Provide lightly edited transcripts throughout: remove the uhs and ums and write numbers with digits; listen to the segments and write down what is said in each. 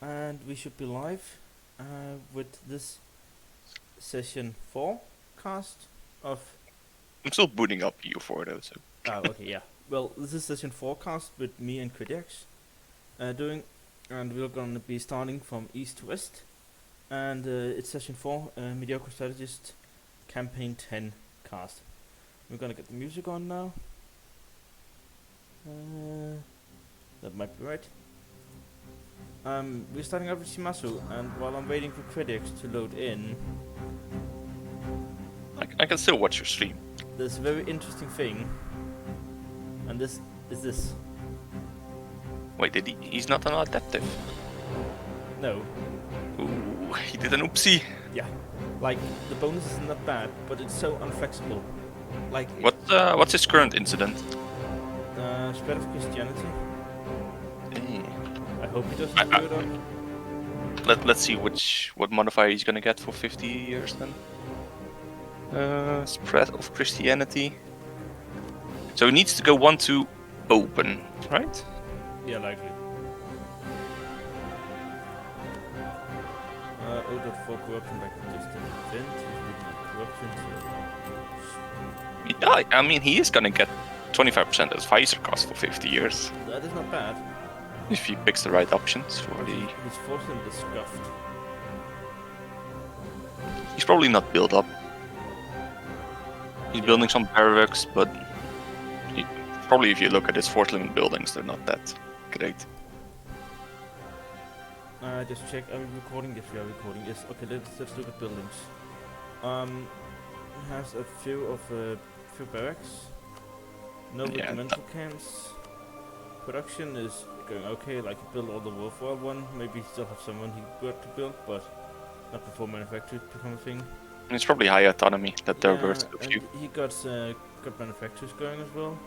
And we should be live with this session 4 cast of. I'm still booting up U4 though, so. Okay, yeah. Well, this is session 4 cast with me and Krediax doing, and we're gonna be starting from east to west. And it's session 4, Mediocre Strategist, campaign 10 cast. We're gonna get the music on now. That might be right. We're starting off with Shimazu, and while I'm waiting for Krediax to load in, I can still watch your stream. there's a very interesting thing, and this is this. Wait, he's not an adaptive? No, Ooh, he did an oopsie. yeah, like the bonus is not bad, but it's so unflexible. Like What's his current incident? spread of Christianity. Eh. I hope he doesn't I- do it on. Let's see what modifier he's gonna get for 50 years then. Spread of Christianity. So he needs to go 1 to open, right? Yeah, likely. O.4 corruption like distant event. Corruption. Yeah, I mean he is gonna get 25% advisor cost for 50 years That is not bad. if he picks the right options for the. He's forcing the scuffed. He's probably not built up. He's building some barracks, but probably if you look at his force limit buildings, they're not that great. Just check. Are we recording? Yes, we are recording. Yes. Okay. Let's look at buildings. Has a few barracks. No regimental camps. Production is going okay. Like he built all the worthwhile one. Maybe he still have someone he got to build, but not before manufacturers become a thing. It's probably high autonomy that they're worth a and few. he got manufacturers going as well.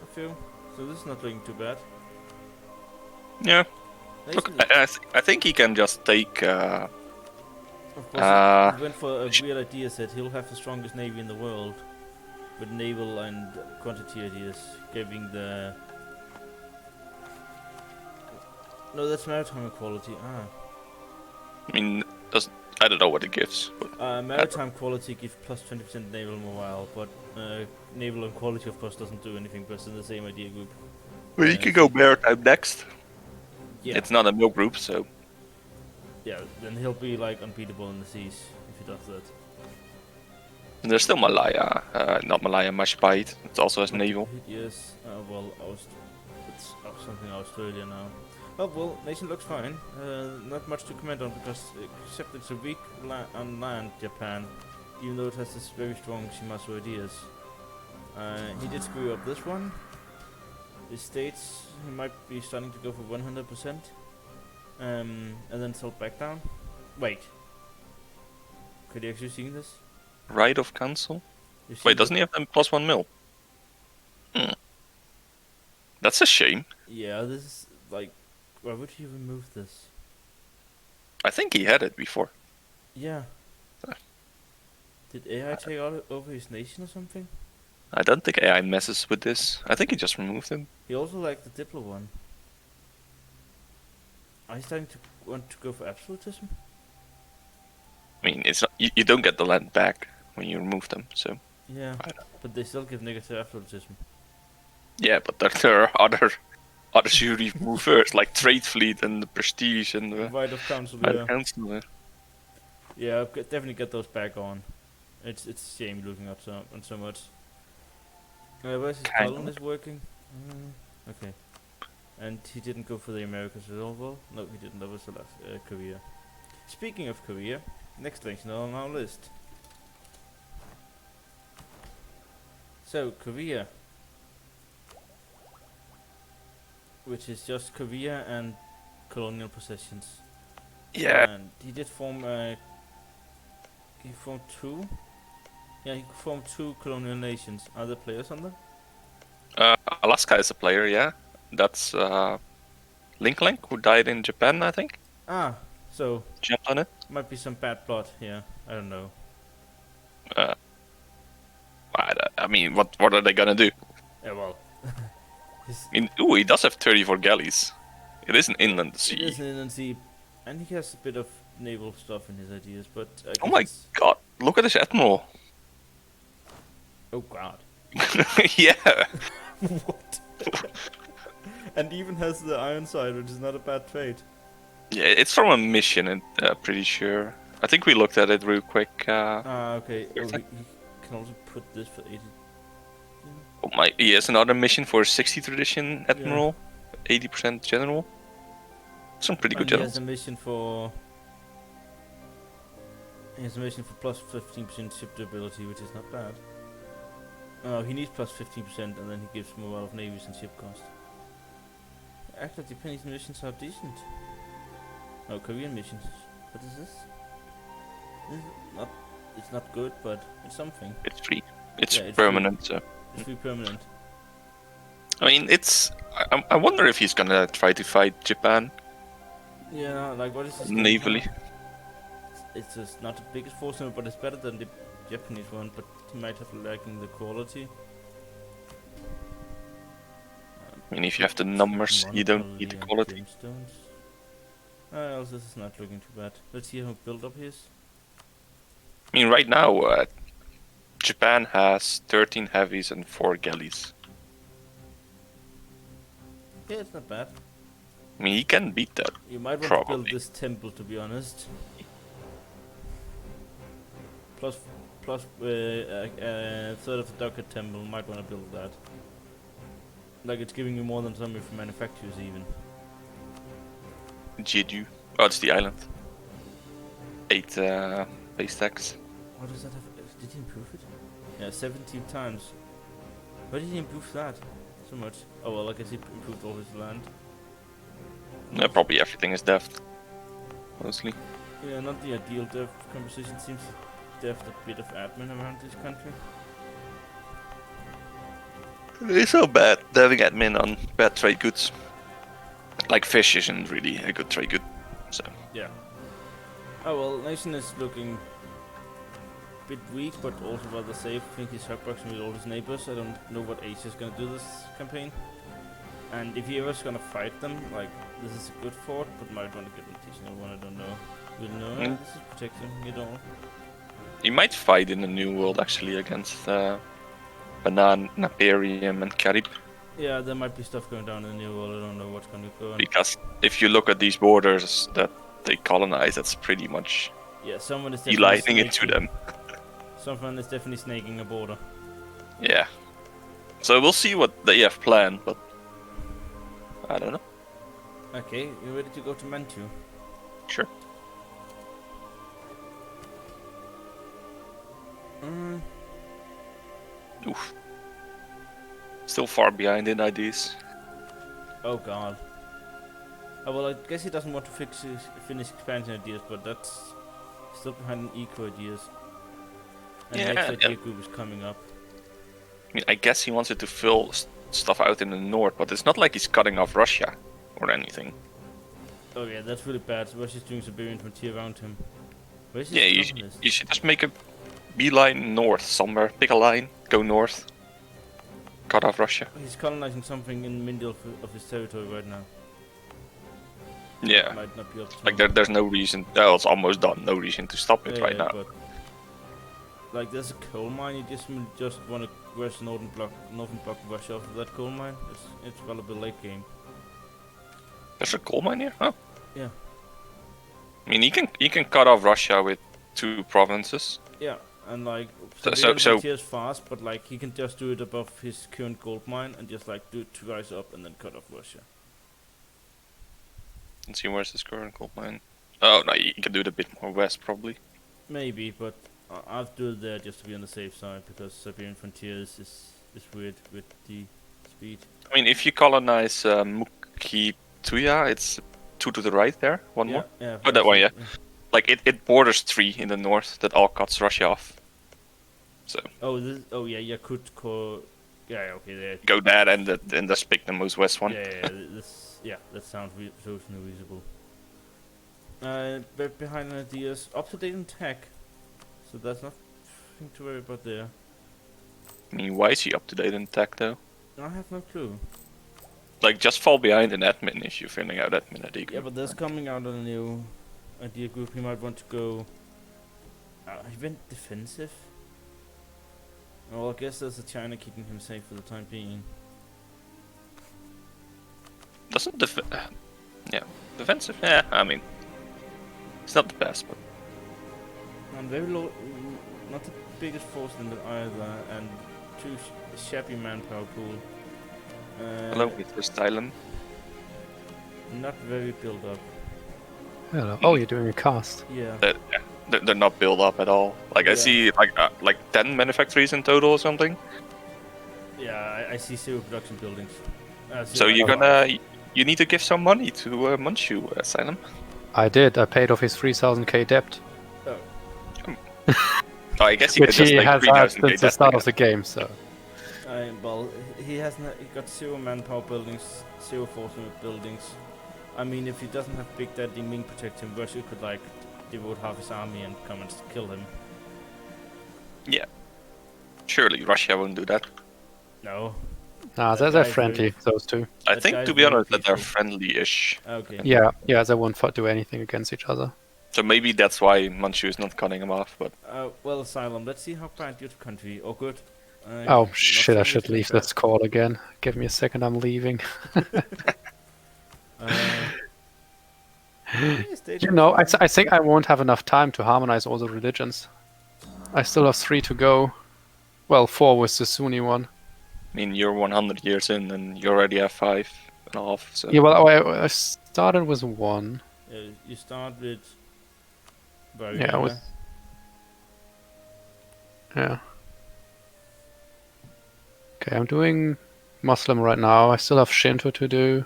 I feel. So this is not looking too bad. Yeah. Look, I think he can just take. Of course, he went for a weird idea. Said he'll have the strongest navy in the world, with naval and quantity ideas, giving the. No, that's maritime equality. I mean, I don't know what it gives. But Maritime quality gives plus 20% naval morale, but naval and quality, of course, doesn't do anything. But it's in the same idea group. well, he can go maritime next. Yeah. It's not a milk group, so. Yeah, then he'll be like unbeatable in the seas if he does that. And there's still Malaya, not Malaya, Mashbite. It also has naval. Yes, well, it's something Australia now. Oh, well, nation looks fine. Not much to comment on because except it's a weak on land, Japan, even though it has this very strong Shimazu ideas. He did screw up this one. The states he might be starting to go for 100%, and then sell back down. Wait, could you actually see this? Right of council? You see Wait, doesn't he have them plus 1 mil? That's a shame. Yeah, this is like, why would you remove this? I think he had it before. Yeah. Did AI take over his nation or something? I don't think AI messes with this. I think he just removed him. He also liked the Diplo one. Are you starting to want to go for absolutism? I mean, it's not, you don't get the land back when you remove them, so. Yeah, I don't. but they still give negative absolutism. Yeah, but there are others you remove first, like Trade Fleet and the Prestige and the Right of council, Right yeah. of Council. Yeah, I'll definitely get those back on. It's a shame looking at so much. Where's his Kind of. colon is working? Okay. And he didn't go for the Americas at all, well? No, he didn't, that was the last, Korea. Speaking of Korea, next nation on our list. So, Korea. Which is just Korea and colonial possessions. Yeah, And he did form, he formed 2? Yeah, he formed 2 colonial nations. Are there players on them? Alaska is a player, yeah. That's Link Link, who died in Japan, I think. Ah, so Jumped on it. might be some bad blood here. I don't know. I mean, what are they gonna do? Yeah, well, Ooh, he does have 34 galleys. It is an inland sea. it is an inland sea, And he has a bit of naval stuff in his ideas, but I Oh guess my it's... god, look at this admiral. Oh god. Yeah. What? And even has the iron side, which is not a bad trait. Yeah, it's from a mission, and pretty sure. I think we looked at it real quick. Okay. Oh, he can also put this for 80. Oh my, he has another mission for 60 tradition Yeah. admiral, 80% general. Some pretty good And he has generals. a mission for... He has a mission for plus 15% ship durability, which is not bad. Oh, he needs plus 15%, and then he gives more out of navies and ship cost. Actually, Japanese missions are decent. Oh, Korean missions. What is this? This is not. It's not good, but it's something. It's free. It's Yeah, it's permanent. So. It's free permanent. I mean, it's. I wonder if he's gonna try to fight Japan Yeah, like what is this? navally. It's just not the biggest force, but it's better than the Japanese one. But he might have lacking the quality. I mean, if you have the numbers, you don't need the quality. Else this is not looking too bad. Let's see how built up he is. I mean, right now, Japan has 13 heavies and 4 galleys. Yeah, it's not bad. I mean, he can beat that. You might want to Probably. build this temple, to be honest. Plus, third of the Ducat temple. Might want to build that. Like it's giving you more than some of manufacturers even. Jeju. Oh, it's the island. 8 base stacks. What does that have? Did he improve it? Yeah, 17 times. Why did he improve that so much? Oh well, I guess he improved all his land. Yeah, probably everything is deft. Mostly. Yeah, not the ideal dev composition. Seems dev a bit of admin around this country. It's so bad having admin on bad trade goods. Like fish isn't really a good trade good. So. Yeah. Oh well, nation is looking a bit weak, but also rather safe. I think he's hotboxing with all his neighbors. I don't know what Asia's gonna do this campaign. And if he ever's gonna fight them, like, this is a good fort, but might want to get them teaching one, I don't know. We'll know. This is protecting, you don't. You might fight in the New World actually against Banan, Naparium and Carib. Yeah, there might be stuff going down in the New World, I don't know what's gonna go on. Because if you look at these borders that they colonize, that's pretty much yeah, someone is definitely delighting into them. Someone is definitely snaking a border. Yeah. So we'll see what they have planned, but I don't know. Okay, you ready to go to Manchu? Sure. Oof. Still far behind in ideas. Oh god. Oh well, I guess he doesn't want to finish expansion ideas, but that's still behind in eco ideas. And the next idea group is coming up. I mean, I guess he wants it to fill stuff out in the north, but it's not like he's cutting off Russia or anything. Oh yeah, that's really bad. Russia's doing Siberian frontier around him. Where's his Yeah, you should just make a beeline north somewhere. Pick a line, go north. Cut off Russia. He's colonizing something in the middle of his territory right now. Yeah. Might not be up to Like him. there's no reason. Well, it's almost done. No reason to stop it right now. But like there's a coal mine. You just want to where's northern block Russia off of that coal mine. It's valuable late game. There's a coal mine here? Oh. Yeah. I mean, he can cut off Russia with 2 provinces. Yeah, and like So frontiers fast, but like he can just do it above his current gold mine and just like do it twice up and then cut off Russia. Let's see, where's this current gold mine? Oh no, you can do it a bit more west probably. Maybe, but I'll do it there just to be on the safe side because Siberian frontiers is weird with the speed. I mean, if you colonize Mukituya, it's 2 to the right there. One more. Yeah. Oh, that one, yeah. Like it borders 3 in the north that all cuts Russia off. So. Oh yeah, you could call. Yeah, okay, there. Go that and just pick the most west one. Yeah, that sounds totally reasonable. But behind ideas, up to date in tech, so that's nothing to worry about there. I mean, why is he up to date in tech though? I have no clue. Like, just fall behind in admin if you're filling out admin at Eagle. Yeah, but there's coming out a new idea group, he might want to go. He went defensive. Well, I guess there's a China keeping him safe for the time being. Doesn't yeah, defensive. Yeah, I mean, it's not the best, but And very low, not the biggest force limit either, and too shabby manpower pool. hello with the Siellem. Not very built up. Hello. Oh, you're doing a cast. Yeah. They're not built up at all. Like I Yeah. see like 10 manufactories in total or something. Yeah, I see 0 production buildings. So you need to give some money to Manchu, Siellem. I did. I paid off his 3,000k debt, Oh, I guess he which could just he like has had 3,000 since the start of the game. So Well, he hasn't. He got 0 manpower buildings, 0 force limit buildings. I mean, if he doesn't have Big Daddy Ming protect him, Russia could like devote half his army and come and kill him. Yeah. Surely Russia won't do that. No. nah, That they're guy's friendly. Those two. I That think, guy's to be very honest, that they're peaceful. friendly-ish. Okay. Yeah, they won't do anything against each other. So maybe that's why Manchu is not cutting him off. But Well, Asylum. Let's see how bad your country or good. Oh Not shit! I so should much leave like this call again. Give me a second. I'm leaving. You know, I think I won't have enough time to harmonize all the religions. I still have 3 to go. Well, 4 with the Sunni one. I mean, you're 100 years in, and you already have 5.5. So Yeah, well, I started with 1. You start with. Yeah, with. Yeah. Okay, I'm doing Muslim right now. I still have Shinto to do.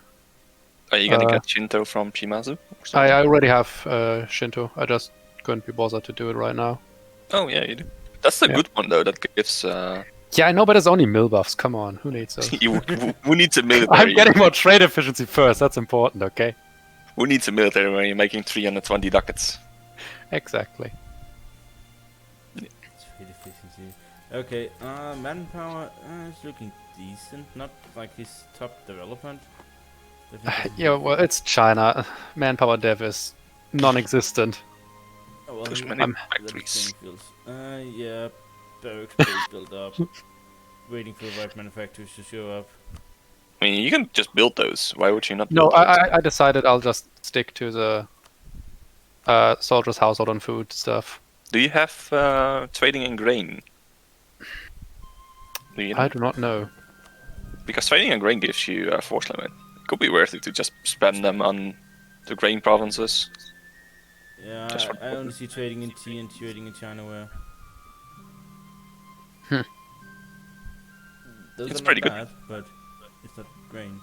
are you gonna get Shinto from Shimazu? Or something? I already have Shinto. I just couldn't be bothered to do it right now. Oh yeah, you do. That's the Yeah. good one though. That gives. Yeah, I know, but it's only mill buffs. Come on, who needs those? Who needs a military? I'm getting more trade efficiency first. That's important, okay? Who needs a military when you're making 320 ducats? Exactly. Trade efficiency. Okay, manpower is looking decent. Not like his top development. Definitely doesn't Yeah, have- well, it's China. Manpower dev is non-existent. Oh, well, There's he- many that is factories. Greenfields. Yeah, barracks base built up. Waiting for the right manufacturers to show up. I mean, you can just build those. Why would you not? No, build those? I decided I'll just stick to the soldier's household and food stuff. Do you have trading in grain? Do you know? I do not know. Because trading in grain gives you a force limit. It could be worth it to just spend them on the grain provinces. Yeah, Just for- I only see trading in tea and trading in China where. Those It's are pretty not good. bad, but it's not grain.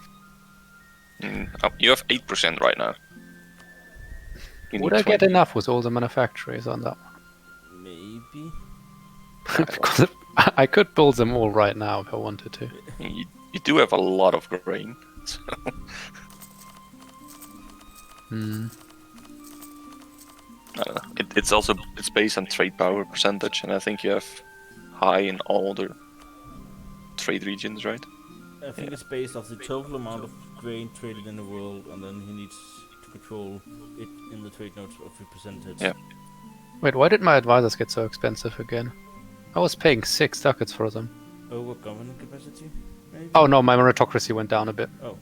You have 8% right now. You Would need I get 20. enough with all the manufactories on that one? Maybe. Because I could build them all right now if I wanted to. You do have a lot of grain. So. Hmm. I don't know. It's based on trade power percentage, and I think you have high in all the trade regions, right? I think it's based off the total amount of grain traded in the world, and then he needs to control it in the trade notes of the percentage. Yeah. Wait, why did my advisors get so expensive again? I was paying 6 ducats for them. Over government capacity, maybe? Oh no, my meritocracy went down a bit. Oh.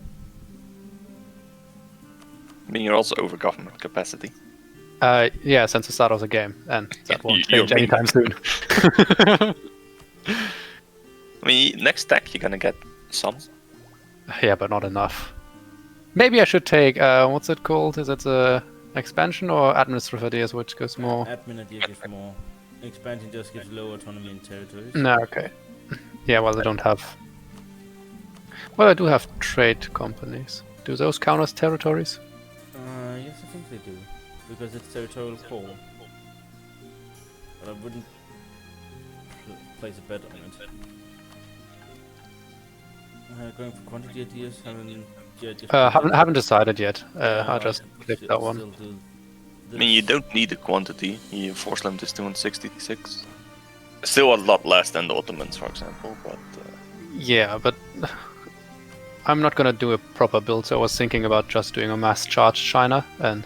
I mean, you're also over government capacity. Yeah, since the start of the game, and that won't You're change anytime soon. I mean, next stack you're gonna get some. Yeah, but not enough. Maybe I should take, what's it called? Is it expansion or administrative ideas, which gives more? Admin idea gives more. Expansion just gives low autonomy in territories. No, okay. Yeah, well, I don't have... Well, I do have trade companies. Do those count as territories? Yes, I think they do. Because it's territorial core. But I wouldn't place a bet on it. Going for quantity ideas, Haven't decided yet. I just clicked that one. I mean, you don't need the quantity. You force limit is 266. Still a lot less than the Ottomans, for example, but... Yeah, but I'm not gonna do a proper build, so I was thinking about just doing a mass charge China and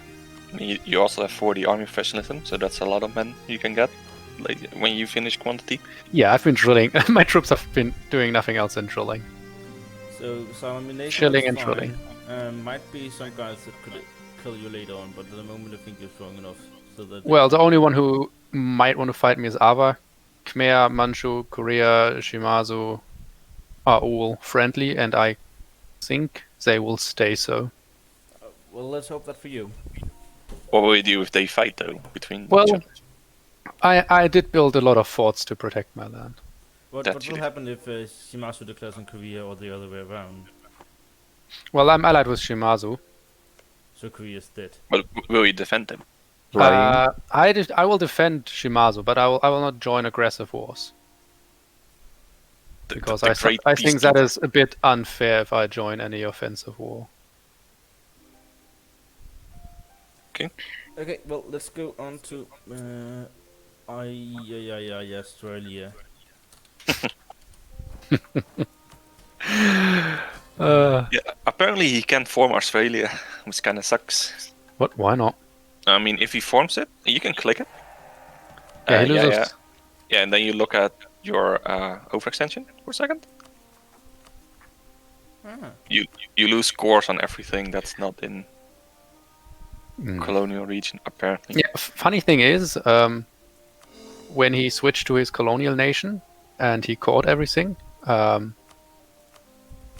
I mean, you also have 40 army professionalism, so that's a lot of men you can get when you finish quantity. Yeah, I've been drilling. My troops have been doing nothing else than drilling. So elimination Chilling looks and fine. drilling. Might be some guys that could kill you later on, but at the moment I think you're strong enough so that. Well, the only one who might want to fight me is Ava. Khmer, Manchu, Korea, Shimazu are all friendly, and I think they will stay so. Well, let's hope that for you. What will you do if they fight, though, between Well, each other? I did build a lot of forts to protect my land. What That's will it. happen if Shimazu declares on Korea or the other way around? Well, I'm allied with Shimazu. So Korea's dead. But will you defend them? I will defend Shimazu, but I will not join aggressive wars. Because The I great think that peacekeeper. is a bit unfair if I join any offensive war. Okay, well, let's go on to Australia. Yeah, apparently he can't form Australia, which kind of sucks. What? Why not? I mean, if he forms it, you can click it. Yeah, he loses. Yeah, and then you look at your overextension for a second. Ah. You lose scores on everything that's not in Mm. colonial region, apparently. Yeah, funny thing is, when he switched to his colonial nation and he caught everything,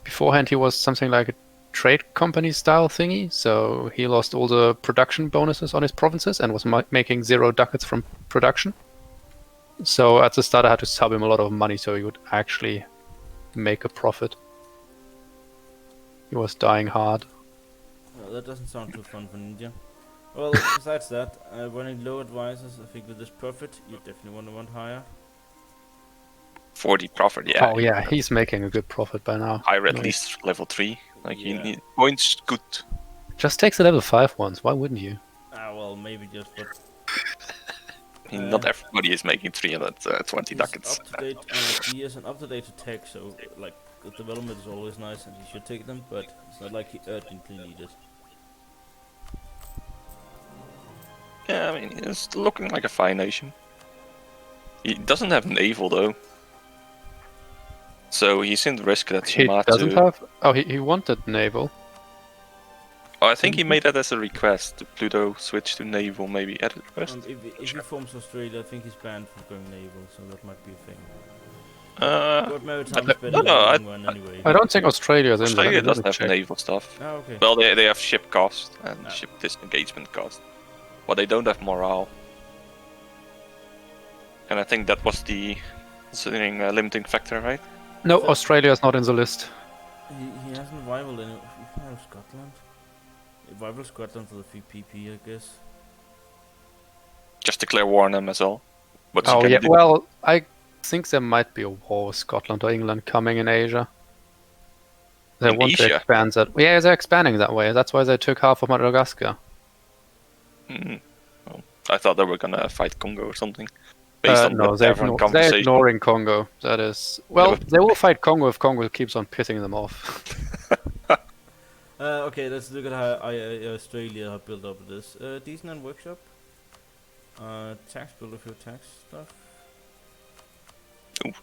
beforehand he was something like a trade company style thingy, so he lost all the production bonuses on his provinces and was making 0 ducats from production. So at the start I had to sub him a lot of money so he would actually make a profit. He was dying hard. Well, that doesn't sound too fun for Ninja. Well, besides that, running low advisors, I think with this profit, you definitely want higher. 40 profit, yeah. Oh yeah, he's making a good profit by now. Higher at Nice. least level 3. Like, you Yeah. need points, good. Just takes the level 5 ones, why wouldn't you? Well, maybe just, but I mean, not everybody is making 320 he's ducats. up to date on ideas and up to date to tech, so like the development is always nice and he should take them, but it's not like he urgently needed. Yeah, I mean, it's looking like a fine nation. He doesn't have naval, though. So he's in the risk that He Shimazu... doesn't have... Oh, he wanted naval. Oh, I think he made that as a request. To Pluto switch to naval, maybe at a request. And if he forms Australia, I think he's banned from going naval, so that might be a thing. But Maritime is better no, than one anyway. I don't think Australia is in there. Australia Let me doesn't have check. naval stuff. Oh, okay. Well, they have ship cost and Ah. ship disengagement cost. But they don't have morale. And I think that was the limiting factor, right? No, So- Australia is not in the list. He hasn't rivaled any. Oh, Scotland. He rivaled Scotland for the VPP, I guess. Just declare war on them as well. What's he Oh gonna yeah, do? well, I think there might be a war with Scotland or England coming in Asia. They In want to Asia? expand that. Yeah, they're expanding that way. That's why they took half of Madagascar. Well, I thought they were gonna fight Congo or something. Based on No, the they're Tavern conversation. ignoring Congo. That is... Well, but- they will fight Congo if Congo keeps on pissing them off. Okay, let's look at how Australia have built up this. Decent and workshop. Tax, build a few tax stuff. Ooh,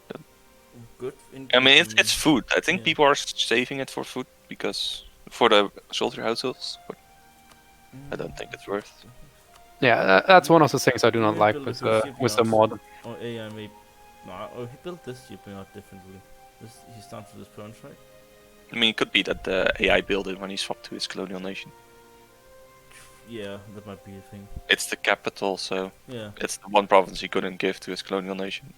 Good. I mean, it's food. I think Yeah. people are saving it for food because for the soldier households. But I don't think it's worth. Yeah, that's one of the things I do not Maybe like build a with few the shipyards. mod. Or AI maybe. No, oh, he built this shipyard differently. He started with this punch, right? I mean, it could be that the AI built it when he swapped to his colonial nation. Yeah, that might be a thing. It's the capital, so Yeah. it's the one province he couldn't give to his colonial nation.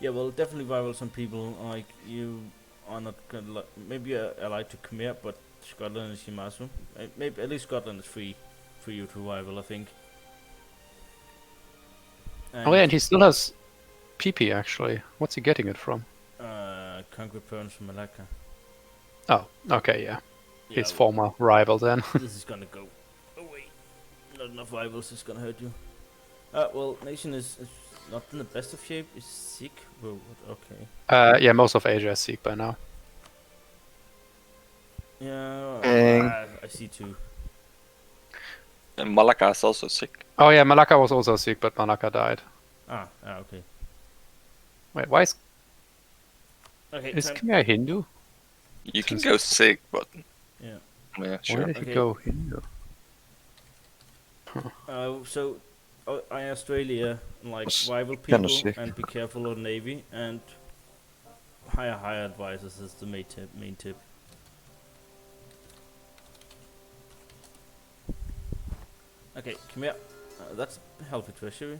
Yeah, well, definitely rival some people. Like, you are not gonna like. Maybe allied to Khmer, but Scotland and Shimazu. Maybe at least Scotland is free for you to rival, I think. Oh yeah, and he still has PP actually. What's he getting it from? Conquer Perns from Malacca. Oh, okay, yeah. His Yeah, former rival then. This is gonna go away. Not enough rivals is gonna hurt you. Well, nation is not in the best of shape. Is sick. Whoa, okay. Yeah, most of Asia is Sikh by now. Yeah, I see two. And Malacca is also sick. Oh yeah, Malacca was also sick, but Malacca died. Okay. Wait, why is Okay, is time. Khmer Hindu? You can go sick, but Yeah. yeah, Why sure. did he Okay. go Hindu? So, Australia, like, Was rival kinda people sick. and be careful of Navy and hire advisors is the main tip. Okay, come here. That's a healthy treasury.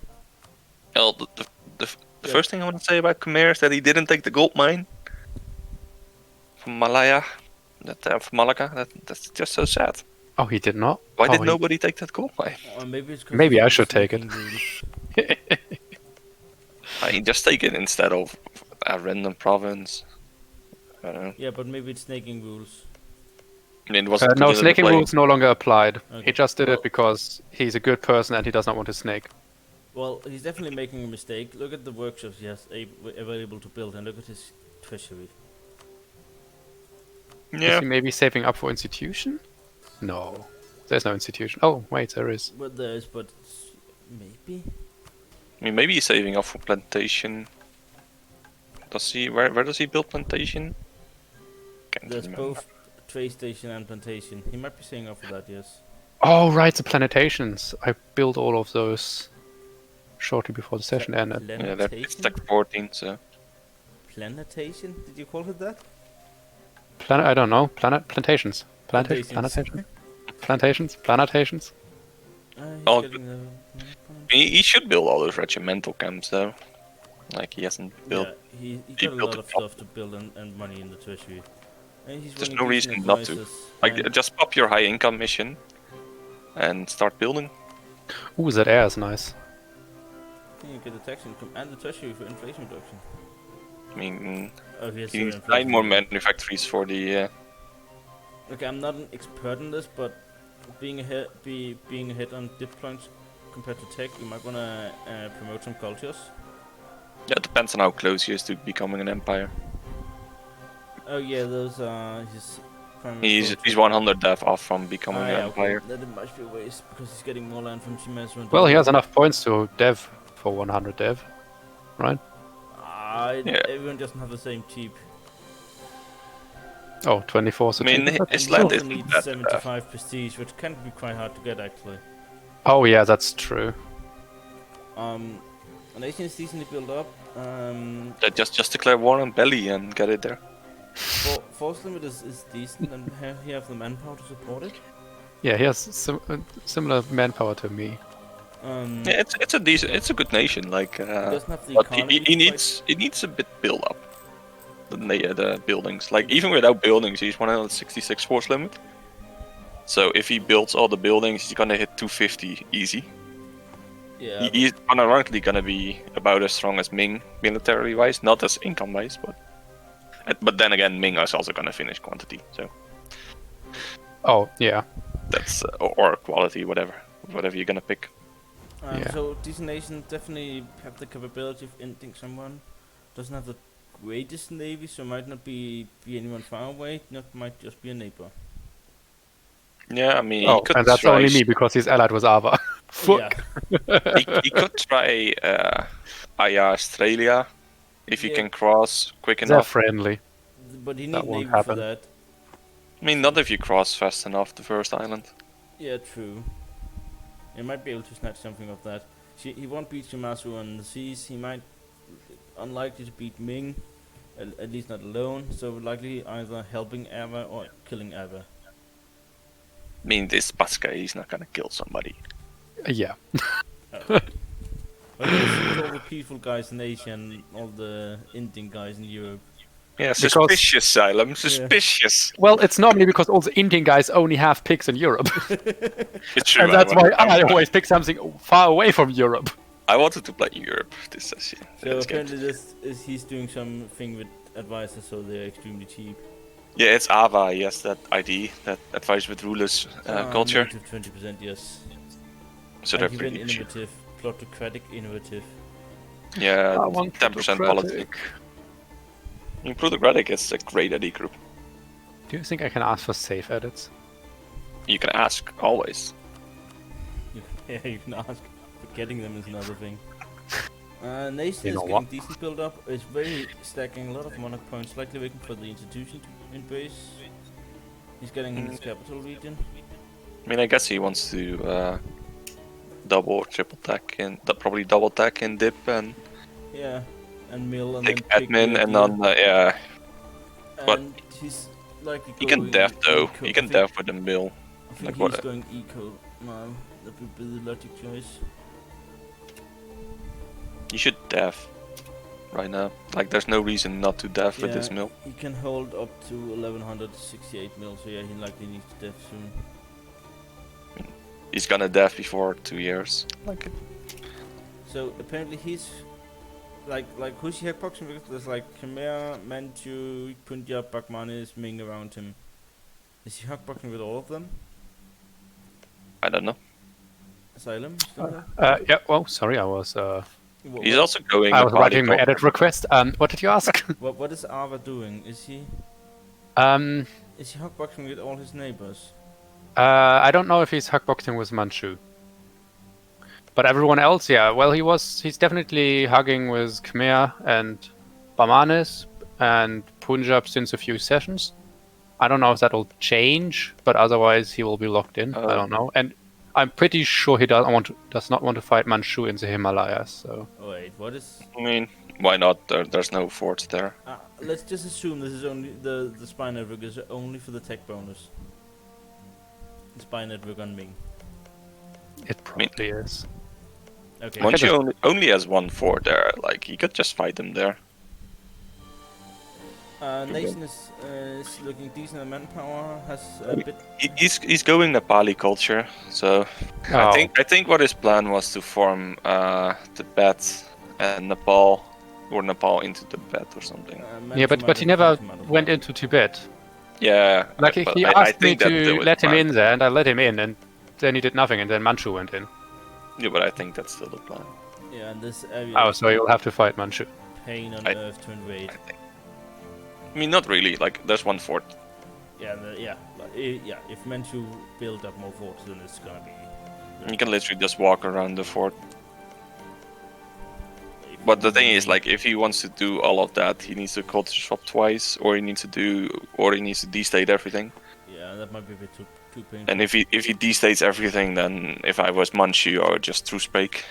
Well, the Yeah. first thing I want to say about Khmer is that he didn't take the gold mine from Malaya. From Malacca. That's just so sad. Oh, he did not. Why Oh, did he- nobody take that gold mine? Maybe it's 'cause Maybe of I should take it. sneaking rules. I mean, just take it instead of a random province. I don't know. Yeah, but maybe it's snaking rules. I mean, it wasn't put no, into snaking play. rules no longer applied. Okay. He just did Well- it because he's a good person and he does not want to snake. Well, he's definitely making a mistake. Look at the workshops he has available to build, and look at his treasury. Is Yeah. he maybe saving up for institution? No. There's no institution. Oh, wait, there is. But maybe. I mean, maybe he's saving up for plantation. Does he? Where does he build plantation? Can't There's remember. both trade station and plantation. He might be saying off for that, yes. Oh, right, the plantations. I built all of those shortly before the session ended. Yeah, that, it's Planetation? like 14. So Planetation? Did you call it that? I don't know. Plantations. Plantations. Plantations. Plantations. He's Oh, getting the... he should build all those regimental camps though. Like he hasn't built. Yeah, he he got a built lot the of top. stuff to build and money in the treasury. And he's There's running no decent reason not to. advisors, Like and- just pop your high income mission and start building. Ooh, that air is nice. You get the tax income and the treasury for inflation reduction. I mean, Oh, he has he zero needs 9 inflation more reduction. manufactories for the. Okay, I'm not an expert in this, but being ahead on dip points compared to tech, you might wanna promote some cultures. Yeah, it depends on how close he is to becoming an empire. Oh yeah, those are his primary. He's 100 dev off from becoming an yeah, empire. okay. That might be a waste because he's getting more land from Shimazu and Well, he has Portugal. enough points to dev for 100 dev, right? Yeah. Everyone doesn't have the same cheap. Oh, 24. So I mean, cheap. his And land he isn't also needs that 75 prestige, which can be quite hard to get actually. Oh yeah, that's true. A nation is decently built up. Just declare war on Belly and get it there. Force limit is decent, and he have the manpower to support it. Yeah, he has similar manpower to me. Yeah, it's a good nation. Like, He doesn't have the but economy. he to fight. needs a bit build up. The buildings, like even without buildings, he's 166 force limit. So if he builds all the buildings, he's gonna hit 250 easy. Yeah, He's unironically gonna be about as strong as Ming military wise, not as income wise, but then again, Ming is also gonna finish quantity. So Oh yeah. that's or quality, whatever you're gonna pick. Yeah. So decent nation definitely have the capability of ending someone. Doesn't have the greatest navy, so might not be anyone far away. Might just be a neighbor. Yeah, I mean, Oh, he could and that's try only me because he's allied with Ava. Fuck. Yeah. he could try Aya Australia if he Yeah. can cross quick They're enough. friendly. But he That need won't navy for happen. that. I mean, not if you cross fast enough the first island. Yeah, true. He might be able to snatch something of that. He won't beat Shimazu on the seas. He might unlikely to beat Ming, at least not alone. So likely either helping Ava or killing Ava. I mean, this Pasca, he's not gonna kill somebody. Yeah. But there's all the peaceful guys in Asia and all the Indian guys in Europe. Yeah, Because- suspicious, Siellem, suspicious. Well, it's normally because all the Indian guys only have picks in Europe. It's true. And that's why I I always pick something far away from Europe. I wanted to play Europe this session. So This game. apparently he's doing something with advisors, so they're extremely cheap. Yeah, it's Ava. Yes, that ID, that advice with rulers culture. Negative 20%, yes. So And they're he went pretty cheap. innovative, plutocratic innovative. Yeah, I want 10% quality. I mean, plutocratic is a great ID group. Do you think I can ask for save edits? You can ask always. Yeah, you can ask. But getting them is another thing. Nation You is know getting what? decent build up. It's very stacking a lot of monarch points, likely waiting for the institution to invase. He's getting in his capital region. I mean, I guess he wants to double or triple tack and probably double tack and dip and Yeah, and mill and take then pick admin the and deal. then yeah. But And he's likely he going can def though. eco. He I can think- def with the mill. I think like he's what- going eco now. That would be the logic choice. You should def right now. Like there's no reason not to def with this mill. He can hold up to 1168 mil, so yeah, he likely needs to def soon. He's gonna def before 2 years. Like So apparently he's like who's he boxing with? There's like Khmer, Manchu, Punjab, Bahmanis, Ming around him. Is he boxing with all of them? I don't know. Asylum? Still there? Yeah. Well, sorry, I was He's also going. I the was party writing my call. edit request. What did you ask? What is Ava doing? Is he boxing with all his neighbors? I don't know if he's huckboxing with Manchu. But everyone else, yeah. Well, he's definitely hugging with Khmer and Bahmanis and Punjab since a few sessions. I don't know if that'll change, but otherwise he will be locked in. I don't know. And I'm pretty sure he does not want to fight Manchu in the Himalayas. So Oh wait, what is? I mean, why not? There's no forts there. Let's just assume this is only the spy network is only for the tech bonus. The spy network on Ming. it probably is. Okay. Manchu only has one fort there. Like he could just fight them there. Nation is looking decent at manpower. Has a bit. He's going Nepali culture. So Oh. I think what his plan was to form Tibet and Nepal, or Nepal into Tibet or something. Yeah, but he never went into Tibet. Yeah. Like but he I asked me think that to was let him planned. in there, and I let him in, and then he did nothing, and then Manchu went in. Yeah, but I think that's still the plan. Yeah, and this area. Oh, so you'll have to fight Manchu. Pain on I- earth to invade. I mean, not really. Like there's one fort. Yeah, if Manchu build up more forts, then it's gonna be. You can literally just walk around the fort. But the thing is, like, if he wants to do all of that, he needs to culture swap twice, or he needs to destate everything. Yeah, that might be a bit too painful. And if he destates everything, then if I was Manchu, I would just true spake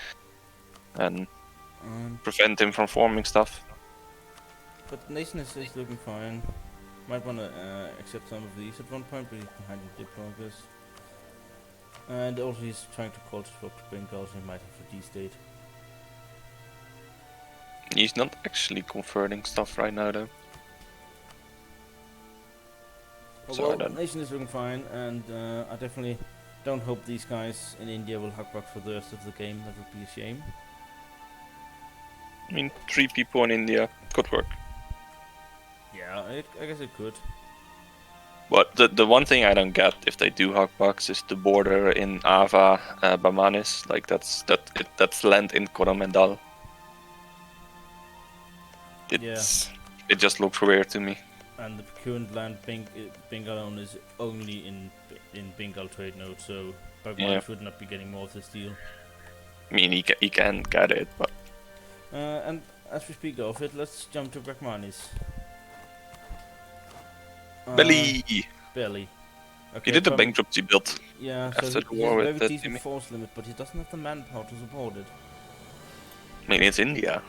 and prevent him from forming stuff. But nation is looking fine. Might wanna accept some of these at one point, but he's behind in dip progress. And also he's trying to culture swap to Bengal, so he might have to destate. He's not actually converting stuff right now, though. So I Well, don't- nation is looking fine, and I definitely don't hope these guys in India will hackback for the rest of the game. That would be a shame. I mean, 3 people in India could work. Yeah, I guess it could. But the one thing I don't get if they do hogbucks is the border in Ava, Bahmanis. Like that's land in Coromandel. It just looks weird to me. And the current land Bengal own is only in Bengal trade node, so Bahmanis should not be getting more of this deal. I mean, he can get it, but And as we speak of it, let's jump to Bahmanis. Belly. Belly. Okay, He did a bankruptcy build. Yeah, after so the he war has a with very the decent Timmy. force limit, but he doesn't have the manpower to support it. I mean, it's India.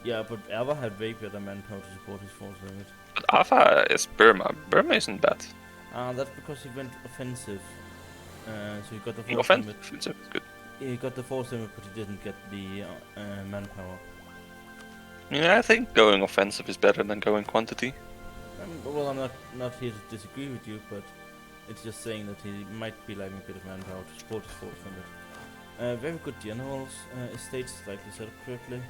Yeah, but Ava had way better manpower to support his force limit. But Ava is Burma. Burma isn't bad. That's because he went offensive. So he got the The force limit. offensive is good. He got the force limit, but he didn't get the manpower. I mean, I think going offensive is better than going quantity. Well, I'm not here to disagree with you, but it's just saying that he might be lacking a bit of manpower to support his force limit. Very good generals, estates likely set up correctly.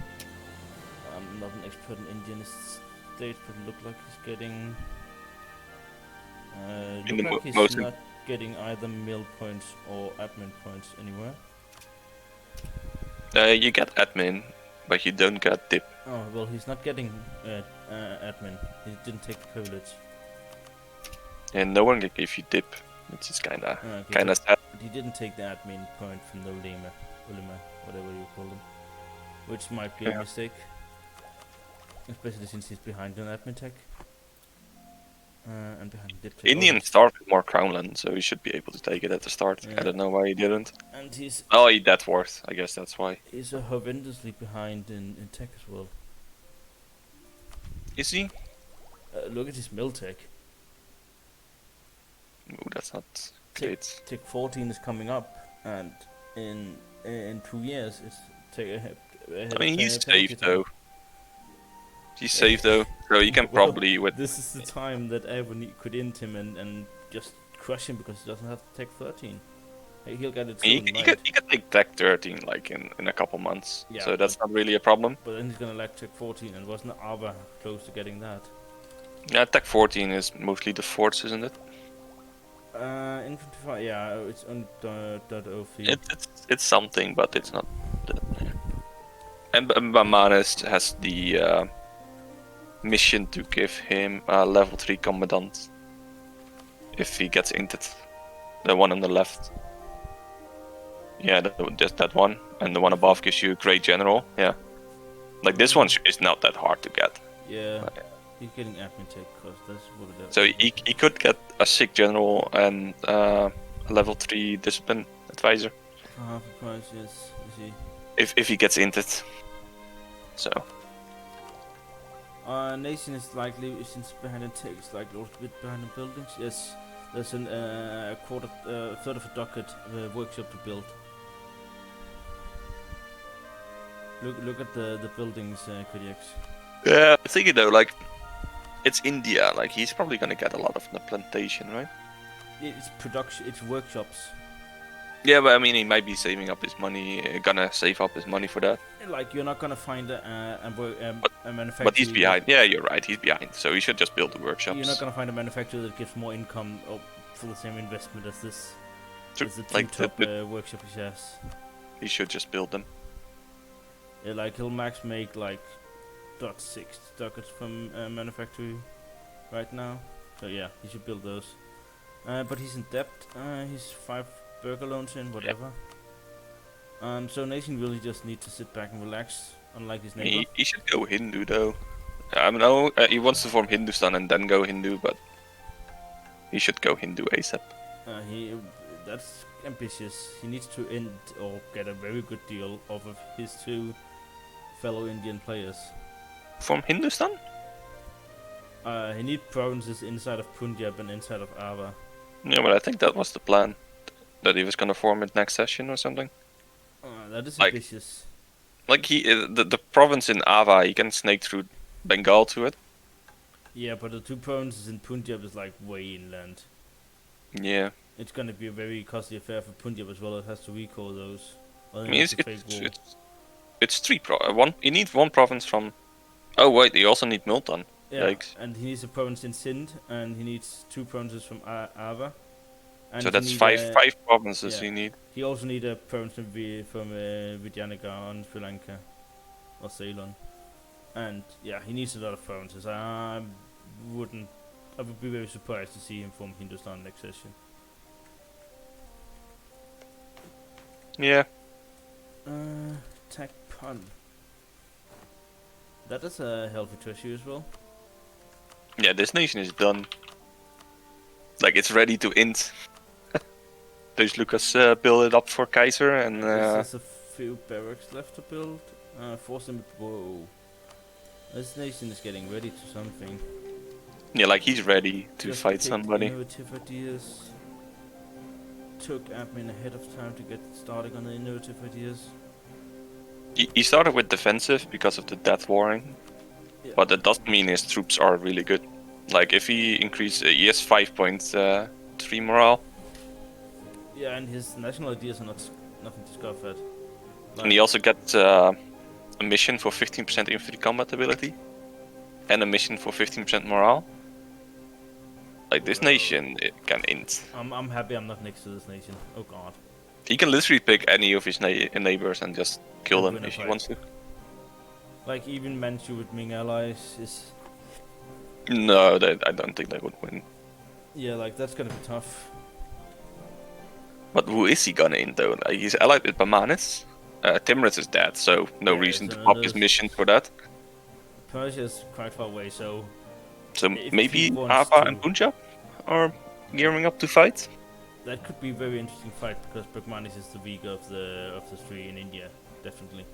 I'm not an expert in Indian estates, but it looked like he's getting. Look like he's not getting either mill points or admin points anywhere. You get admin, but you don't get dip. Oh well, he's not getting admin. He didn't take the privilege. And no one can give you dip. which is kinda Okay, sad. but he didn't take the admin point from the Ulema, whatever you call them, which might be a Yeah. mistake, especially since he's behind an admin tech. And behind Diptech. Indian started with more Crownland, so he should be able to take it at the start. Yeah. I don't know why he didn't. And he's Oh, he dead worth. I guess that's why. horrendously behind in tech as well. Is he? Look at his mill tech. Oh, that's not great. Tech 14 is coming up, and in 2 years it's tech ahead. I mean, he's penalty safe time. though. He's safe though, so you can Well, probably with. This is the time that everyone could int him and just crush him because he doesn't have Tech 13. Hey, he'll get it He soon, right? could take Tech 13 like in a couple months, Yeah, so that's not really a problem. But then he's gonna lack Tech 14, and wasn't Ava close to getting that? Yeah, Tech 14 is mostly the forts, isn't it? Infantry fire, yeah, it's on .03. It's something, but it's not. And Bahmanis has the mission to give him a level 3 commandant if he gets inted. The one on the left. Yeah, just that one, and the one above gives you a great general. Yeah, like this one is not that hard to get. Yeah, he's getting admin tech because that's what it is. So he could get a sick general and a level 3 discipline advisor For half the price, yes. You see. if he gets inted. So Nation is likely, since behind the tech, is likely also a bit behind the buildings. Yes, there's a third of a docket workshop to build. Look at the buildings, Krediax. yeah, I'm thinking though, like it's India, like he's probably gonna get a lot of the plantation, right? It's production, it's workshops. Yeah, but I mean, he might be saving up his money, gonna save up his money for that. Like, you're not gonna find a manufacturer. But he's behind. Yeah, you're right. He's behind. So he should just build the workshops. You're not gonna find a manufacturer that gives more income for the same investment as this. True. As the two Like top workshop he has. he should just build them. Yeah, like he'll max make like .6 ducats from manufacturing right now. So yeah, he should build those. But he's in debt. He's 5 burger loans in, whatever. So Nation really just need to sit back and relax, unlike his neighbor. He should go Hindu though. I know he wants to form Hindustan and then go Hindu, but he should go Hindu ASAP. That's ambitious. He needs to end or get a very good deal off of his 2 fellow Indian players. Form Hindustan? He needs provinces inside of Punjab and inside of Ava. Yeah, but I think that was the plan. That he was gonna form it next session or something. That is Like- ambitious. Like the province in Ava, he can snake through Bengal to it. Yeah, but the 2 provinces in Punjab is like way inland. Yeah, It's gonna be a very costly affair for Punjab as well. It has to recall those. I mean It's a fake war. it's 3 one. He needs 1 province from. Oh wait, he also need Multan. Yeah, Yikes. and he needs a province in Sindh, and he needs 2 provinces from Ava. And So he that's need, 5 provinces yeah. you need. He also needs a province from Vidyanagar on Sri Lanka, or Ceylon. And yeah, he needs a lot of provinces. I would be very surprised to see him form Hindustan next session. Yeah. Tech Pun. That is a healthy treasure as well. Yeah, this nation is done. Like it's ready to int. Those Lucas build it up for Kaiser and There's a few barracks left to build. Force them. Whoa. This nation is getting ready to something. yeah, like he's ready to Just fight picked somebody. Innovative ideas. Took admin ahead of time to get starting on the innovative ideas. He started with defensive because of the death warring, Yeah. but that doesn't mean his troops are really good. Like if he increases, he has 5.3 morale, Yeah, and his national ideas are nothing to scoff at. and he also gets a mission for 15% infantry combat ability, and a mission for 15% morale. Like this nation, it can int. I'm happy I'm not next to this nation. Oh god. He can literally pick any of his neighbors and just kill And them win a if he fight. wants to. Like even Manchu with Ming allies is, No, I don't think they would win. yeah, like that's gonna be tough. But who is he gonna in though? Like, he's allied with Bahmanis. Timurus is dead, so no Yeah, reason so to pop his there's- mission for that. Persia is quite far away, so So if maybe he wants Ava to- and Punjab are gearing up to fight. that could be a very interesting fight because Bahmanis is the weaker of the three in India, definitely.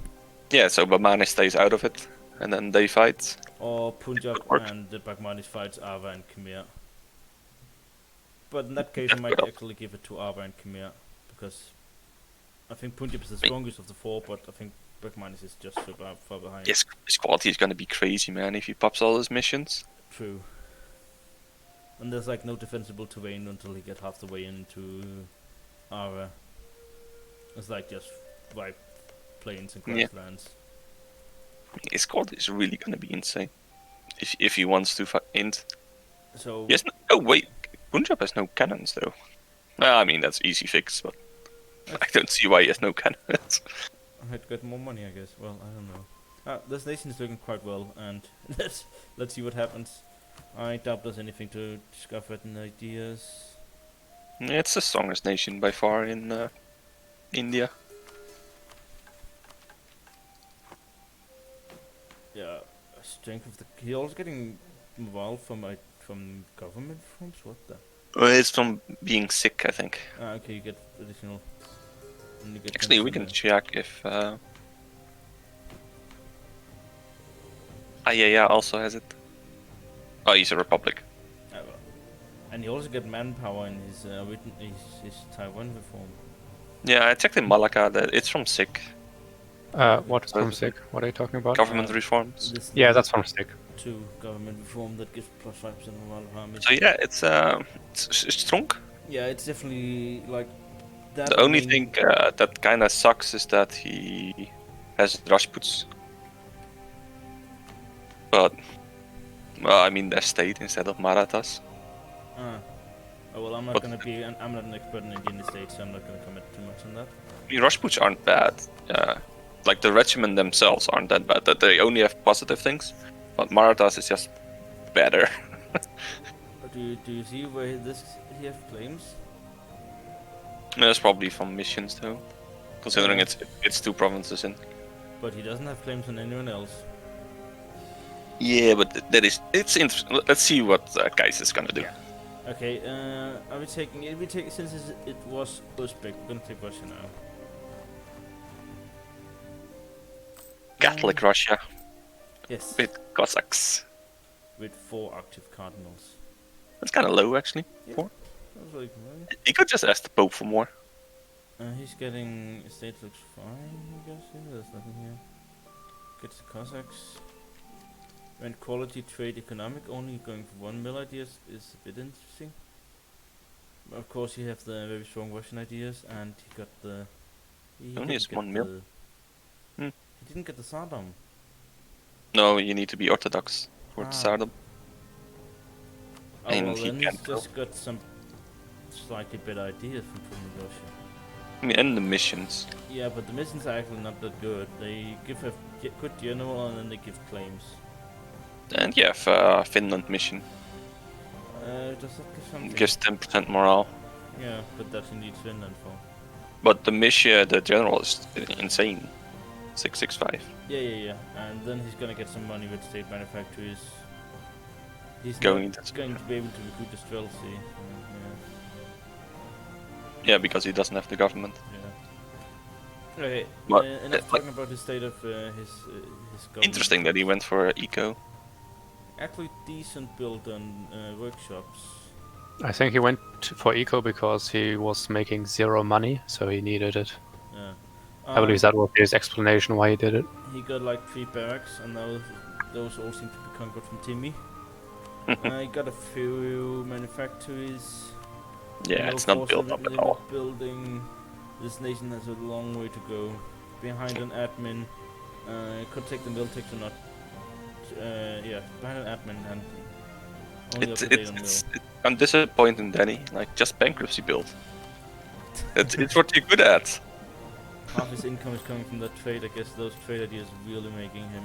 Yeah, so Bahmanis stays out of it, and then they fight. Or Punjab could work. and the Bahmanis fights Ava and Khmer. But in that case, I That might could actually give it to Ava and Khmer because I think Punjab is the strongest of the four, but I think Bahmanis is just so far behind. His quality is gonna be crazy, man, if he pops all his missions. True. And there's like no defensible terrain until he gets half the way into Ara. It's like just wide plains and Yeah. grasslands. His quality is really gonna be insane. If he wants to int. So Yes. Oh wait, Punjab has no cannons though. I mean that's easy fix, but I don't see why he has no cannons. I had to get more money, I guess. Well, I don't know. This nation is looking quite well, and let's see what happens. I doubt there's anything to discover in ideas. Yeah, it's the strongest nation by far in India. Yeah, strength of the. He also getting morale from government reforms. What the? It's from being sick, I think. Okay, you get additional. and you get Actually, we pension can there. check if. Yeah, also has it. Oh, he's a republic. Well. And you also get manpower in his Taiwan reform. Yeah, I checked in Malacca that it's from SICK. What is from SIG? What are you talking about? Government Uh, reforms. This Yeah, that's from SIG. to government reform that gives plus 5% morale of armies. So yeah, it's strong. Yeah, it's definitely like that. The only main- thing that kind of sucks is that he has Rajputs. But, well, I mean, they're state instead of Marathas. Ah. Oh, well, I'm not But- gonna be. I'm not an expert in Indian estates, so I'm not gonna comment too much on that. I mean, Rajputs aren't bad. Like, the regiment themselves aren't that bad. That they only have positive things. But Marathas is just better. Do you see where he have claims? That's probably from missions, though. Considering Yeah. it's two provinces in. But he doesn't have claims on anyone else. Yeah, but it's interesting. Let's see what Kais is gonna do. Yeah. Okay. Are we taking? Since it was Uzbek, we're gonna take Russia now. Catholic Russia Yes. with Cossacks. With 4 active cardinals. That's kind of low, actually. Yeah. 4. I was like, really? He could just ask the Pope for more. He's getting estate looks fine, I guess. Yeah, there's nothing here. Gets the Cossacks. And quality trade economic only going for 1 mil ideas is a bit interesting. Of course, you have the very strong Russian ideas, and he got the. He Only didn't is get 1 mil. the- Hmm. He didn't get the Saddam. No, you need to be Orthodox for the Ah. Tsardom. Oh, And well, he then he's can't just got some slightly better ideas from Russia. I mean, and the missions. Yeah, but the missions are actually not that good. They give a good general and then they give claims. And you have Finland mission. Does that give something? Gives 10% morale. Yeah, but that he needs Finland for. But the mission, the general is insane. 665. Yeah. And then he's gonna get some money with state manufacturers. He's Going not into- going to be able to recruit the Streltsy. Yeah, because he doesn't have the government. Yeah. Okay. But, Enough like- talking about the state of his government. Interesting that he went for eco. Actually, decent build on workshops. I think he went for eco because he was making 0 money, so he needed it. Yeah. I believe that was his explanation why he did it. He got like 3 barracks, and those all seem to be conquered from Timmy. He got a few manufactories. Yeah, no it's not force built up at limit all. Building. This nation has a long way to go. Behind an admin. Could take the Miltex or not. Yeah, behind an admin and only up to date on Mill. I'm disappointed in Danny. Like, just bankruptcy build. It's what you're good at. Half his income is coming from that trade. I guess those trade ideas really making him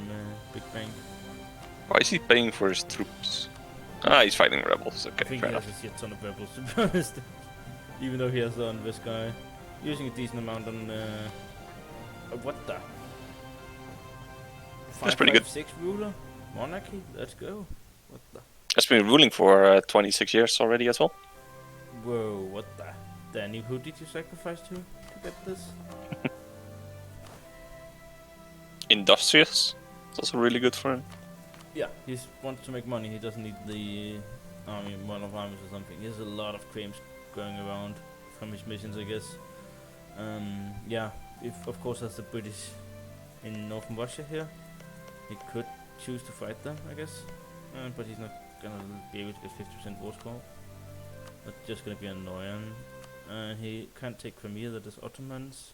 big bank. Why is he paying for his troops? Ah, he's fighting rebels. I Okay, think fair he enough. has a shit ton of rebels, to be honest. Even though he has on this guy. Using a decent amount on... what the? That's pretty good. 556 ruler? Monarchy? Let's go. What the? Has been ruling for 26 years already as well. Whoa, what the? Danny, who did you sacrifice to get this? Industrious. It's also really good for him. Yeah, he wants to make money. He doesn't need the army, one of armies or something. He has a lot of claims going around from his missions, I guess. Yeah, if of course has the British in northern Russia here, he could choose to fight them, I guess. But he's not gonna be able to get 50% war score. That's just gonna be annoying. He can't take Khmer, that is Ottomans.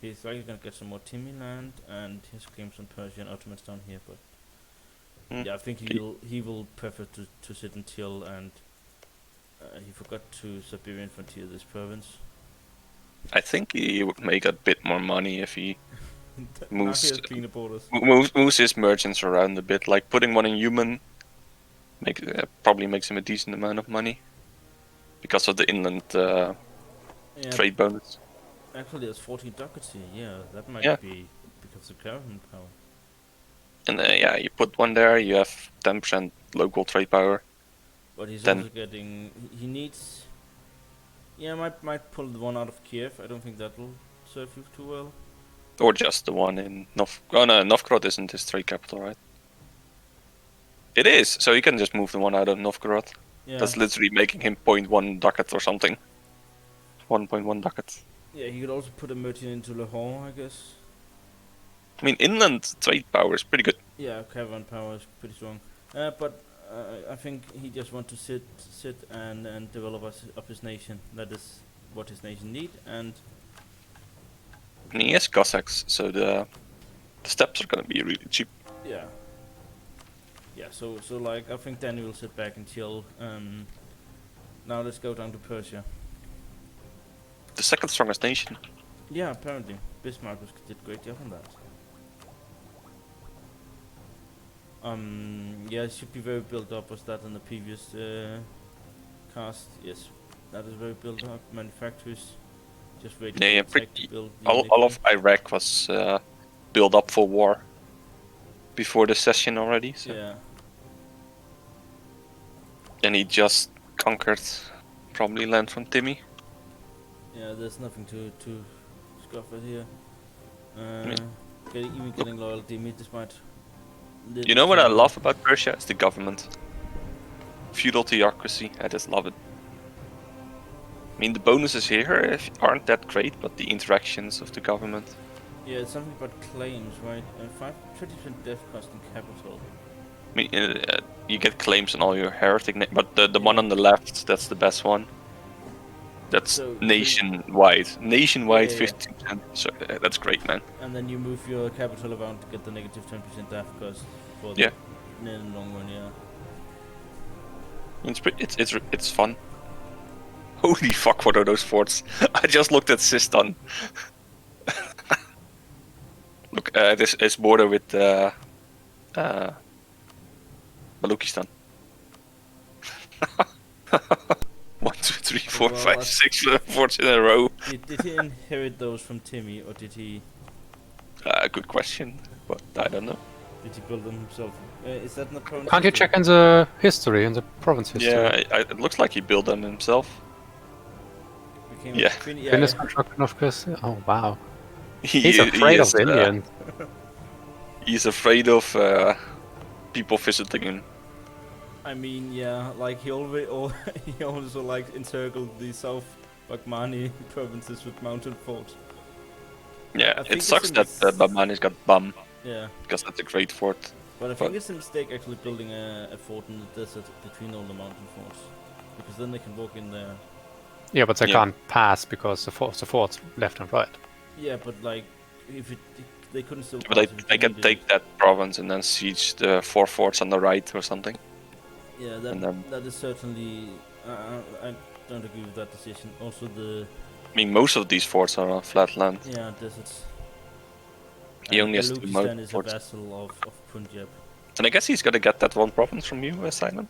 He's likely gonna get some more Timmy land, and his claims on Persia and Ottomans down here. But yeah, I think he will prefer to sit until, and he forgot to Siberian frontier this province. I think he would make a bit more money if he moves The borders. moves his merchants around a bit. Like putting one in human, probably makes him a decent amount of money because of the inland trade bonus. Actually, there's 14 ducats here. Yeah, that might be because of caravan power. And yeah, you put one there, you have 10% local trade power. But he's also getting. He needs. Yeah, might pull the one out of Kiev. I don't think that will serve you too well. Or just the one in Novgorod isn't his trade capital, right? It is, so you can just move the one out of Novgorod. Yeah. That's literally making him 0.1 ducat or something. 1.1 ducat. Yeah, he could also put a merchant into Lahore, I guess. I mean, inland trade power is pretty good. Yeah, caravan power is pretty strong. But I think he just wants to sit and develop up his nation. That is what his nation need. And he has Cossacks, so the steps are gonna be really cheap. yeah. Yeah, so like I think Danny will sit back and chill. Now let's go down to Persia. The second strongest nation. Yeah, apparently Bismarck did a great job on that. Yeah, it should be very built up. Was that in the previous cast? Yes, that is very built up. Manufacturers just waiting for tech to build. All of Iraq was built up for war before the session already. So. Yeah. And he just conquered probably land from Timmy. Yeah, there's nothing to scoff at here. Even getting loyalty, despite. You know what I love about Persia? It's the government. Feudal theocracy, I just love it. I mean, the bonuses here aren't that great, but the interactions of the government. Yeah, it's something about claims, right? 20% death cost in capital. I mean, you get claims on all your heretic, but the one on the left, that's the best one. That's nationwide. Nationwide, 50%. So that's great, man. And then you move your capital around to get the negative 10% death cost for the in the long run, yeah. It's fun. Holy fuck, what are those forts? I just looked at Sistan. Look, this is border with Balukistan. 1, 2, 3, 4, 5, 6 forts in a row. Did he inherit those from Timmy, or did he? Good question, but I don't know. Did he build them himself? Is that in the province? Can't you check in the history, in the province history? Yeah, it looks like he built them himself. Yeah. Finnish construction of course. Oh wow. He's afraid of the Indians. He's afraid of people visiting him. I mean, yeah, like he also like encircled the South Bahmani provinces with mountain forts. Yeah, it sucks that Bahmanis got bum. Yeah. Because that's a great fort. But I think it's a mistake actually building a fort in the desert between all the mountain forts, because then they can walk in there. Yeah, but they can't pass because the forts left and right. Yeah, but like they couldn't still. But they can take that province and then siege the 4 forts on the right or something. Yeah, that is certainly. I don't agree with that decision. Also, I mean, most of these forts are on flat land. Yeah, deserts. He only has 2 forts. mountain is forts. A vassal of Punjab. And I guess he's gonna get that one province from you, Simon.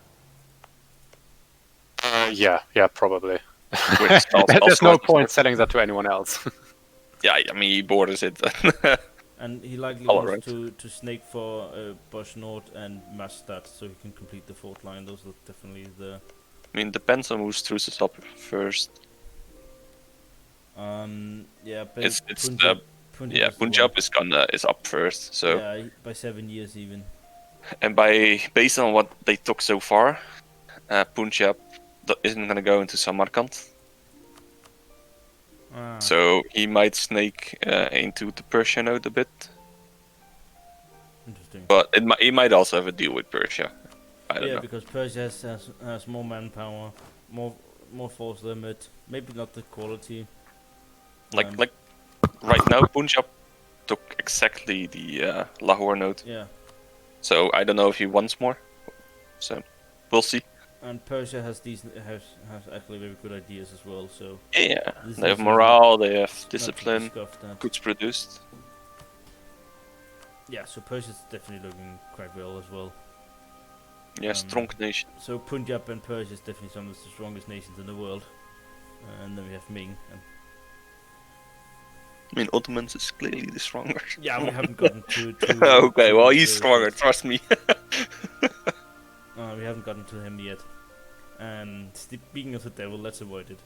Yeah, probably. Which is also There's no also- point selling that to anyone else. Yeah, I mean he borders it. And he likely All wants right. to snake for Bosch Nord and Mastad so he can complete the fort line. Those are definitely the... I mean, depends on whose truce is up first. Yeah, but It's Punjab yeah, is the one. Punjab is up first. So Yeah, by 7 years even. and based on what they took so far, Punjab isn't gonna go into Samarkand. Ah, So he might snake into the Persia node a bit, interesting. but he might also have a deal with Persia. I don't Yeah, know. because Persia has more manpower, more force limit, maybe not the quality. Like right now, Punjab took exactly the Lahore node. Yeah, So I don't know if he wants more. So we'll see. and Persia has actually very good ideas as well. So Yeah, this they have is morale, they have not to discipline, scoff at. goods produced. Yeah, so Persia's definitely looking quite well as well. Yeah, strong nation. So Punjab and Persia is definitely some of the strongest nations in the world. And then we have Ming. And I mean, Ottomans is clearly the stronger. yeah, we haven't gotten to Okay, well to he's the- stronger. Trust me. we haven't gotten to him yet. And speaking of the devil, let's avoid it.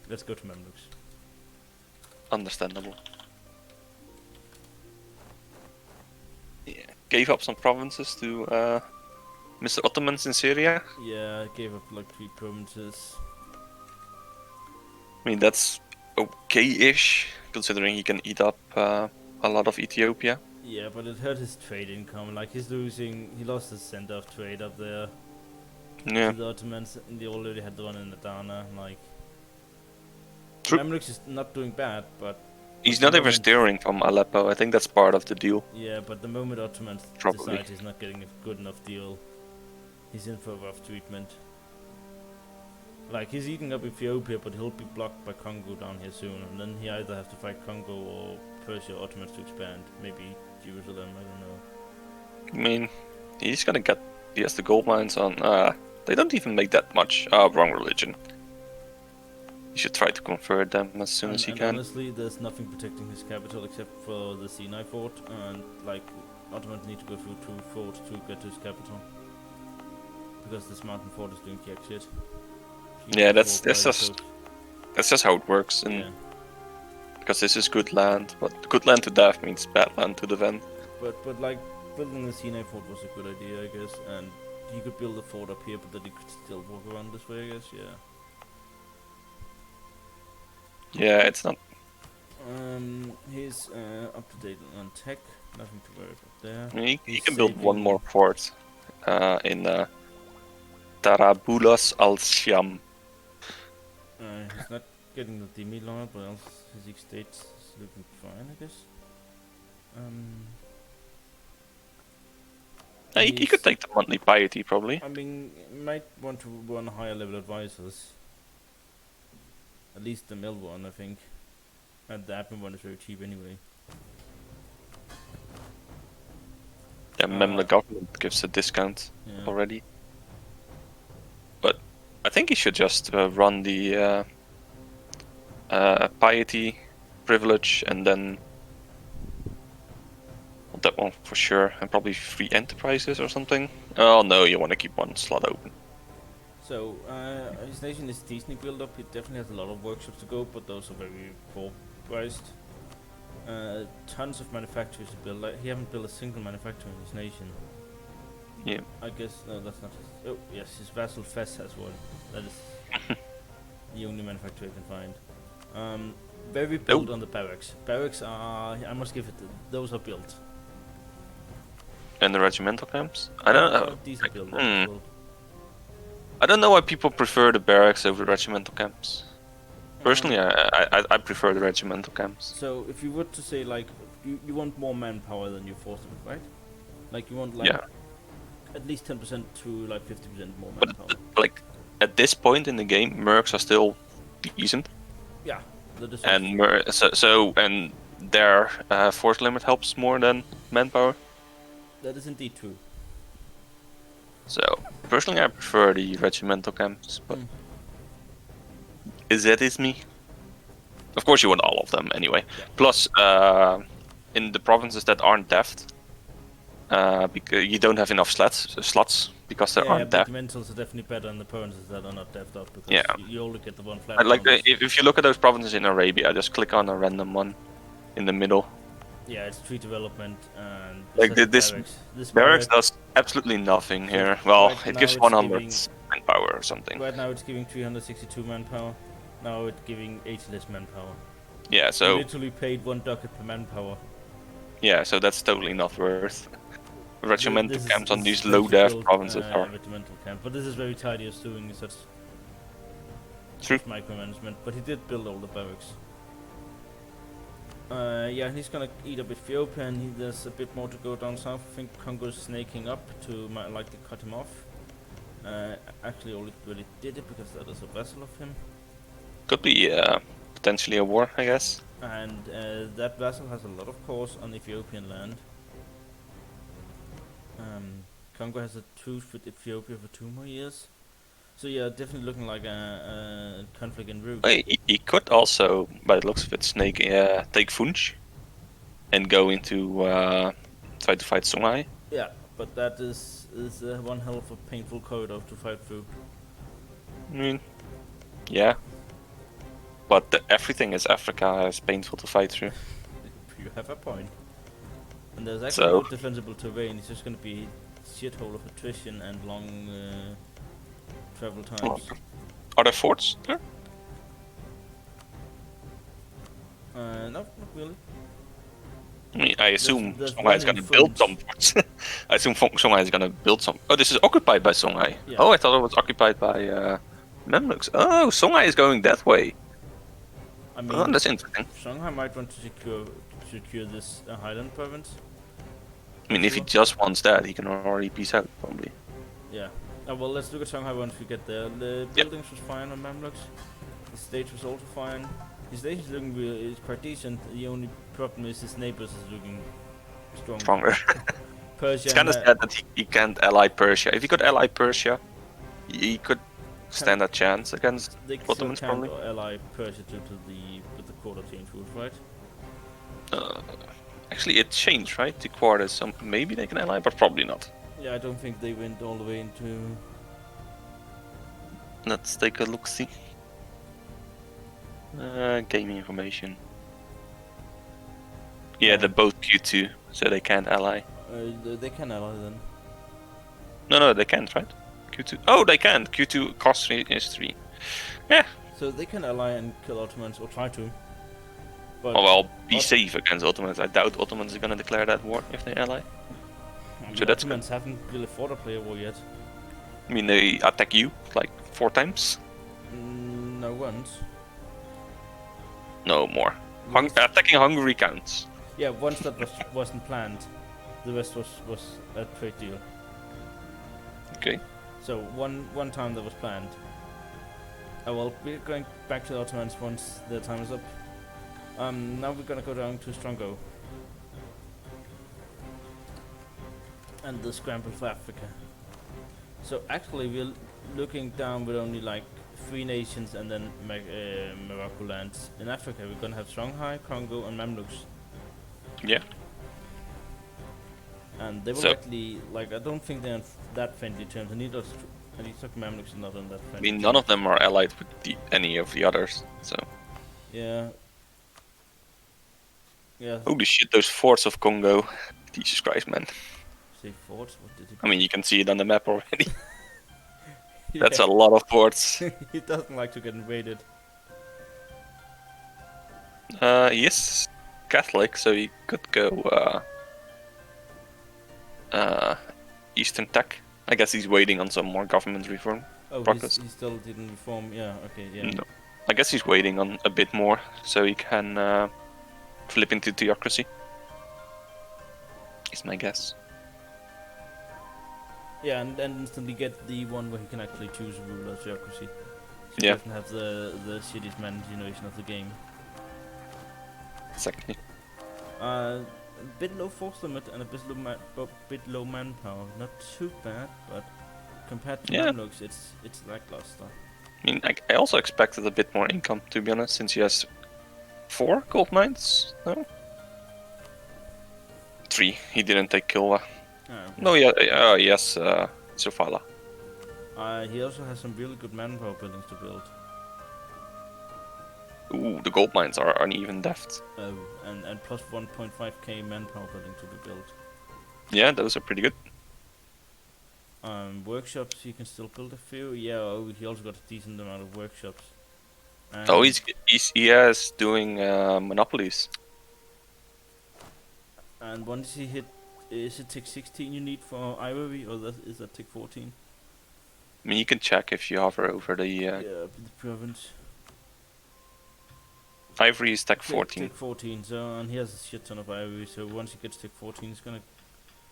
Let's go to Mamluks. Understandable. Yeah, gave up some provinces to Mr. Ottomans in Syria. Yeah, I gave up like 3 provinces. I mean, that's okay-ish, considering he can eat up a lot of Ethiopia. Yeah, but it hurt his trade income. Like he lost his center of trade up there Yeah, to the Ottomans, and they already had the one in Adana. Like, True. Mamluks is not doing bad, but he's at the not even moment- steering from Aleppo. I think that's part of the deal. Yeah, but the moment Ottomans Probably. decide he's not getting a good enough deal, he's in for a rough treatment. Like, he's eating up Ethiopia, but he'll be blocked by Congo down here soon, and then he either have to fight Congo or Persia or Ottomans to expand. Maybe Jerusalem, I don't know. I mean, he has the gold mines on. They don't even make that much. Wrong religion. He should try to convert them as soon as he And can. honestly, there's nothing protecting his capital except for the Sinai fort, and like, Ottomans need to go through 2 forts to get to his capital. Because this mountain fort is doing jack shit. Yeah, that's just how it works, and Yeah. because this is good land, but good land to death means bad land to defend. But like, building the Sinai fort was a good idea, I guess, and you could build a fort up here, but then you could still walk around this way, I guess, yeah. Yeah, it's not. He's up to date on tech, nothing to worry about there. I mean, he He's can build one saving- more fort in Tarabulas al-Sham. He's not getting the Demi Lord, but else his estate is looking fine, I guess. He could take the monthly piety probably. I mean, you might want to run higher level advisors. At least the mill one, I think. And the admin one is very cheap anyway. Yeah, Mamluk government gives a discount Yeah. already. But I think he should just run the piety privilege and then that one for sure, and probably free enterprises or something. Oh no, you want to keep one slot open. So, his nation is decently built up. He definitely has a lot of workshops to go, but those are very poor priced. Tons of manufacturers to build. Like, he haven't built a single manufacturer in his nation. Yeah. I guess no, that's not his. Oh yes, his vassal Fess has one. That is the only manufacturer I can find. Very built on the barracks. Barracks are, I must give it, those are built. And the regimental camps? I don't know. Decent build. I don't know why people prefer the barracks over the regimental camps. Personally, I prefer the regimental camps. So if you were to say like you want more manpower than your force, right? Like you want like Yeah. at least 10% to like 50% more But manpower. like at this point in the game, mercs are still decent, Yeah, that is and and their force limit helps more than manpower. that is indeed true. So personally, I prefer the regimental camps, but That is me. Of course, you want all of them anyway. Yeah. Plus, in the provinces that aren't deft, because you don't have enough slots because there Yeah, aren't but deft. the mentals are definitely better than the provinces that are not devved up, because Yeah. you only get the one flat And like bonus. if you look at those provinces in Arabia, just click on a random one in the middle. Yeah, it's tree development and Like this this barracks barrack, does absolutely nothing So here. Well, right it now gives it's 100 giving- manpower or something. right now it's giving 362 manpower. Now it's giving 80 less manpower. Yeah, You so literally paid 1 ducat per manpower. so that's totally not worth. Regimental This camps on this these is low dev built, provinces are regimental camp, but this is very tidy of doing such true. micromanagement. But he did build all the barracks. Yeah, he's gonna eat up Ethiopia, and there's a bit more to go down south. I think Congo's snaking up to likely cut him off. Actually, already did it because that is a vessel of him, Could be potentially a war, I guess. and that vessel has a lot of cores on Ethiopian land. Congo has a truce with Ethiopia for 2 more years. So yeah, definitely looking like a conflict en route. Wait, he could also, by the looks of it, take Funch and go into try to fight Songhai. Yeah, but that is one hell of a painful corridor to fight through. I mean, yeah. But everything is Africa is painful to fight through. You have a point. And there's actually So- no defensible terrain. It's just going to be shithole of attrition and long travel times. Are there forts there? No, not really. I mean, I assume there's Songhai is one going in to build some France. forts. I assume Songhai is going to build some. Oh, this is occupied by Songhai. Yeah. Oh, I thought it was occupied by Mamluks. Oh, Songhai is going that way. I mean, Oh, that's interesting. Shanghai might want to secure this highland province. I mean, if he just wants that, he can already peace out, probably. Yeah. Well, let's look at Shanghai once we get there. The buildings was fine on Mamluks. The stage was also fine. His stage is looking is quite decent. The only problem is his neighbors is looking strong. Stronger. Persia It's kind of sad that he can't ally Persia. If he could ally Persia, he could stand a chance against they still Ottomans, can't probably. ally Persia due to the quarter change rules, right? Actually, it changed, right? The quarters. So maybe they can ally, but probably not. Yeah, I don't think they went all the way into. Let's take a look. See. Gaming information. Yeah, they're both Q2, so they can't ally. They can ally then. No, they can't, right? Q2. Oh, they can. Q2 cost is 3. Yeah. So they can ally and kill Ottomans, or try to. But Oh well, be Ot- safe against Ottomans. I doubt Ottomans are gonna declare that war if they ally. I mean, So that's Ottomans haven't really fought a player war yet. I mean, they attack you like 4 times. No, once. No more. Once- Attacking Hungary counts. Yeah, once that wasn't planned. The rest was a trade deal. Okay. So one time that was planned. Oh well, we're going back to the Ottomans once their time is up. Now we're gonna go down to Stronghai. And the scramble for Africa. So actually we're looking down with only like 3 nations and then Morocco lands. In Africa we're gonna have Stronghai, Congo and Mamluks. Yeah. And they will So- likely, like, I don't think they're on that friendly terms. And neither Mamluks are not on that I friendly mean, none terms. of them are allied with any of the others. So Yeah. Yeah. holy shit, those forts of Congo. Jesus Christ, man. Say forts? What did he I mean, you can see it on the map already. do? That's a lot of forts. He doesn't like to get invaded. He is Catholic, so he could go Eastern Tech. I guess he's waiting on some more government reform. Oh, Progress. he still didn't reform. Yeah, okay, yeah. No. I guess he's waiting on a bit more, so he can flip into theocracy. Is my guess. Yeah, and then instantly get the one where he can actually choose a ruler of theocracy. So Yeah. he doesn't have the shittiest management of the game. Exactly. A bit low force limit and a bit low manpower. Not too bad, but compared to Yeah. Mamluks, it's lackluster. mean, I also expected a bit more income, to be honest, since he has 4 gold mines. No, 3. He didn't take Kilwa. Okay. No, yes, Sofala. He also has some really good manpower buildings to build. Ooh, the gold mines are uneven deft. And plus 1.5k manpower building to be built. Yeah, those are pretty good. Workshops, you can still build a few. Yeah, he also got a decent amount of workshops. And Oh, he is doing monopolies. And once he hit, is it tick 16 you need for ivory, or is that tick 14? I mean, you can check if you hover over the Yeah, the province. ivory is tech Okay, 14. Tick 14. So, and he has a shit ton of ivory. So once he gets tick 14, he's gonna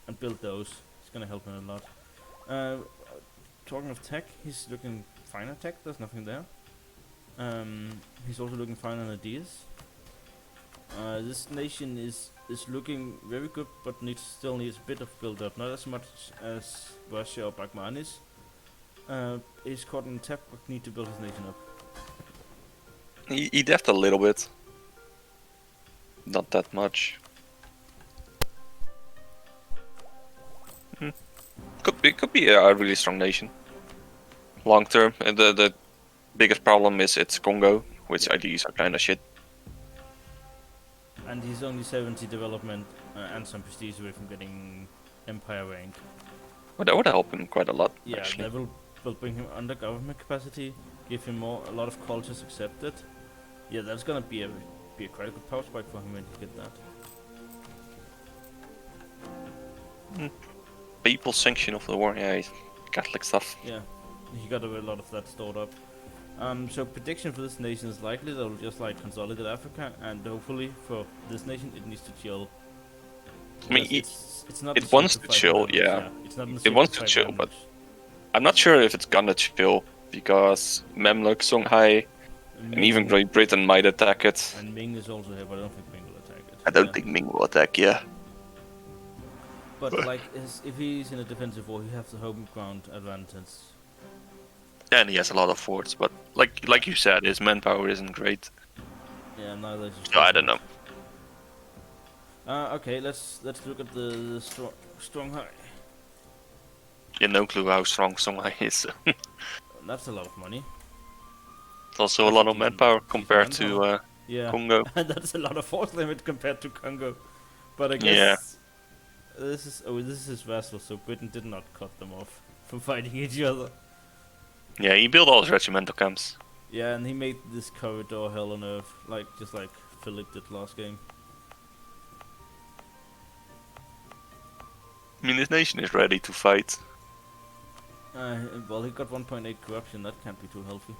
and build those. It's gonna help him a lot. Talking of tech, he's looking fine at tech. There's nothing there. He's also looking fine on ideas. This nation is looking very good, but still needs a bit of build up. Not as much as Russia or Bahmanis. He's caught in tech, but need to build his nation up. He deft a little bit. Not that much. Could be a really strong nation. Long term, the biggest problem is it's Congo, which IDs are kind of shit. And he's only 70 development and some prestige away from getting Empire rank. But that would help him quite a lot. Yeah, actually. that will bring him under government capacity, give him a lot of cultures accepted. Yeah, that's gonna be a quite a good power spike for him when he get that. People sanction of the war, yeah, Catholic stuff. Yeah, he got a lot of that stored up. So prediction for this nation is likely they'll just like consolidate Africa, and hopefully for this nation it needs to chill. I mean, it's not it wants to chill, yeah. It's not It wants to chill, but I'm not sure if it's gonna chill because Mamluks, Stronghai, and even Great Britain might attack it. And Ming is also here, but I don't think Ming will attack it. I don't think Ming will attack, yeah. But like, if he's in a defensive war, he has the home ground advantage. And he has a lot of forts, but like you said, his manpower isn't great. Yeah, neither is his So I don't know. Okay, let's look at the Stronghai. Yeah, no clue how strong Stronghai is. That's a lot of money. It's also a That's lot a of decent- manpower decent compared to manpower. Yeah, Congo. and that's a lot of force limit compared to Congo. But I guess this is his vassal, so Britain did not cut them off from fighting each other. Yeah, he built all his regimental camps. Yeah, and he made this corridor hell on earth, just like Philip did last game. I mean, this nation is ready to fight. Well, he got 1.8 corruption. That can't be too healthy.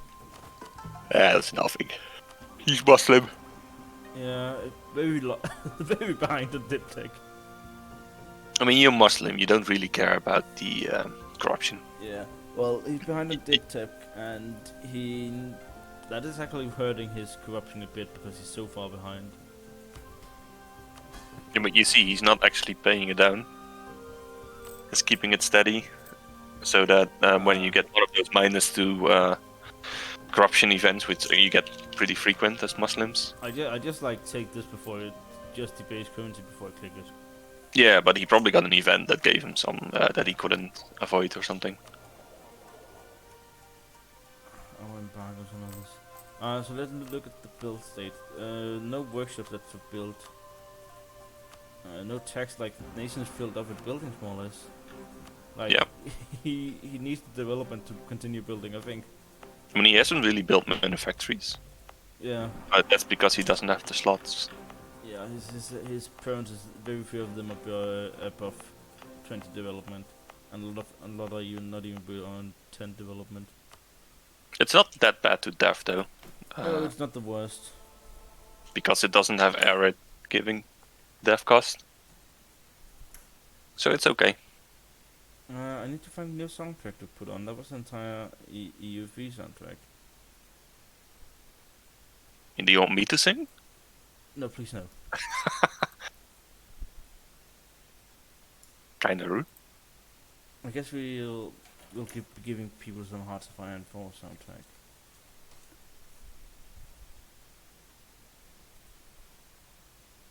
Yeah, that's nothing. He's Muslim. Yeah, very very behind the dip tech. I mean, you're Muslim. You don't really care about the corruption. Yeah. Well, he's behind the dip tech, and that is actually hurting his corruption a bit because he's so far behind. Yeah, but you see, he's not actually paying it down. He's keeping it steady, so that when you get one of those -2 corruption events, which you get pretty frequent as Muslims. I just like take this before just debase currency before I click it. Yeah, but he probably got an event that gave him some that he couldn't avoid or something. Oh, embargoes and all this. So let's look at the build state. No workshops that to build. No tax, like the nation is filled up with buildings more or less. Like Yeah. he needs the development to continue building, I think. I mean, he hasn't really built manufactories, Yeah. but that's because he doesn't have the slots. Yeah, his provinces, very few of them are above 20 development, and a lot are even not even beyond 10 development. It's not that bad to dev though, Oh, it's not the worst. because it doesn't have arid giving dev cost. So it's okay. I need to find a new soundtrack to put on. That was the entire EUV soundtrack. Do you want me to sing? No, please no. Kinda rude. I guess we'll keep giving people some Hearts of Iron 4 soundtrack.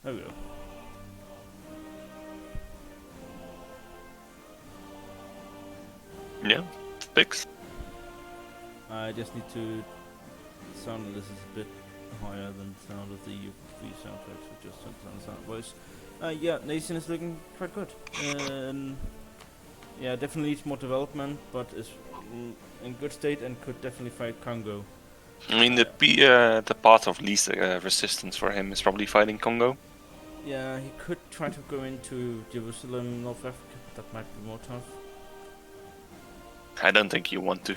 There we go. Yeah, fix. I just need to sound this is a bit higher than the sound of the EU3 soundtracks, which just sound sound voice. Yeah, nation is looking quite good. Yeah, definitely needs more development, but is in good state and could definitely fight Congo. I mean, the path of least resistance for him is probably fighting Congo. Yeah, he could try to go into Jerusalem, North Africa. That might be more tough. I don't think you want to.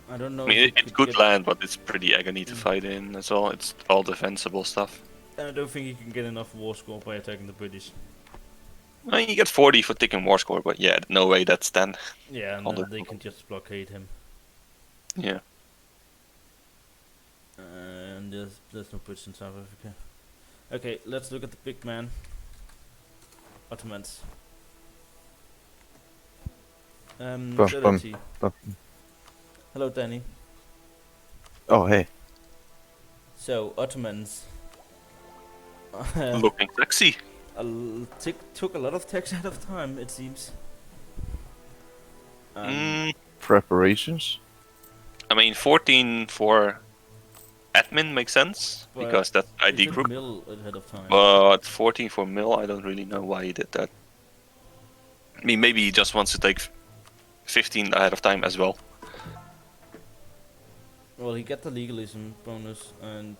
I don't know. I mean, if he it's could good get- land, but it's pretty agony to fight in as well. It's all defensible stuff. I don't think he can get enough war score by attacking the British. I mean, you get 40 for taking war score, but yeah, no way that's 10. Yeah, and All then the- they can just blockade him. Yeah. And there's no British in South Africa. Okay, let's look at the big man. Ottomans. Bum, so bum, let's see. bum. Hello, Danny. Oh, hey. So, Ottomans. Looking sexy. Took a lot of text out of time, it seems. Preparations? I mean, 14 for admin makes sense, Well, because that's It ID took group. Mill ahead of time. But 14 for Mill, I don't really know why he did that. I mean, maybe he just wants to take 15 ahead of time as well. Well, he got the legalism bonus, and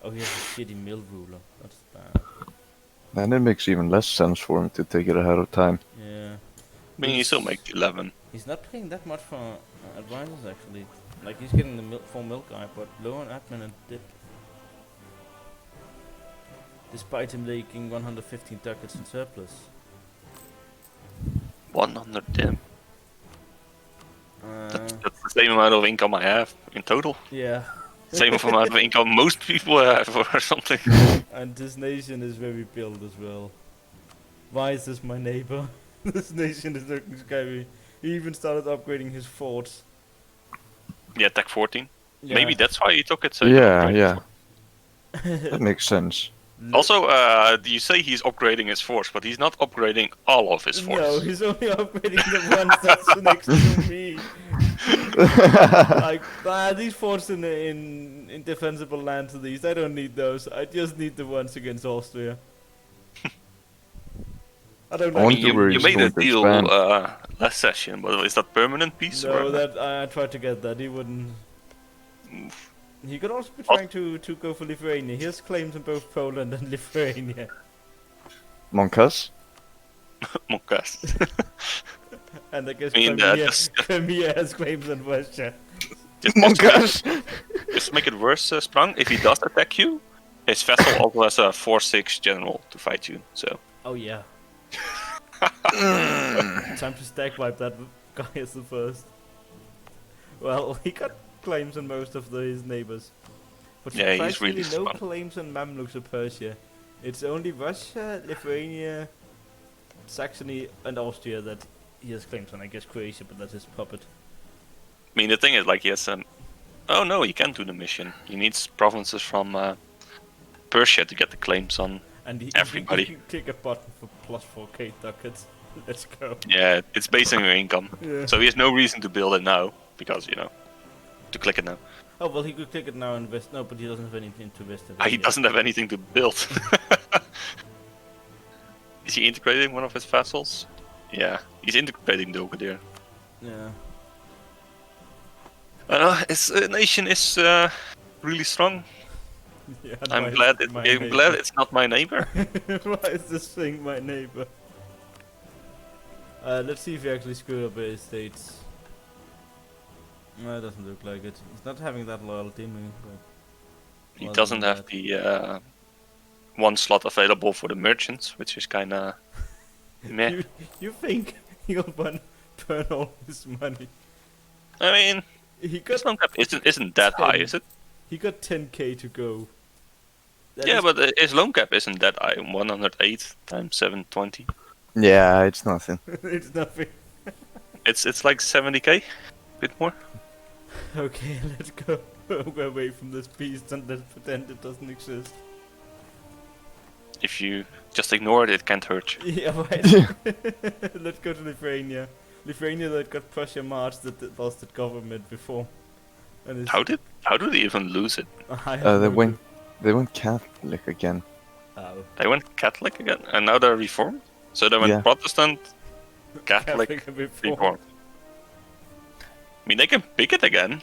he has a shitty mill ruler. That's bad. Then it makes even less sense for him to take it ahead of time. Yeah. I mean, he still makes 11. He's not paying that much for advisors, actually. Like, he's getting the 4 milk guy, but low on admin and dip. Despite him making 115 ducats in surplus. 100 dim. Uh, That's the same amount of income I have in total. yeah. Same amount of income most people have or something. And this nation is very built as well. Why is this my neighbor? This nation is looking scary. He even started upgrading his forts. Yeah, tech 14. Yeah. Maybe that's why he took it. So he can upgrade Yeah, it. yeah. That makes sense. Also, you say he's upgrading his force, but he's not upgrading all of his force. No, he's only upgrading the ones that's next to me. Like, these forts in defensible land to these, I don't need those. I just need the ones against Austria. I don't I know. wonder where you he's made a going to deal expand. last session, but is that permanent piece? No, or? that I tried to get that. He wouldn't. He could also be trying to go for Lithuania. He has claims in both Poland and Lithuania. Monkas? Monkas. And I guess I mean, Crimea has claims in Russia. Just make it worse, Sprung. If he does attack you, his vessel also has a 4-6 general to fight you. So Oh yeah. Time to stack wipe that guy as the first. Well, he got claims on most of his neighbors. But Yeah, he's really surprisingly no smart. claims on Mamluks or Persia. It's only Russia, Lithuania, Saxony, and Austria that he has claims on. I guess Croatia, but that's his puppet. I mean, the thing is, like, he has an. Oh no, he can't do the mission. He needs provinces from Persia to get the claims on. And he Everybody. can click a button for plus 4k ducats. Let's go. Yeah, it's based on your income. Yeah. So he has no reason to build it now, because, to click it now. Oh well, he could click it now and invest. No, but he doesn't have anything to invest in. He doesn't have anything to build. Is he integrating one of his vassals? Yeah, he's integrating Dogadir. Yeah. His nation is really strong. Yeah, I'm why glad. is my I'm neighbor? glad it's not my neighbor. Why is this thing my neighbor? Let's see if he actually screwed up his states. No, it doesn't look like it. He's not having that loyalty, me. But He Other doesn't than have the one slot available for the merchants, which is kind of meh. you think he'll burn all his money? I mean, He his got loan cap isn't that high, is it? he got 10k to go. That Yeah, is- but his loan cap isn't that high. 108 times 720. Yeah, it's nothing. it's nothing. It's like 70k, a bit more. Okay, let's go away from this beast and let's pretend it doesn't exist. If you just ignore it, it can't hurt you. Yeah, right. Let's go to Lithuania. Lithuania that got Prussia marched that lost the government before. And it's How do they even lose it? I have They no went Catholic again. clue. Oh. They went Catholic again, and now they're Reformed. So they went Yeah. Protestant, Catholic, before. Reformed. I mean, they can pick it again.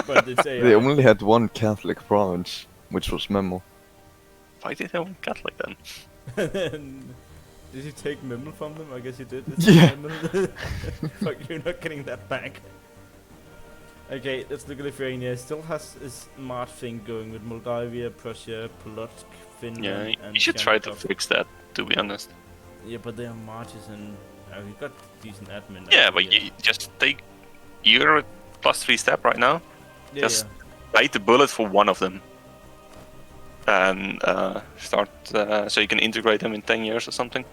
But it's AI. They only had one Catholic province, which was Memo. Why did they went Catholic then? Did you take Mimel from them? I guess you did. Yeah. Fuck, you're not getting that back. Okay, let's look at Lithuania. Still has his march thing going with Moldavia, Prussia, Polotsk, Finland, Yeah, and you should try to Shanghai. fix that. To be honest. Yeah, but their marches and you got decent admin. Yeah, actually, but you just take. You're at +3 step right now. yeah, just bite the bullet for one of them, and start so you can integrate them in 10 years or something.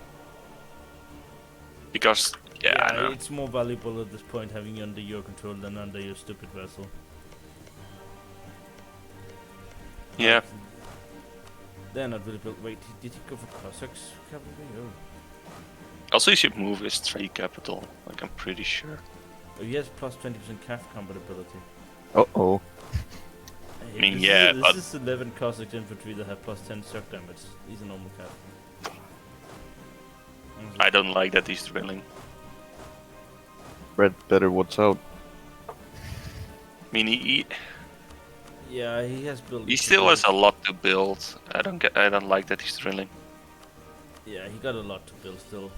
Because I know. it's more valuable at this point having you under your control than under your stupid vessel. Yeah. They're not really built. Wait, did he go for Cossacks cavalry? Oh. Also, you should move his trade capital. Like, I'm pretty sure. Oh, he has plus 20% calf compatibility. Uh-oh. Hey, I mean, this yeah, is, but- this is 11 Cossack infantry that have plus 10 shock damage. He's a normal calf. I don't like that he's drilling. Red, better watch out. I mean, Yeah, he has built. he still has a lot to build. I don't like that he's drilling. Yeah, he got a lot to build still.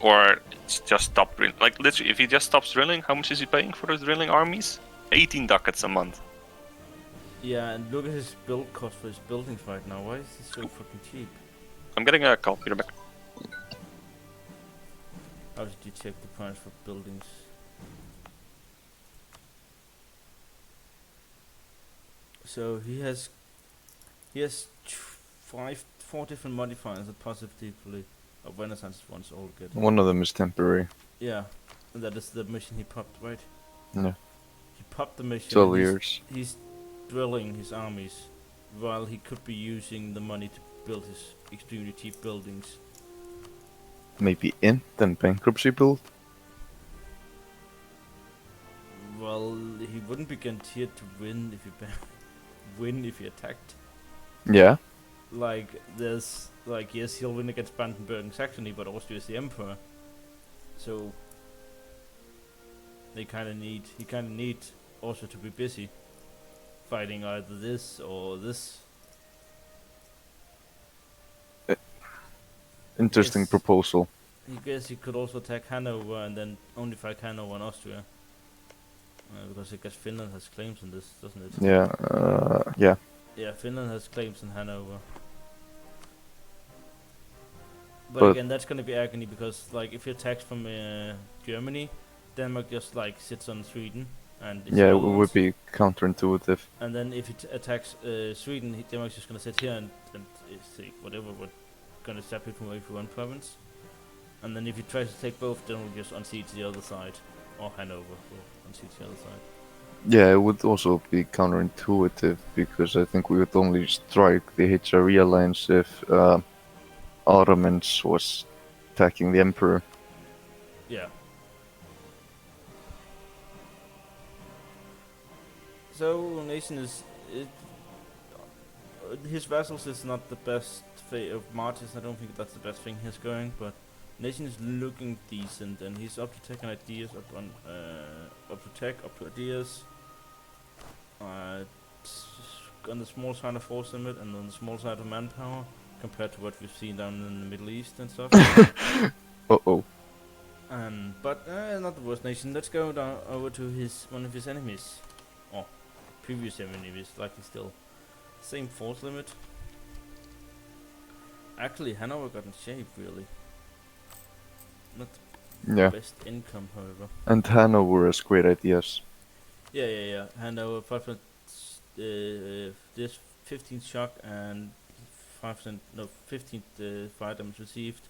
Or it's just stop drilling. Like, literally, if he just stops drilling, how much is he paying for his drilling armies? 18 ducats a month. Yeah, and look at his build cost for his buildings right now. Why is he so fucking cheap? I'm getting a call. Be right back. How did you check the price for buildings? So he has four different modifiers that positively of Renaissance ones all good. One of them is temporary. Yeah, and that is the mission he popped, right? Yeah. He popped the mission. 12 and years. He's drilling his armies while he could be using the money to build his extremely cheap buildings. Maybe int and bankruptcy build? Well, he wouldn't be guaranteed to win if he win if he attacked. Yeah. Like there's like yes, he'll win against Brandenburg and Saxony, but Austria is the emperor. So he kind of need also to be busy fighting either this or this. Interesting Yes. proposal. I guess he could also attack Hanover and then only fight Hanover and Austria. Because I guess Finland has claims on this, doesn't it? Yeah, yeah. Yeah, Finland has claims in Hanover. But But- again, that's gonna be agony because, like, if he attacks from Germany, Denmark just like sits on Sweden, and it's Yeah, it all- would be counterintuitive. And then if he attacks Sweden, Denmark's just gonna sit here and say whatever, we're gonna separate from away for one province. And then if he tries to take both, then we'll just unseat the other side, or Hanover will unseat the other side. Yeah, it would also be counterintuitive because I think we would only strike the HRE alliance if Ottomans was attacking the Emperor. Yeah. So nation is his vassals is not the best of marches. I don't think that's the best thing he's going, but nation is looking decent, and he's up to taking ideas up on up to ideas. On the small side of force limit and on the small side of manpower compared to what we've seen down in the Middle East and stuff. Uh-oh. But not the worst nation. Let's go down over to one of his enemies, or previous enemies, likely still same force limit. Actually, Hanover got in shape really. Not the Yeah. best income, however. And Hanover has great ideas. Yeah. Hanover 5%. This 15th shock and 15th fire damage received,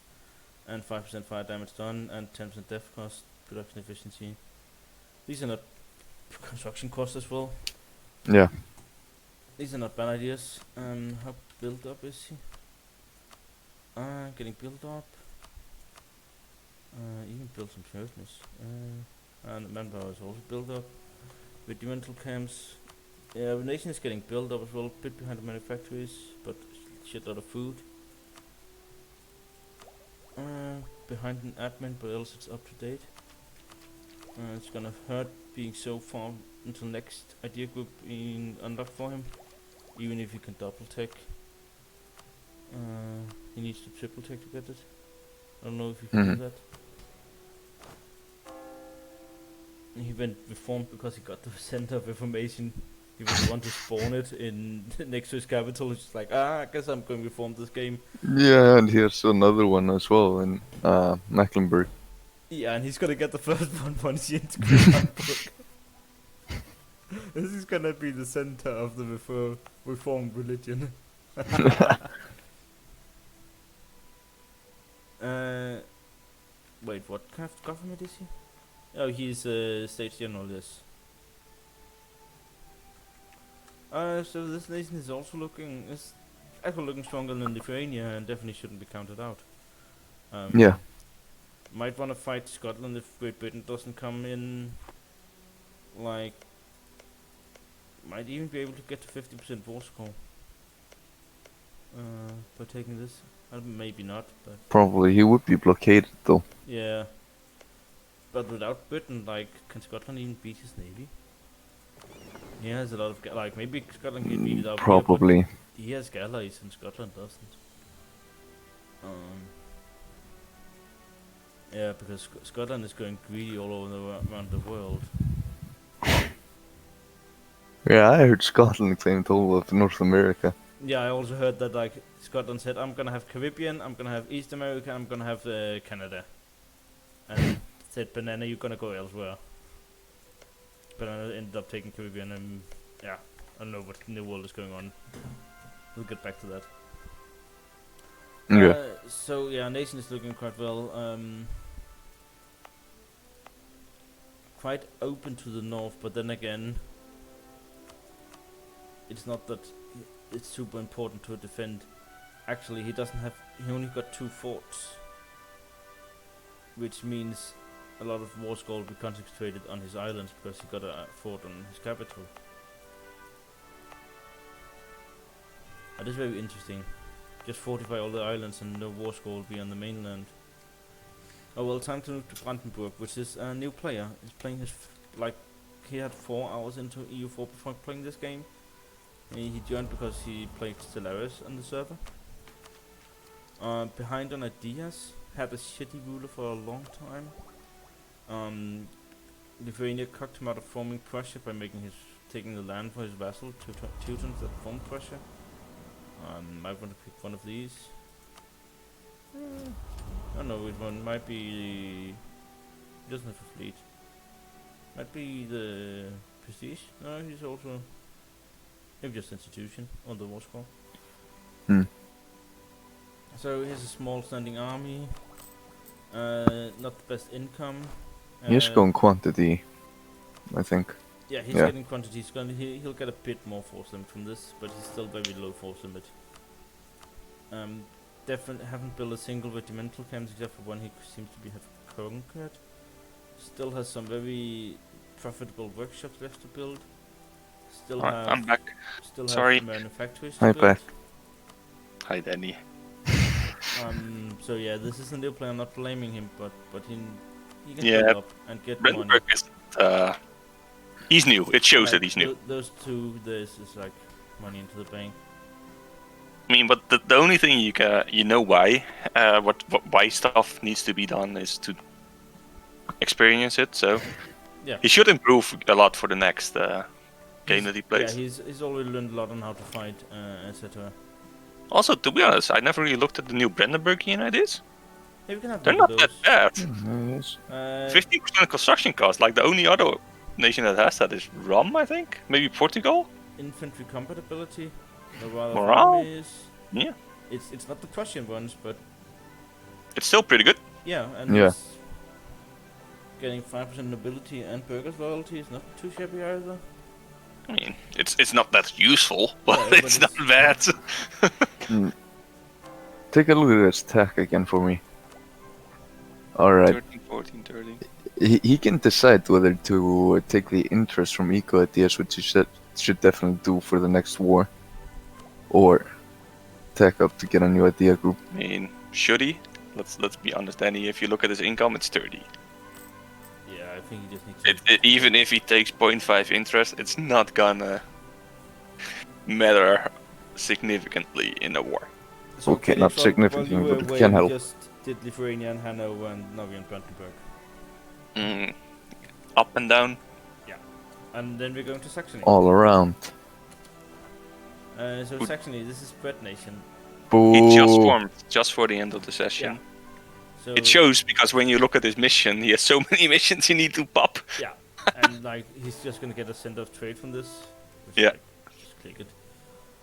and 5% fire damage done, and 10% death cost, production efficiency. These are not construction costs as well. Yeah. These are not bad ideas. How built up is he? getting built up. Even built some churches. And manpower is also built up. Regimental camps. Yeah, the nation is getting built up as well, a bit behind the manufactories, but shit lot of food. Behind an admin, but else it's up to date. It's gonna hurt being so far until next idea group being unlocked for him, even if he can double tech. He needs to triple tech to get it. I don't know if he can do that. He went reformed because he got the center of information. He was the one to spawn it in next to his capital. It's just like, I guess I'm going to reform this game. Yeah, and here's another one as well in Mecklenburg. Yeah, and he's gonna get the first one once he integrates Hamburg. This is gonna be the center of the reformed religion. Wait, what kind of government is he? Oh, he's States General, yes. So this nation is also actually looking stronger than Lithuania and definitely shouldn't be counted out. Yeah. Might want to fight Scotland if Great Britain doesn't come in. Like, might even be able to get to 50% war score by taking this. Maybe not, but Probably he would be blockaded though. yeah. But without Britain, like, can Scotland even beat his navy? He has a lot of like maybe Scotland can beat it out. Probably. Here, but he has galleys and Scotland doesn't. Yeah, because Scotland is going greedy all over around the world. Yeah, I heard Scotland claimed all of North America. Yeah, I also heard that like Scotland said, I'm gonna have Caribbean, I'm gonna have East America, I'm gonna have Canada, and said Banana, you're gonna go elsewhere. Banana ended up taking Caribbean, and yeah, I don't know what in the world is going on. We'll get back to that. Yeah. So yeah, nation is looking quite well. Quite open to the north, but then again, it's not that it's super important to defend. Actually, he only got 2 forts, which means a lot of war score will be concentrated on his islands because he got a fort on his capital. That is very interesting. Just fortify all the islands and no war score will be on the mainland. Oh well, time to move to Brandenburg, which is a new player. He's playing his he had 4 hours into EU4 before playing this game. He joined because he played Stellaris on the server. Behind on ideas, had a shitty ruler for a long time. Lithuania cocked him out of forming Prussia by taking the land for his vassal, Teutons that formed Prussia. Might want to pick one of these. I don't know which one. Might be. He doesn't have a fleet. Might be the Prestige. No, he's also. Maybe just Institution on the war score. So he has a small standing army. Not the best income. He's going quantity, I think. Yeah, he's Yeah. getting quantities. He'll get a bit more force limit from this, but he's still very low force limit. Definitely haven't built a single regimental camp except for one he seems to have conquered. Still has some very profitable workshops left to build. Still have. I'm back. Still Sorry. have manufactories to Hi, build. back. Hi, Danny. So yeah, this is a new player. I'm not blaming him, but he can Yeah, build up and get money. Brandenburg is he's new. It shows that he's new. Those two, this is like money into the bank. I mean, but the only thing you know why why stuff needs to be done is to experience it. So Yeah. he should improve a lot for the next game that he plays. Yeah, he's already learned a lot on how to fight, etc. Also, to be honest, I never really looked at the new Brandenburgian ideas. Yeah, we can have They're one not of that those. bad. Yes. 50% construction cost. Like the only other nation that has that is Rom, I think. Maybe Portugal. Infantry compatibility. The rather Morale? armies. Yeah, It's not the Prussian ones, but it's still pretty good. yeah, and Yeah. it's getting 5% nobility and burghers loyalty is not too shabby either. I mean, it's not that useful, but Yeah, but it's not bad. Take a look at his tech again for me. Alright. 13, 14, 30. He can decide whether to take the interest from eco ideas, which he should definitely do for the next war, or tech up to get a new idea group. I mean, should he? Let's be honest, Danny. If you look at his income, it's 30. Yeah, I think he just needs to. Even if he takes 0.5 interest, it's not gonna matter significantly in a war. So Okay, Philip, not while significant, you were but it away, can we help. just did Lithuania and Hanover and now we're in Brandenburg. Up and down. And then we're going to Saxony. All around. So Saxony, this is Bread Nation. Boo. He just formed just for the end of the session. Yeah. So It shows because when you look at his mission, he has so many missions he need to pop. Yeah, and like he's just gonna get a cent of trade from this. Which, Yeah. like, just click it.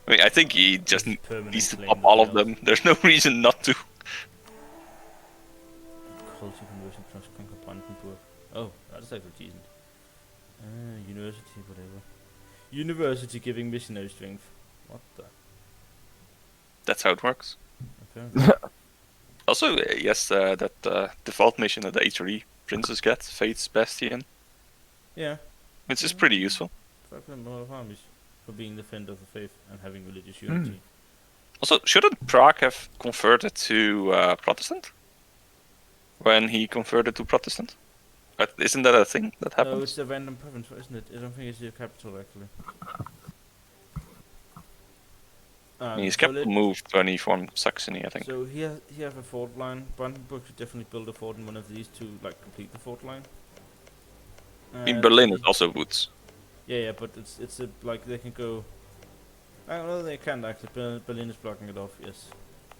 I mean, I think he just It's permanent needs to claim pop as all of well. them. There's no reason not to. Culture conversion plus conquer Brandenburg. Oh, that's actually decent. University, whatever. University giving missionary strength. What the? That's how it works. Apparently. Also, yes, that default mission that the HRE princes get, Fate's Bastion, Yeah. which is pretty useful. 500 more of armies for being the friend of the faith and having religious unity. Also, shouldn't Prague have converted to Protestant? When he converted to Protestant? Isn't that a thing that No, happens? it's a random province, isn't it? I don't think it's your capital actually. His So capital moved when he formed Saxony, I think. So he have a fort line. Brandenburg should definitely build a fort in one of these to like complete the fort line. I mean, Berlin is he- also woods. Yeah, but it's a like they can go. I don't know, they can actually. Berlin is blocking it off. Yes.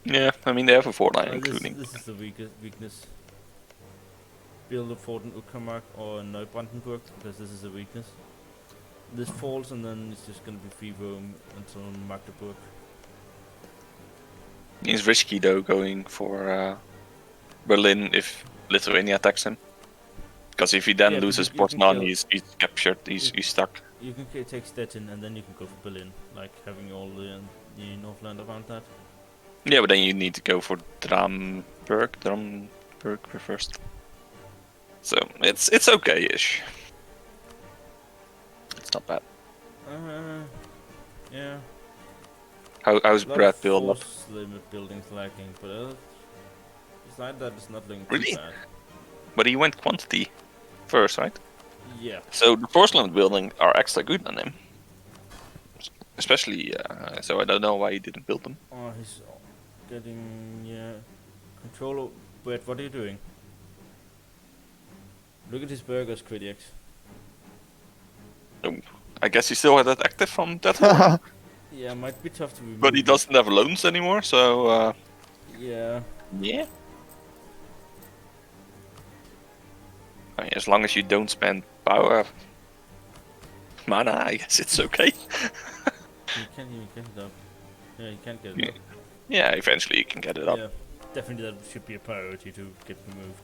Yeah, I mean, they have a fort line, This including. is the weakness. Build a fort in Uckermark or Neubrandenburg because this is a weakness. This falls and then it's just gonna be free roam until Magdeburg. It's risky though going for Berlin if Lithuania attacks him. Because if he then Yeah, but loses you can Poznan, kill- he's captured, he's stuck. You can take Stettin and then you can go for Berlin, like having all the Northland around that. Yeah, but then you need to go for Dramberg first. So it's okay-ish. It's not bad. Yeah. How's A lot Brad of build up? force limit buildings lacking, but besides that, it's not looking Really? too bad. But he went quantity first, right? Yeah. So the force limit building are extra good on him. Especially, so I don't know why he didn't build them. Oh, he's getting control. Brett, what are you doing? Look at his burgers, Krediax. I guess he still had that active from that war, Yeah, might be tough to remove. but he doesn't have loans anymore, so Yeah. yeah. I mean, as long as you don't spend power mana, I guess it's okay. You can't even get it up. Yeah, you can't get it Yeah. up. Yeah, eventually you can get it up. Yeah, definitely that should be a priority to get removed.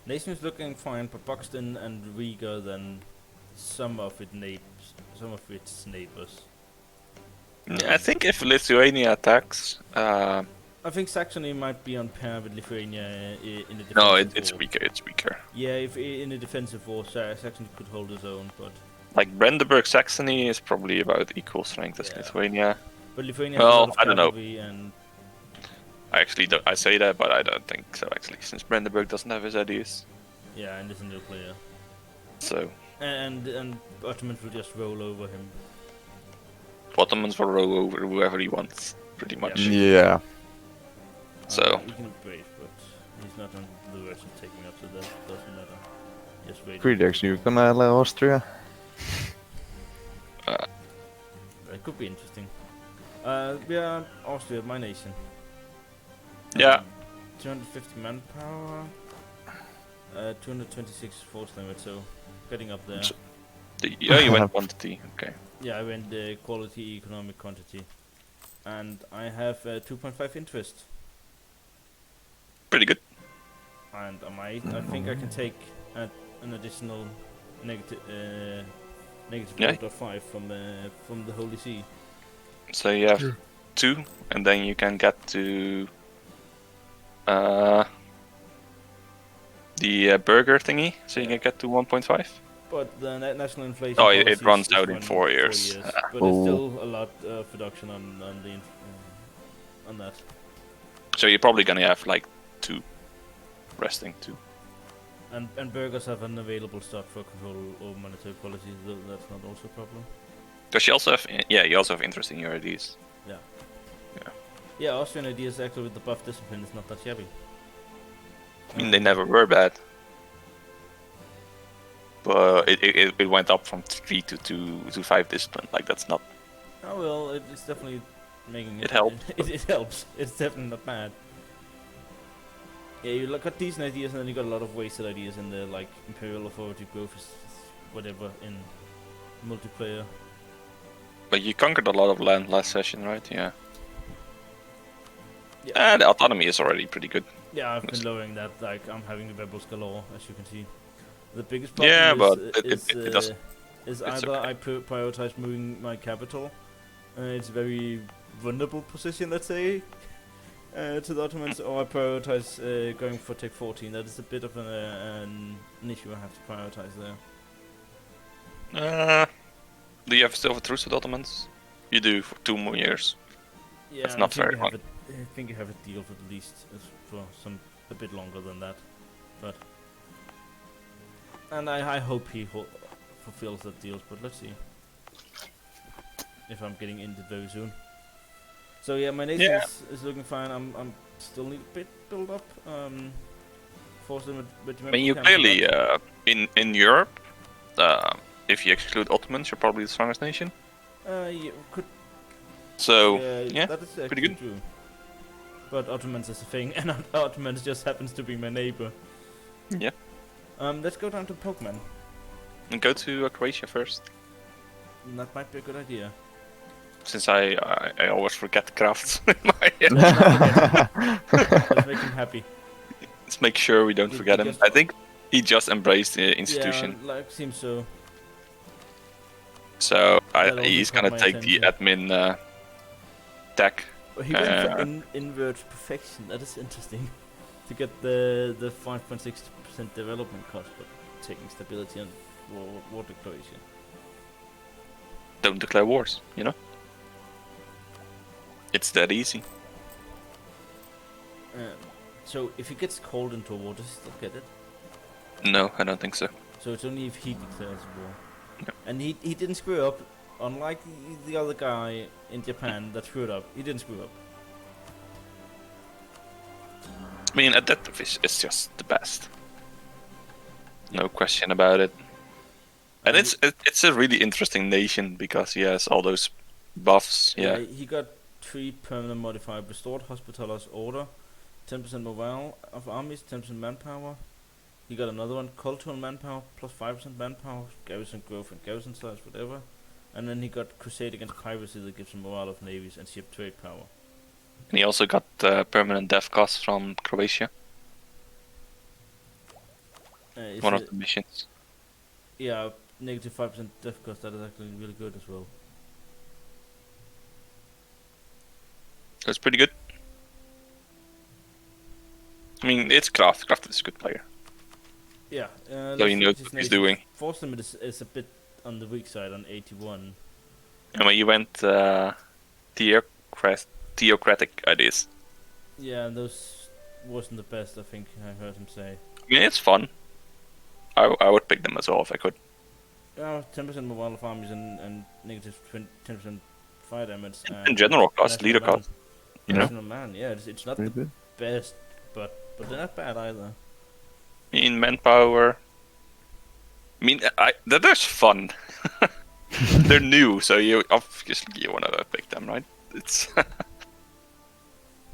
Nation is looking fine, but Buxton and weaker than some of its neighbors. Yeah, I think if Lithuania attacks, I think Saxony might be on par with Lithuania in the defensive no, war. it's weaker. It's weaker. Yeah, if in a defensive war, Saxony could hold its own, but Like Saxony is probably about equal strength as Yeah. Lithuania. Lithuania Well, has a lot of I don't know. cavalry and I actually don't. I say that, but I don't think so. Actually, since Brandenburg doesn't have his ideas, yeah, and is a nuclear. so And Ottomans will just roll over him. Ottomans will roll over whoever he wants, pretty much. Yeah. So- He can brave, but he's not on the verge of taking up, so that doesn't matter. Just wait. Krediax, you gonna ally Austria? That could be interesting. We are Austria, my nation. Yeah. 250 manpower. 226 force limit, so getting up there. Yeah, you went quantity. Okay. Yeah, I went quality, economic, quantity. And I have 2.5 interest. Pretty good. And I think I can take an additional negative Yeah. vote of 5 from the Holy See. So you have Sure. 2, and then you can get to the burger thingy, so you Yeah. can get to 1.5. But the national inflation Oh, policy it runs is out in 4 years. But Oh. it's still a lot of reduction on on that. So you're probably gonna have like 2, resting 2. And burgers have an available stock for control over monetary policy, so that's not also a problem. Because you also have, you also have interest in your ideas. Yeah, Austrian ideas actually with the buff discipline is not that shabby. I mean, they never were bad. But it went up from 3 to 2 to 5 discipline. Like, that's not. Oh well, it's definitely making It helps. It helps. It's definitely not bad. Yeah, you got decent ideas, and then you got a lot of wasted ideas in there, like Imperial Authority growth is whatever in multiplayer. But you conquered a lot of land last session, right? Yeah. Yeah. And the autonomy is already pretty good. Yeah, I've been lowering that. Like I'm having the rebels galore, as you can see. The biggest problem Yeah, is, but is, it doesn't. is it's either okay. I prioritize moving my capital, it's a very vulnerable position, let's say, to the Ottomans, or I prioritize going for Tech 14. That is a bit of an issue I have to prioritize there. Do you have still have a truce with Ottomans? You do for 2 more years. Yeah, That's not very long. I think you have a deal for at least for a bit longer than that, but and I hope he fulfills that deal. But let's see if I'm getting into very soon. So yeah, my nation is looking fine. I'm still need a bit build up. Force them with I mean, you clearly in Europe, if you exclude Ottomans, you're probably the strongest nation. yeah, could So that is actually pretty good. true. But Ottomans is a thing, and Ottomans just happens to be my neighbor. Yeah. Let's go down to Popman. And go to Croatia first, That might be a good idea. since I always forget crafts in my head. Let's make him happy. Let's make sure we don't He forget him. just- I think he just embraced the institution, Yeah, like seems so. so That also he's caught gonna my take the attention. admin tech. He went for inward perfection. That is interesting. To get the 5.6% development cost, but taking stability and war declaration. Don't declare wars, you know? It's that easy. So if he gets called into a war, does he still get it? No, I don't think so. So it's only if he declares war. Yeah. And he didn't screw up, unlike the other guy in Japan that screwed up. He didn't screw up. I mean, Adaptive is just the best. No question about it. And it's a really interesting nation because he has all those buffs. Yeah. He got 3 permanent modifier: restored hospitalers order, 10% morale of armies, 10% manpower. He got another one: cultural manpower plus 5% manpower, garrison growth and garrison size, whatever. And then he got crusade against piracy that gives him morale of navies and ship trade power. And he also got permanent death costs from Croatia. One of the missions. Yeah, negative 5% death cost. That is actually really good as well. That's pretty good. I mean, it's Kraft. Kraft is a good player. Yeah. So he knows what he's doing. Force limit is a bit on the weak side on 81. And when you went theocratic ideas. Yeah, those wasn't the best. I think I heard him say. I mean, it's fun. I would pick them as well if I could. 10% morale of armies and negative 10% fire damage. In general, cost, national leader man. cost. You know? National man, yeah, it's not Pretty the good. best, but they're not bad either. In manpower. I mean, they're fun. They're new, so you obviously wanna pick them, right? It's. I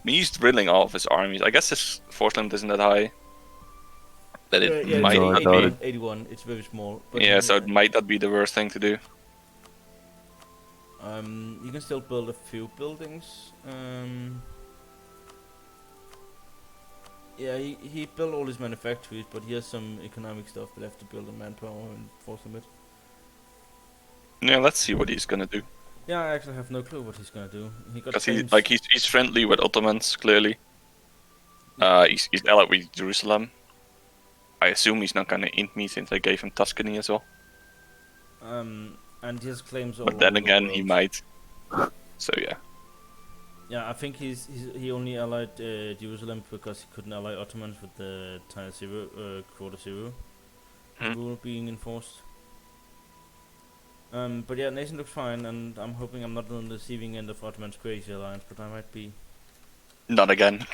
mean, he's drilling all of his armies. I guess his force limit isn't that high. That it Yeah, might no, I not doubt be. it. 81. It's very small. But Yeah, so it might not be the worst thing to do. you can still build a few buildings. Yeah, he built all his manufactories, but he has some economic stuff left to build in manpower and force limit. Yeah, let's see what he's gonna do. Yeah, I actually have no clue what he's gonna do. He got Because claims. he's friendly with Ottomans, clearly. He's allied with Jerusalem. I assume he's not gonna int me since I gave him Tuscany as well. And he has claims all But then over the again, world. he might. So yeah. Yeah, I think he only allied Jerusalem because he couldn't ally Ottomans with the Tier 0, Quarter 0 rule being enforced. But yeah, nation looks fine, and I'm hoping I'm not on the receiving end of Ottoman's Croatia alliance, but I might be. Not again.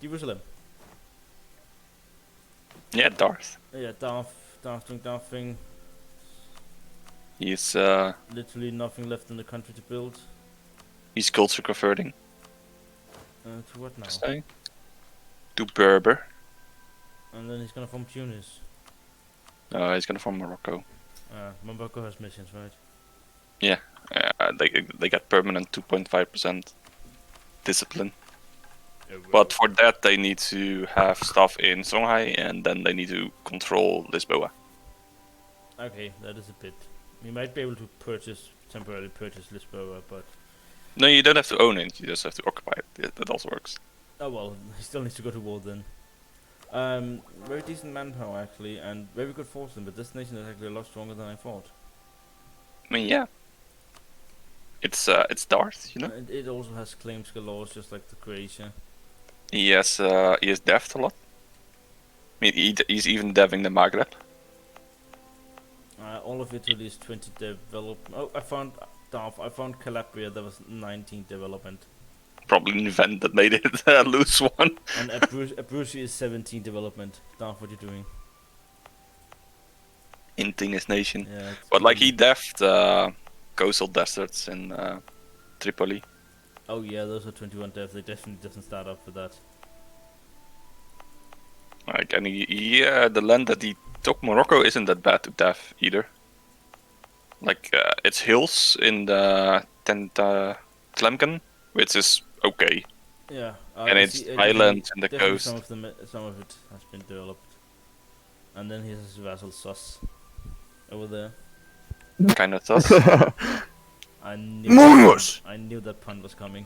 Jerusalem. Yeah, Darth. Yeah, Darth thing. He's Literally nothing left in the country to build. he's culture converting. To what now? Saying. To Berber. And then he's gonna form Tunis. He's gonna form Morocco. Morocco has missions, right? They got permanent 2.5% discipline. But for that, they need to have stuff in Stronghai, and then they need to control Lisboa. Okay, that is a bit. We might be able to temporarily purchase Lisboa, but No, you don't have to own it. You just have to occupy it. Yeah, that also works. oh well, he still needs to go to war then. Very decent manpower actually, and very good force. But this nation is actually a lot stronger than I thought. I mean, yeah. It's Darth, you know. It also has claims galore, just like the Croatia. He has dev'd a lot. I mean, he's even deving the Maghreb. All of Italy is 20 development. Oh, I found Calabria. That was 19 development. Probably an event that made it lose one. And Abruzzi is 17 development. Darth, what are you doing? Inting his nation. Yeah. But like he dev'd coastal deserts in Tripoli. Oh yeah, those are 21 devs. They definitely doesn't start off with that. Like, and the land that he took, Morocco, isn't that bad to dev either. Like, it's hills in the Tlemcen, which is okay. Yeah. And it's islands in the coast. Some of it has been developed. And then he has his vassal Sus over there. Kind of tough. I knew that pun was coming.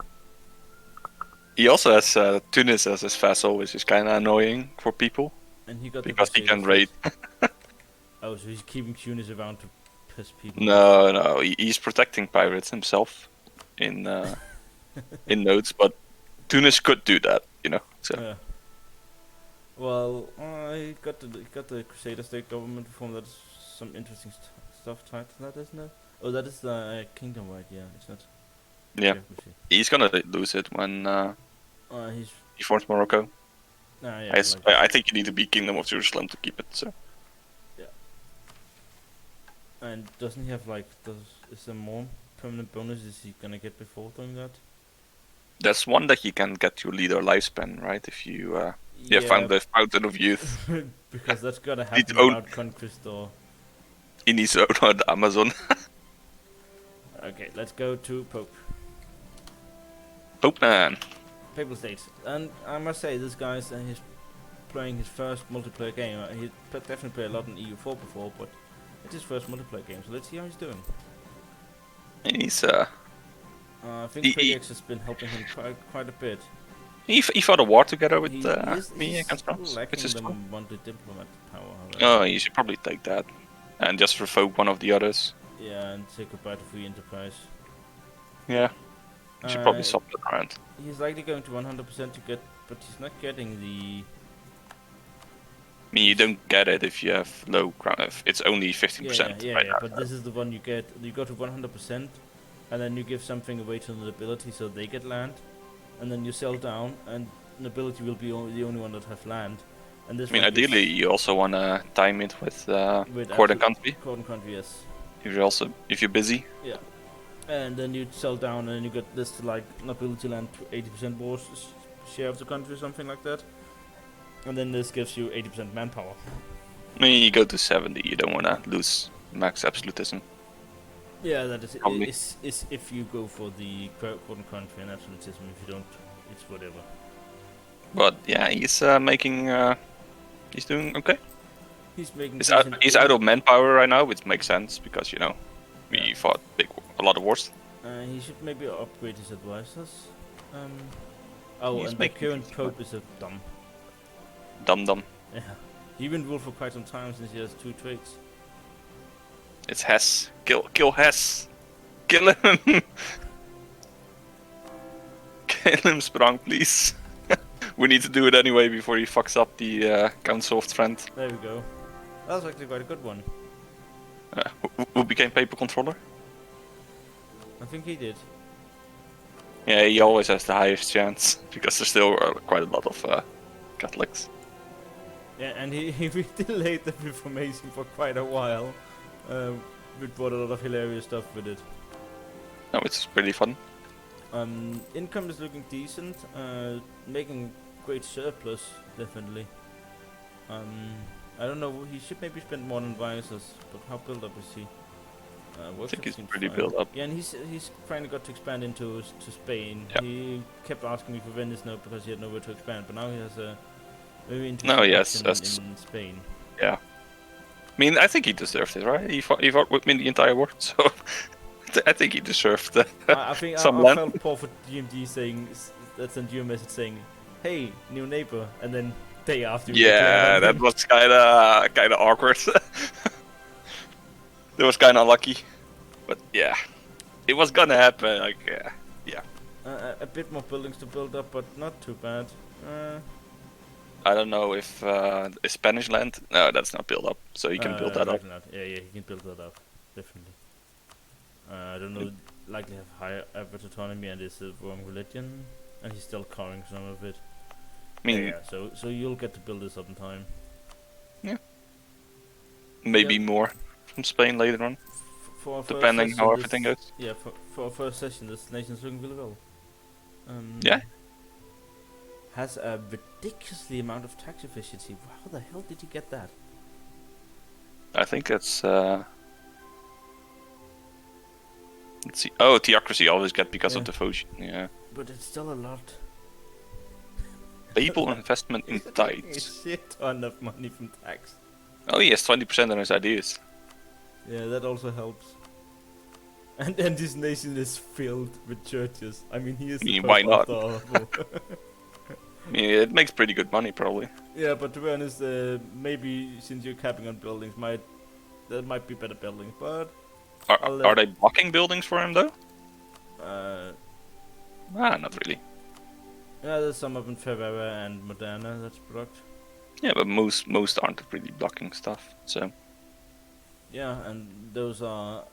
He also has Tunis as his vassal, which is kind of annoying for people. And he got because he can Crusaders. raid. Oh, so he's keeping Tunis around to piss people off. No, he's protecting pirates himself in in nodes, but Tunis could do that, you know. So Yeah. Well, he got the Crusader state government reform. That's some interesting stuff tied to that, isn't it? Oh, that is the kingdom, right? Yeah, it's not. yeah, Democracy. he's gonna lose it when He's. he forms Morocco. Yeah, I think you need to be Kingdom of Jerusalem to keep it. So and doesn't he have like? Is there more permanent bonuses he gonna get before doing that? that's one that you can get your leader lifespan, right? If you found the fountain of youth because that's gotta Need happen to own- without conquest or. in his own the Amazon. Okay, let's go to Pope. Popman. Papal States. And I must say, this guy's he's playing his first multiplayer game. He definitely played a lot in EU4 before, but it's his first multiplayer game, so let's see how he's doing. And he's I think Krediax has been helping him quite a bit. he fought a war together with He me is against France, lacking which is the cool. monthly diplomat power. However. Oh, you should probably take that and just revoke one of the others. Yeah, and say goodbye to free enterprise. Yeah, you should probably Uh, swap that around. He's likely going to 100% to get, but he's not getting the. I mean, you don't get it if you have low ground. It's only 15%. Yeah, right now. but this is the one you get. You go to 100%, and then you give something away to the nobility so they get land, and then you sell down, and nobility will be the only one that has land. And this I mean, one gives- ideally, you also want to time it with with court and absolute- country. Court and country, yes. If you're busy. Yeah. And then you sell down, and then you get this to like nobility land to 80% more share of the country, something like that. And then this gives you 80% manpower. I mean, you go to 70. You don't want to lose max absolutism. Yeah, that is Probably. is if you go for the court and country and absolutism. If you don't, it's whatever. But yeah, he's making. He's doing okay. He's making. He's out of manpower right now, which makes sense because we fought a lot of wars. He should maybe upgrade his advisors. Oh, He's and the making current things pope is a dumb. Dum. Yeah. He been ruled for quite some time since he has 2 traits. It's Hess. Kill Hess. Kill him. Kill him, Sprang, please. We need to do it anyway before he fucks up the Council of Trent. There we go. That was actually quite a good one. Who became paper controller? I think he did. Yeah, he always has the highest chance because there's still quite a lot of Catholics. Yeah, and he delayed the Reformation for quite a while. We brought a lot of hilarious stuff with it. No, it's pretty fun. Income is looking decent. Making great surplus, definitely. I don't know. He should maybe spend more on advisors, but how built up is he? I think he's seems pretty fine. built up. Yeah, and he's finally got to expand to Spain. Yeah. He kept asking me for Venice now because he had nowhere to expand, but now he has a very interesting No, yes, action in Spain. Yeah. I mean, I think he deserved it, right? He fought with me the entire war, so I think he deserved I think some I land. felt poor for DMD saying that sent you a message saying, "Hey, new neighbor," and then day after. you Yeah, declare that was kinda awkward. That was kinda unlucky, but yeah, it was gonna happen. Like, yeah. a bit more buildings to build up, but not too bad. I don't know if Spanish land. No, that's not built up, so you can build that up. likely not. Yeah, he can build that up, definitely. I don't know. Likely have higher average autonomy and is a wrong religion, and he's still covering some of it. I mean, Yeah, so you'll get to build this up in time. maybe Yep. more from Spain later on, For our first depending session, how this- everything goes. Yeah, for our first session, this nation's looking really well. Yeah. Has a ridiculously amount of tax efficiency. How the hell did he get that? I think that's. Let's see. Oh, theocracy always get because of Yeah. devotion. Yeah. But it's still a lot. Babel investment in A tithes. shit ton of money from tax. Oh, he has 20% on his ideas. Yeah, that also helps. And then this nation is filled with churches. I mean, he is. I mean, the why Pope not? after all. I mean, it makes pretty good money, probably. Yeah, but to be honest, maybe since you're capping on buildings, there might be better buildings. But I'll Are they blocking buildings for him, though? Not really. yeah, there's some up in Ferrara and Modena that's blocked. Yeah, but most aren't really blocking stuff, so... Yeah, and those are,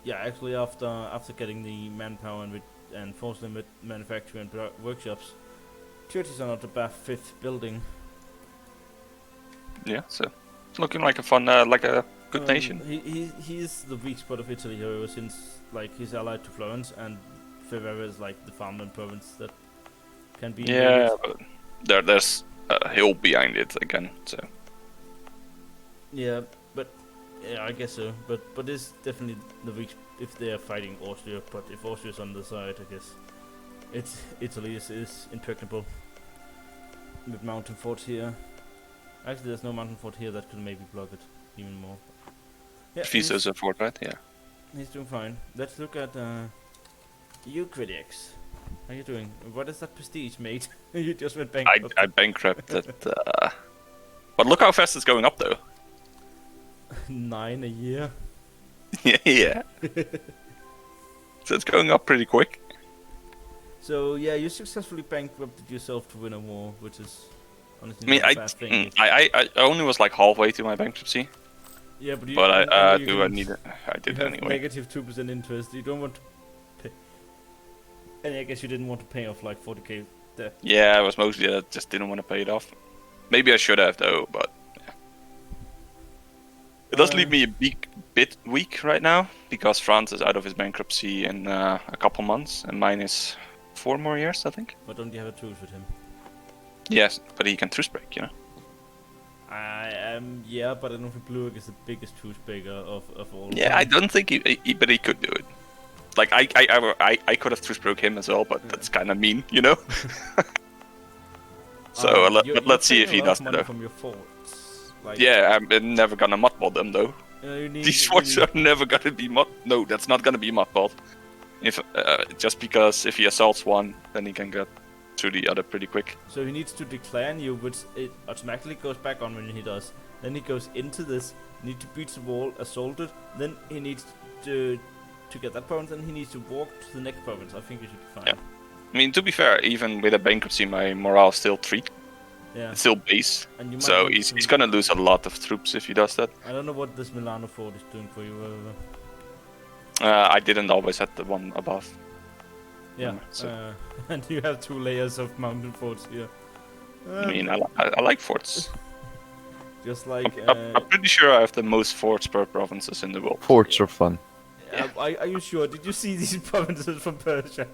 yeah, actually after getting the manpower and forcing them with manufacturing and workshops, churches are not a bad fifth building. Yeah, so... It's looking like a fun, like a good nation. He is the weak spot of Italy, however, since like he's allied to Florence, and Ferrara is like the farmland province that can be. Yeah, invaded. but there's a hill behind it again, so... Yeah, but yeah, I guess so. But it's definitely the weak if they are fighting Austria. But if Austria's on the side, I guess Italy is impregnable with mountain forts here. Actually, there's no mountain fort here that could maybe block it even more. Yeah, Viso's a fort, right? Yeah. he's doing fine. Let's look at you, Krediax. How you doing? What is that prestige, mate? You just went bankrupt. I bankrupted. But look how fast it's going up, though. 9 a year. Yeah. So it's going up pretty quick. So yeah, you successfully bankrupted yourself to win a war, which is honestly I mean, not a bad thing. I only was like halfway to my bankruptcy, Yeah, but you. but I you did You it have anyway. negative 2% interest. You don't want to pay. And I guess you didn't want to pay off like 40k debt. Yeah, it was mostly that I just didn't want to pay it off. Maybe I should have though, but yeah. It does leave me a bit weak right now because France is out of his bankruptcy in a couple months, and mine is 4 more years, I think. But don't you have a truce with him? Yes, but he can truce break, you know. Yeah, but I don't think Bluick is the biggest truce breaker of all. Yeah, I don't think but he could do it. Like I could have truce broke him as well, but that's kind of mean, you know. So You're let's see if he paying a lot does of it money though. from your forts. Like, Yeah, I'm never gonna mothball them though. You need, These forts are never gonna be No, that's not gonna be mothballed. If just because if he assaults one, then he can get to the other pretty quick. So he needs to declare you, which it automatically goes back on when he does. Then he goes into this, need to breach the wall, assault it. Then he needs to get that province, and he needs to walk to the next province. I think you should be fine. Yeah. I mean, to be fair, even with a bankruptcy, my morale is still 3. Yeah. It's still base. And you might So want he's to- gonna lose a lot of troops if he does that. I don't know what this Milano fort is doing for you. I didn't always have the one above. Yeah. So- And you have 2 layers of mountain forts here. I mean, I like forts. Just like. I'm pretty sure I have the most forts per provinces in the world. Forts are fun. Are you sure? Did you see these provinces from Persia?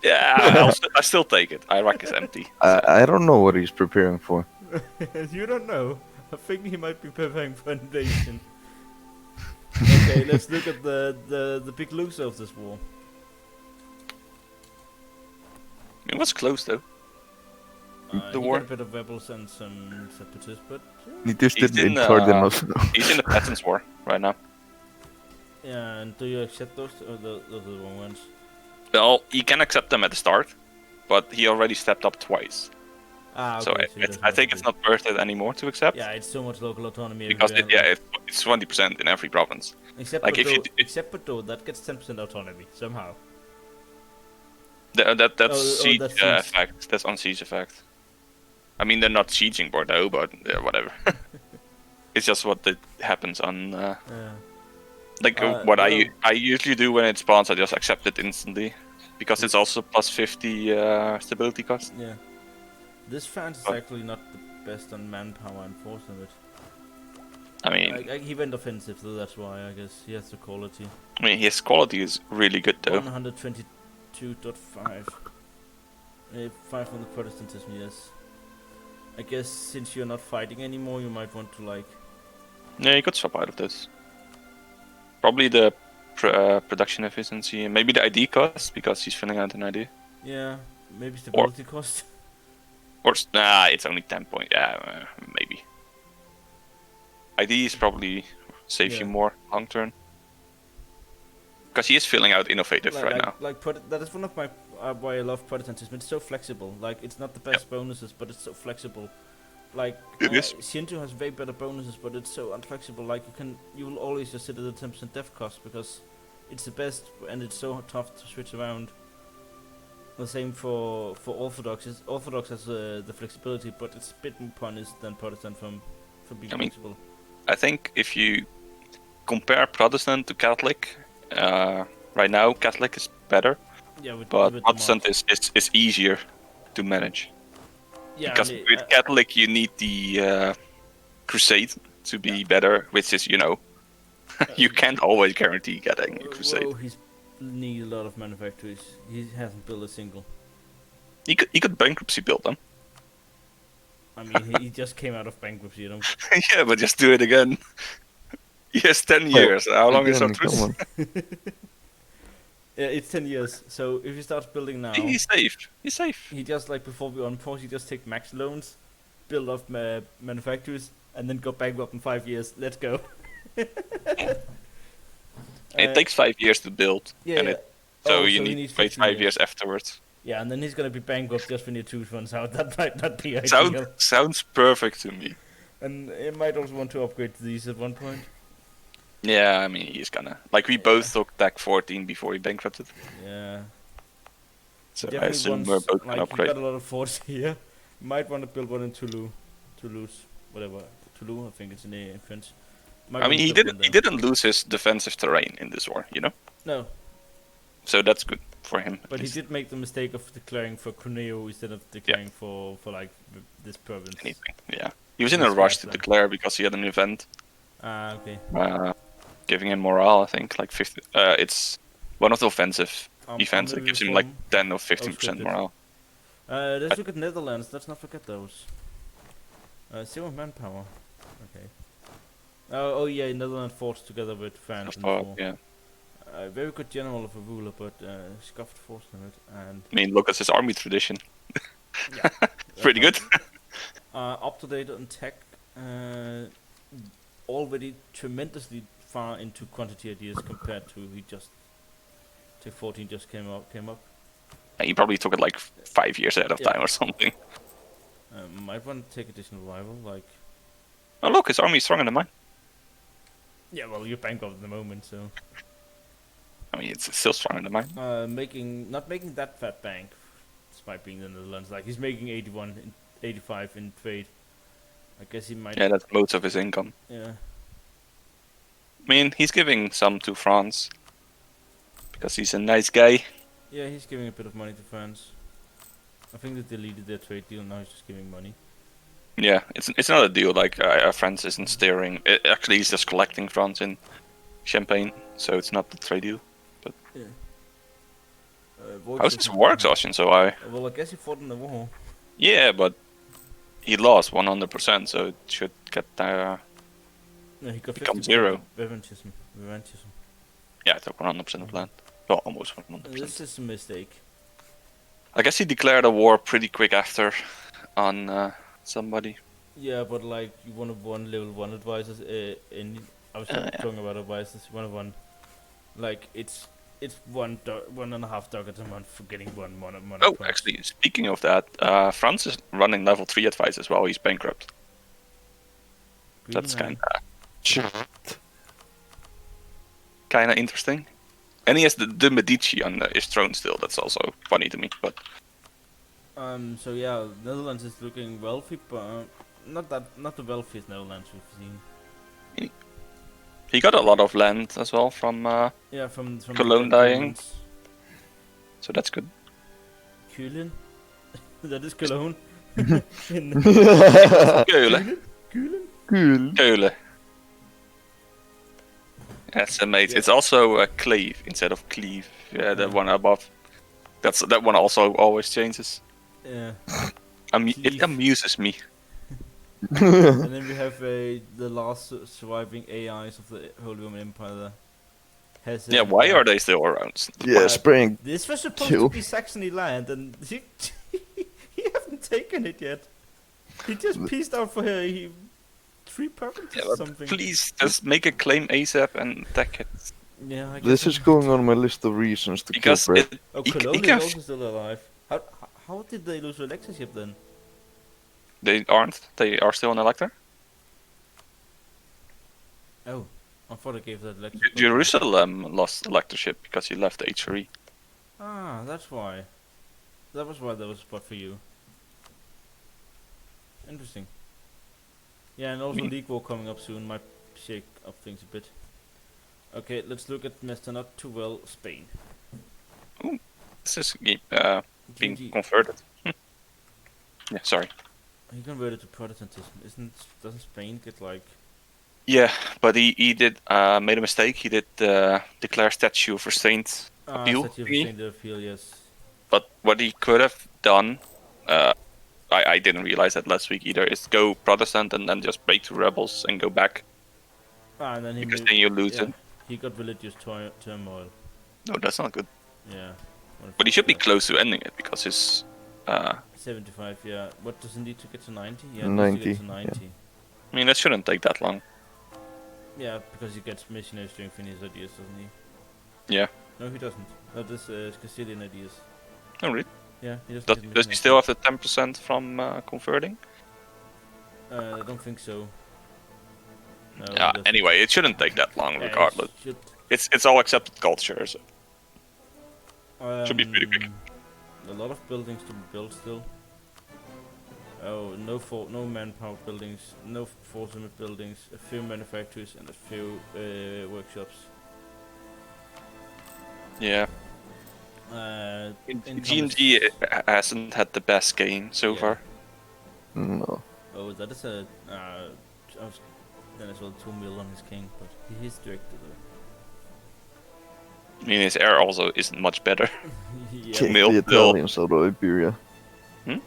Yeah, I still take it. Iraq is empty. I don't know what he's preparing for. You don't know. I think he might be preparing for an invasion. Okay, let's look at the big loser of this war. It was close though. The he war. got a bit of rebels and some separatists, but He just He's didn't in, incur them also. He's in the Peasants' War right now. yeah. And do you accept those, or those are the wrong ones? Well, he can accept them at the start, but he already stepped up twice. Ah, So okay. I think it's not worth it anymore to accept. Yeah, it's so much local autonomy. Because everywhere. it's 20% in every province. Except like, Bordeaux, if you except Bordeaux, that gets 10% autonomy somehow. That's Oh, siege that's siege. effect. That's on siege effect. I mean, they're not sieging Bordeaux, but whatever. It's just what happens on. What well- I usually do when it spawns, I just accept it instantly, because it's also plus 50 stability cost. Yeah. This France is Oh. actually not the best on manpower and force of it. I mean, He went offensive, so that's why I guess he has the quality. his quality is really good though. 122.5. 5 on the Protestantism, yes. I guess since you're not fighting anymore, you might want to like. Yeah, you could swap out of this. Probably the production efficiency, and maybe the ID cost because he's filling out an ID. Yeah, maybe stability cost. Or it's only 10 point. Yeah, maybe. ID is probably save you Yeah. more long term. Because he is filling out innovative right now. That is one of my why I love Protestantism. It's so flexible. Like it's not the best bonuses, but it's so flexible. Like It is. Shinto has way better bonuses, but it's so unflexible. Like you will always just sit at the 10% death cost because it's the best, and it's so tough to switch around. The same for Orthodox. Orthodox has the flexibility, but it's a bit more punished than Protestant from being flexible. I think if you compare Protestant to Catholic, right now Catholic is better, Yeah, but with the Protestant mods. is easier to manage. Yeah, Because and with Catholic you need the Crusade to be better, which is, you can't always guarantee getting a Crusade. Whoa, he's need a lot of manufacturers. He hasn't built a single. He could bankruptcy build them. I mean, he just came out of bankruptcy, Yeah, but just do it again. He has 10 years. How long is our Again, truce? come on. Yeah, it's 10 years. So if he starts building now, He's safe. He's safe. he just like before we unpause, he just take max loans, build up manufacturers, and then go bankrupt in 5 years. Let's go. It takes 5 years to build. Yeah. and yeah. So Oh, you he need needs to wait 15 5 years afterwards. Yeah, and then he's gonna be bankrupt just when your truce runs out. That might not be ideal. Sounds perfect to me. And he might also want to upgrade these at one point. Yeah, I mean, he's gonna. Like, we both took DAC 14 before he bankrupted. Yeah. So I Definitely assume wants, we're both gonna like, you upgrade. got a lot of forts here. Might want to build one in Toulouse, whatever. Toulouse, I think it's in the French. Might I mean, wanna he build one didn't. there. He didn't lose his defensive terrain in this war, No, So that's good for him. but he did make the mistake of declaring for Cuneo instead of declaring for like this province. anything. Yeah, he was in a That's rush to fast then. declare because he had an event, Ah, okay. giving him morale. I think like 50. It's one of the offensive events that gives him like 10 or 15% scripted. morale. Let's look at Netherlands. Let's not forget those. 0 manpower. Okay. Oh yeah, Netherlands fought together with France in the Oh, war. yeah. Very good general of a ruler, but scuffed force limit and I mean, look at his army tradition. yeah, Pretty good. Up to date on tech. already tremendously far into quantity ideas compared to he just Tech 14 just came up. He probably took it like 5 years ahead of Yeah. time or something. Might want to take additional rival, like. Oh look, his army is stronger than mine. Yeah, well, you're bankrupt at the moment, so. I mean, it's still stronger than mine. Not making that fat bank, despite being the Netherlands. Like he's making 81, 85 in trade. I guess he might. Yeah, that's most of his income. Yeah. I mean, he's giving some to France because he's a nice guy. Yeah, he's giving a bit of money to France. I think they deleted their trade deal. Now he's just giving money. Yeah, it's not a deal like France isn't steering. Actually, he's just collecting France in Champagne, so it's not the trade deal. Yeah. How's his war exhaustion so high? Well, I guess he fought in the war. Yeah, but he lost 100%, so it should get Yeah, he got become 50% zero. Revanchism. Yeah, it took 100% of land. Well, almost 100%. This is a mistake. I guess he declared a war pretty quick after on somebody. Yeah, but like you want to one level 1 advisors. I was talking about advisors. You want to one, like it's 1.5 ducats a month for getting one money. Oh, actually, speaking of that, France is running level 3 advisors while he's bankrupt. That's kind of interesting. And he has the Medici on his throne still. That's also funny to me. But So yeah, Netherlands is looking wealthy, but not the wealthiest Netherlands we've seen. he got a lot of land as well from From Cologne the dying. Ottomans. So that's good. Kühlen? That is Cologne. Keulen. Kühlen? Keulen. That's amazing. Yeah. It's also a clave instead of cleave. Yeah, the one above. That one also always changes. Yeah. It Cleave. amuses me. And then we have the last surviving AIs of the Holy Roman Empire. That has Yeah, why are they still around? Yeah, spraying. This was supposed Kill. to be Saxony land, and he haven't taken it yet. He just pieced out for her. 3 provinces Yeah, or but something. please just make a claim ASAP and attack it. Yeah, I guess This so. is going on my list of reasons to Because kill Brett. Oh, he Cologne is can also still alive. How did they lose their lectureship then? they aren't. They are still an elector. Oh, I thought I gave that lecture. Jerusalem lost electorship because he left HRE. Ah, that's why. That was why there was a spot for you. Interesting. Yeah, and also Me- League War coming up soon might shake up things a bit. Okay, let's look at Mr. Not Too Well, Spain. This is being GG. converted. Yeah, sorry. He converted to Protestantism. Doesn't Spain get like... Yeah, but he did made a mistake. He did declare statute of restraint appeal. Statute of thingy. Saint Appeal, yes. But what he could have done, I didn't realize that last week either, is go Protestant and then just break to rebels and go back. And then he Because moved- then you lose yeah, it. He got religious turmoil. No, that's not good. Yeah. But he should be close to ending it because his 75, yeah. What does he need to get to 90? Yeah, 90, to get to 90. I mean, that shouldn't take that long. Yeah, because he gets missionaries during Phineas ideas, doesn't he? Yeah. No, he doesn't. That is Castilian ideas. Oh, really? Yeah, he doesn't. Does get he missionaries. still have the 10% from converting? I don't think so. No, he Yeah. doesn't. Anyway, it shouldn't take that long, Yeah, it regardless. should, It's all accepted culture. So. Should be pretty quick. A lot of buildings to be built still. Oh, no manpower buildings, no force limit buildings, a few manufacturers and a few workshops. Yeah. In G&G hasn't had the best game so Yeah. far. No. Oh, that is a. I was then as well 2 mil on his king, but he is directed though. I mean, his air also isn't much better. Yeah, Kick Mill- the Italians out of Iberia. Hmm?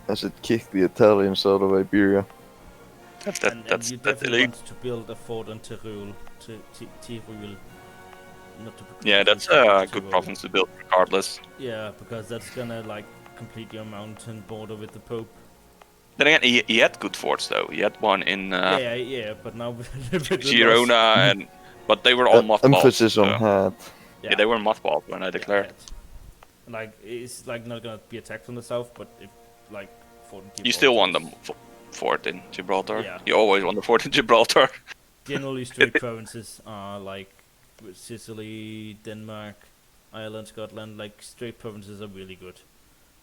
I said kick the Italians out of Iberia. That's and you definitely illegal. want to build a fort in Tyrol, Tyrol. Not to Yeah, that's a good Tyrol. province to build regardless. Yeah, because that's gonna like complete your mountain border with the Pope. Then again, he had good forts though. He had one in yeah, but now with the loss- Girona, but they were all mothballed. Emphasis on so- had. Yeah, they were mothballed when I yeah, declared. had. Like it's like not gonna be attacked from the south, but if like fort in You still Gibraltar want is- the fort in Gibraltar. Yeah. You always want the fort in Gibraltar. Generally, straight provinces are like with Sicily, Denmark, Ireland, Scotland. Like straight provinces are really good.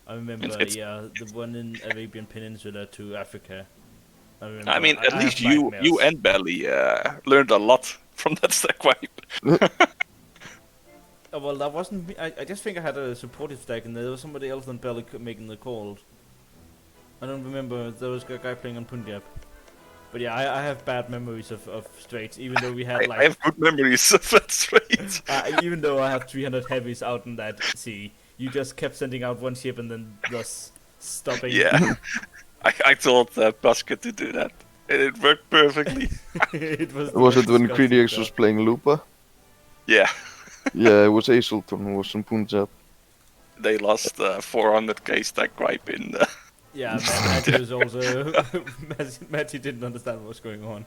I remember, It's- the one in Arabian Peninsula to Africa. I remember. I mean, at I least have you nightmares. and Belly learned a lot from that stack wipe. Oh, well, that wasn't me. I just think I had a supportive stack, and there was somebody else than Belly making the calls. I don't remember. There was a guy playing on Punjab. But yeah, I have bad memories of straights, even though we had like I have good memories of that straight. even though I have 300 heavies out in that sea, you just kept sending out one ship and then thus stopping. Yeah, I told Basket to do that, and it worked perfectly. it was. Was it when disgusting Krediax stuff. was playing Lupa? Yeah, Yeah, it was Azelton who was from Punjab. they lost 400k stack wipe in. Yeah, Matty was also. Matty didn't understand what was going on.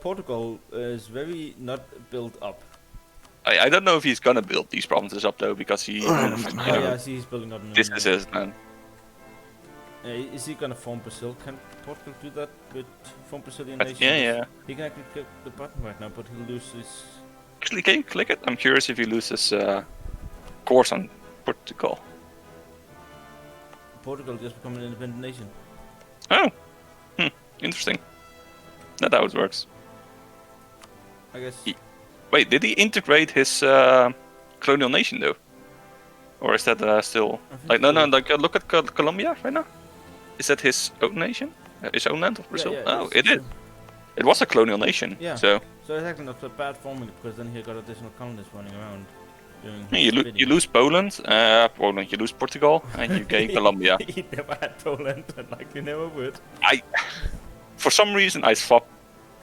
Portugal is very not built up. I don't know if he's gonna build these provinces up though, because he, Yeah, I see he's building up. this is his man. Is he gonna form Brazil? Can Portugal do that with form Brazilian I- nation? yeah. He can actually click the button right now, but he'll lose his. Actually, can you click it? I'm curious if he loses course on Portugal. Portugal just become an independent nation. Oh, interesting. That's how it works. I guess. Wait, did he integrate his colonial nation though, or is that still I think like no? so. Like look at Colombia right now. Is that his own nation? His own land of Brazil? Yeah, Oh, it's- it is. It was a colonial nation. Yeah. So So it's actually not so bad forming it, because then he got additional colonists running around. Doing you, his bidding. you lose Poland, you lose Portugal, and you gain Colombia. He never had Poland, and likely never would. For some reason, I swapped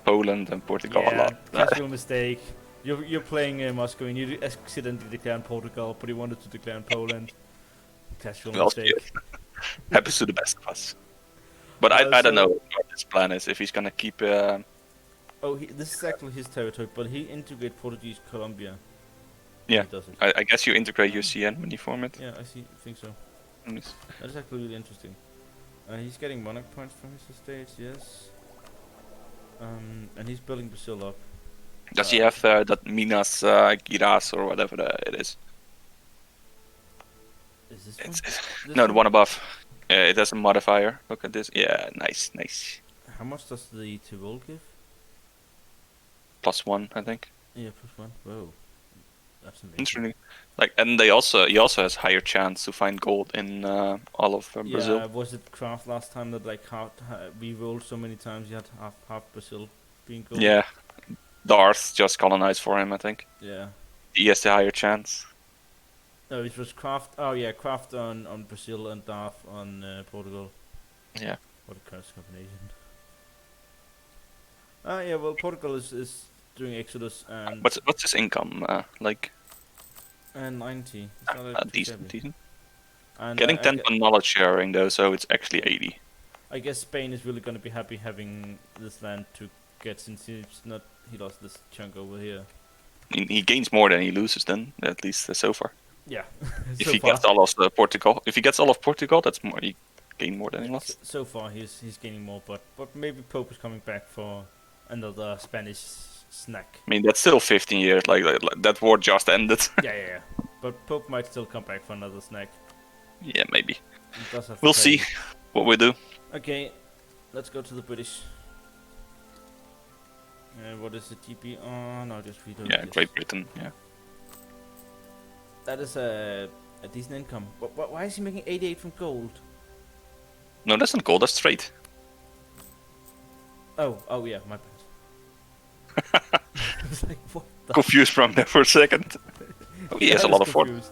Poland and Portugal a lot. casual mistake. You're playing Moscow, and you accidentally declare in Portugal, but you wanted to declare in Poland. Casual Well, mistake. Happens to the best of us. But I don't know what his plan is. If he's gonna keep. Oh, this is actually his territory, but he integrated Portuguese Colombia. Yeah. He does it. I guess you integrate your CN when you form it. Yeah, I think so. Yes. That is actually really interesting. He's getting monarch points from his estates, yes. And he's building Brazil up. Does he have that Minas Giras or whatever it is? Is this It's, one? no, the one above. It has a modifier. Look at this. Yeah, nice. How much does the Tyrol give? +1, I think. Yeah, +1. Whoa. That's amazing. Interesting. Like, and he also has higher chance to find gold in all of Brazil. Yeah, was it Craft last time that like we rolled so many times you had half Brazil being gold? Yeah. Darth just colonized for him, I think. Yeah. He has the higher chance. No, it was Craft. Oh yeah, Craft on Brazil and Darth on Portugal. Yeah. What a curse combination. Yeah, well, Portugal is doing Exodus and What's his income like? 90. It's not too Decent. shabby. And Getting I 10 on knowledge sharing though, so it's actually 80. I guess Spain is really gonna be happy having this land to get, since he lost this chunk over here. He gains more than he loses then, at least so far. Yeah. If so he far, gets all of Portugal, that's more. He gain more than he lost. so far he's gaining more, but maybe Pope is coming back for another Spanish snack. I mean, that's still 15 years. Like that war just ended. yeah. But Pope might still come back for another snack. Yeah, maybe. He does have We'll to see pay. what we do. Okay, let's go to the British. What is the TP? Oh no, just read over Yeah, this. Great Britain. Yeah. That is a decent income. Why is he making 88 from gold? No, that's not gold. That's trade. Oh yeah, my bad. I was like, what the? Confused from there for a second. Oh, he has a I lot was of fort. confused.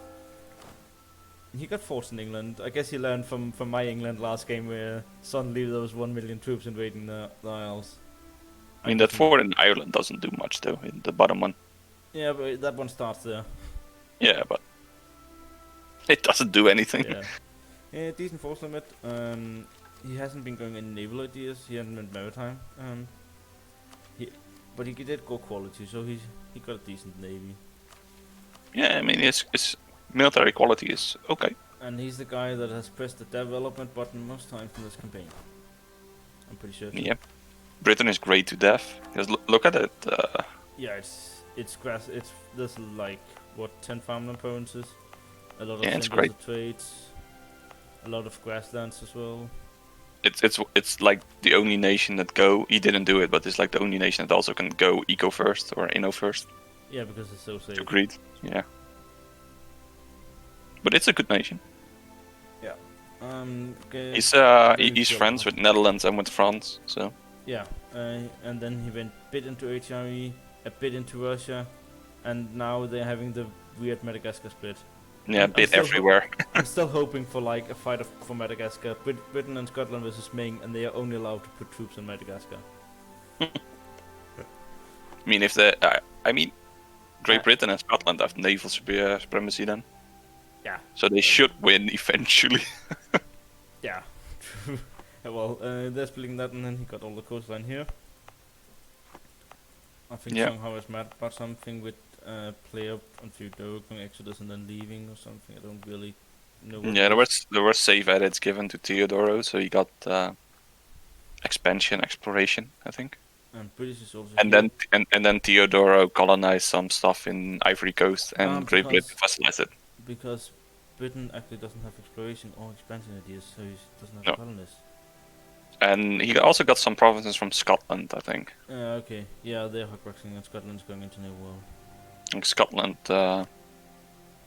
He got forts in England. I guess he learned from my England last game, where suddenly there was 1 million troops invading the Isles. I mean, that fort in Ireland doesn't do much though. In the bottom one. Yeah, but that one starts there. Yeah, but it doesn't do anything. Yeah. Yeah, decent force limit. he hasn't been going in naval ideas. He hasn't been maritime. But he did go quality, so he got a decent navy. Yeah, I mean his military quality is okay. And he's the guy that has pressed the development button most times in this campaign. I'm pretty sure. Yeah, Britain is great to death. Just look at it. Yeah, it's grass. There's like what 10 farmland provinces, a lot of Yeah, it's centers great. of trades, a lot of grasslands as well. It's like the only nation that go. He didn't do it, but it's like the only nation that also can go eco first or inno first. Yeah, because it's so safe. Agreed. Yeah. But it's a good nation. Okay. He's friends with Netherlands and with France, so. Yeah, and then he went a bit into HRE, a bit into Russia, and now they're having the weird Madagascar split. Yeah, a I'm bit still everywhere. I'm still hoping for like a fight for Madagascar, Britain and Scotland versus Ming, and they are only allowed to put troops in Madagascar. I mean, Great Britain and Scotland have naval supremacy then. Yeah. So they should win eventually. Yeah. Well, they're splitting that, and then he got all the coastline here. I think Yeah. Stronghai was mad about something with play up on Theodoric going Exodus and then leaving or something. I don't really know. What Yeah, it is. there were save edits given to Theodoro, so he got expansion, exploration, I think. And British is also And here. then Theodoro colonized some stuff in Ivory Coast, and Great Britain because- vassalized it. Because Britain actually doesn't have exploration or expansion ideas, so he doesn't have No. colonists. And he also got some provinces from Scotland, I think. Okay. Yeah, they're hotboxing and Scotland's going into New World. Like Scotland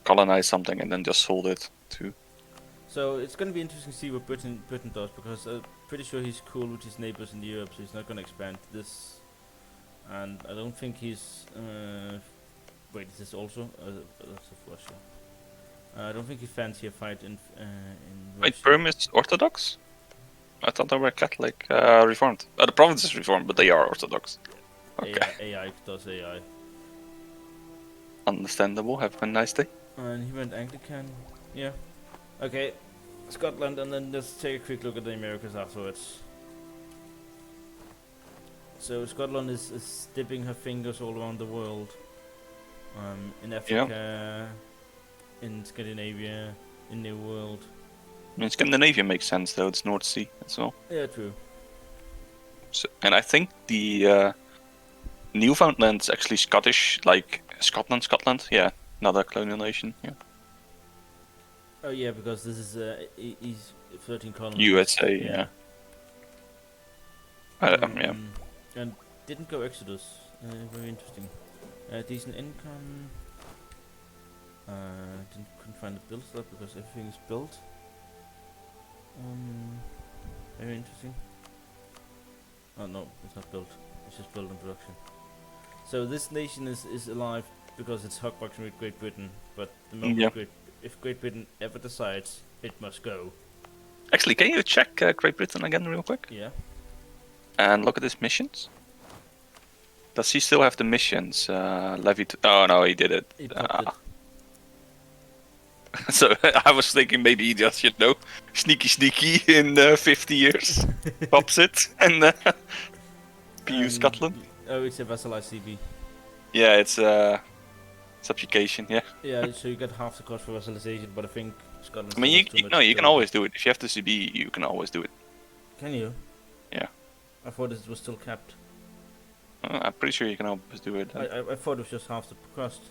colonized something and then just sold it to. So it's going to be interesting to see what Britain does, because I'm pretty sure he's cool with his neighbors in Europe, so he's not going to expand this. And I don't think he's... wait, is this also? That's of Russia. I don't think he fancy a fight in Wait, Russia. Perm is Orthodox? I thought they were Catholic, Reformed. The province is Reformed, but they are Orthodox. Okay, AI does AI. understandable. Have a nice day. And he went Anglican. Yeah. Okay. Scotland, and then let's take a quick look at the Americas afterwards. So Scotland is dipping her fingers all around the world. In Africa, in Scandinavia, in New World. I mean, Scandinavia makes sense though. It's North Sea as well. Yeah, true. So, and I think the Newfoundland's actually Scottish, like Scotland. Yeah, another colonial nation. Yeah. Oh yeah, because this is he's 13 colonies. USA. Yeah. Yeah. And didn't go Exodus. Very interesting. Decent income. Couldn't find the build stuff because everything is built. Very interesting. Oh no, it's not built. It's just built in production. So this nation is alive because it's hotboxing with Great Britain. But the moment if Great Britain ever decides, it must go. Actually, can you check Great Britain again real quick? Yeah. And look at his missions. Does he still have the missions levied? Oh no, he did it. He popped it. So I was thinking maybe he just, sneaky in 50 years, pops it, and PU Scotland. Oh, it's a vassalized CB. Yeah, it's subjugation. Yeah. Yeah, so you get half the cost for vassalization, but I think Scotland. I mean, you can always do it. If you have the CB, you can always do it. Can you? Yeah. I thought it was still capped. I'm pretty sure you can always do it. I thought it was just half the cost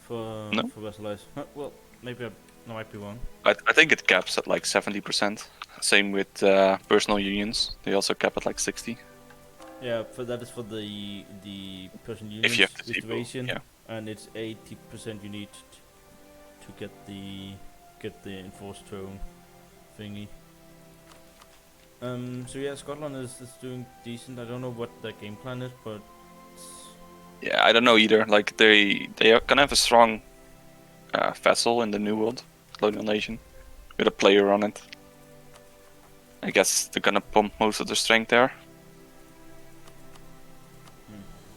for vassalize. Well, maybe I might be wrong. I think it caps at like 70%. Same with personal unions. They also cap at like 60. Yeah, that is for the Persian union If you have the situation, yeah. and it's 80% you need to get the enforced throne thingy. So yeah, Scotland is doing decent. I don't know what their game plan is, but Yeah, I don't know either. Like they are gonna have a strong vessel in the New World, colonial nation, with a player on it. I guess they're gonna pump most of their strength there.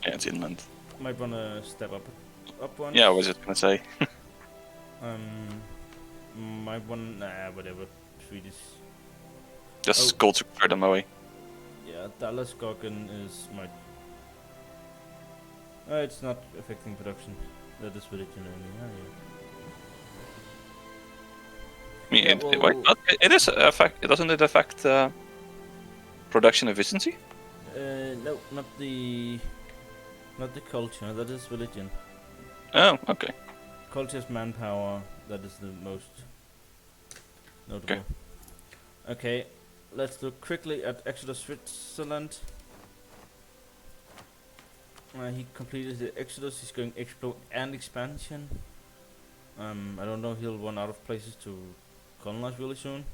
Yeah, it's inland. might wanna step up one. Yeah, I was just gonna say. Might wanna whatever. Swedish. Just Oh. gold to clear them away. Yeah, Dallas Goggin is my. It's not affecting production. That is what it only. I mean, Yeah, wait, well- but it is affect. Doesn't it affect production efficiency? No, not the culture. That is religion. Oh, okay. Culture is manpower. That is the most notable. Okay, let's look quickly at Exodus Switzerland. He completed the Exodus. He's going explore and expansion. I don't know. He'll run out of places to colonize really soon.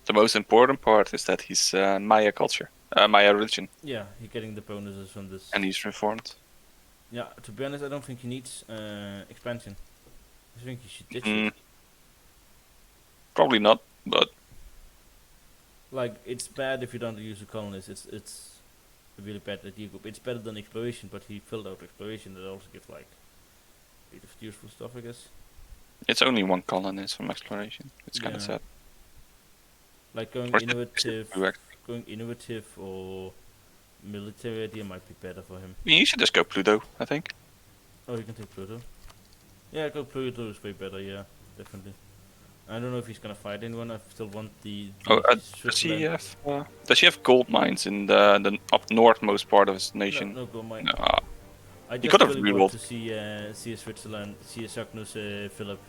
The most important part is that he's Maya culture, Maya religion, Yeah, he's getting the bonuses from this. and he's reformed. Yeah, to be honest, I don't think he needs expansion. I think he should ditch Mm. it. Probably not, but Like, it's bad if you don't use a colonist. It's a really bad idea group. It's better than exploration, but he filled out exploration. That also gives like a bit of useful stuff, I guess. it's only one colonist from exploration. It's kind of Yeah. sad. Like going Or is it innovative, Pluto? going innovative or military idea might be better for him. I mean, you should just go Pluto, I think. Oh, you can take Pluto. Yeah, go Pluto is way better. Yeah, definitely. I don't know if he's gonna fight anyone. I still want the Oh, does he Switzerland. have? Does he have gold mines in the up northmost part of his nation? No, go mine. No. I You just could have really rerolled. want to see a Switzerland, see a Sagnus Philip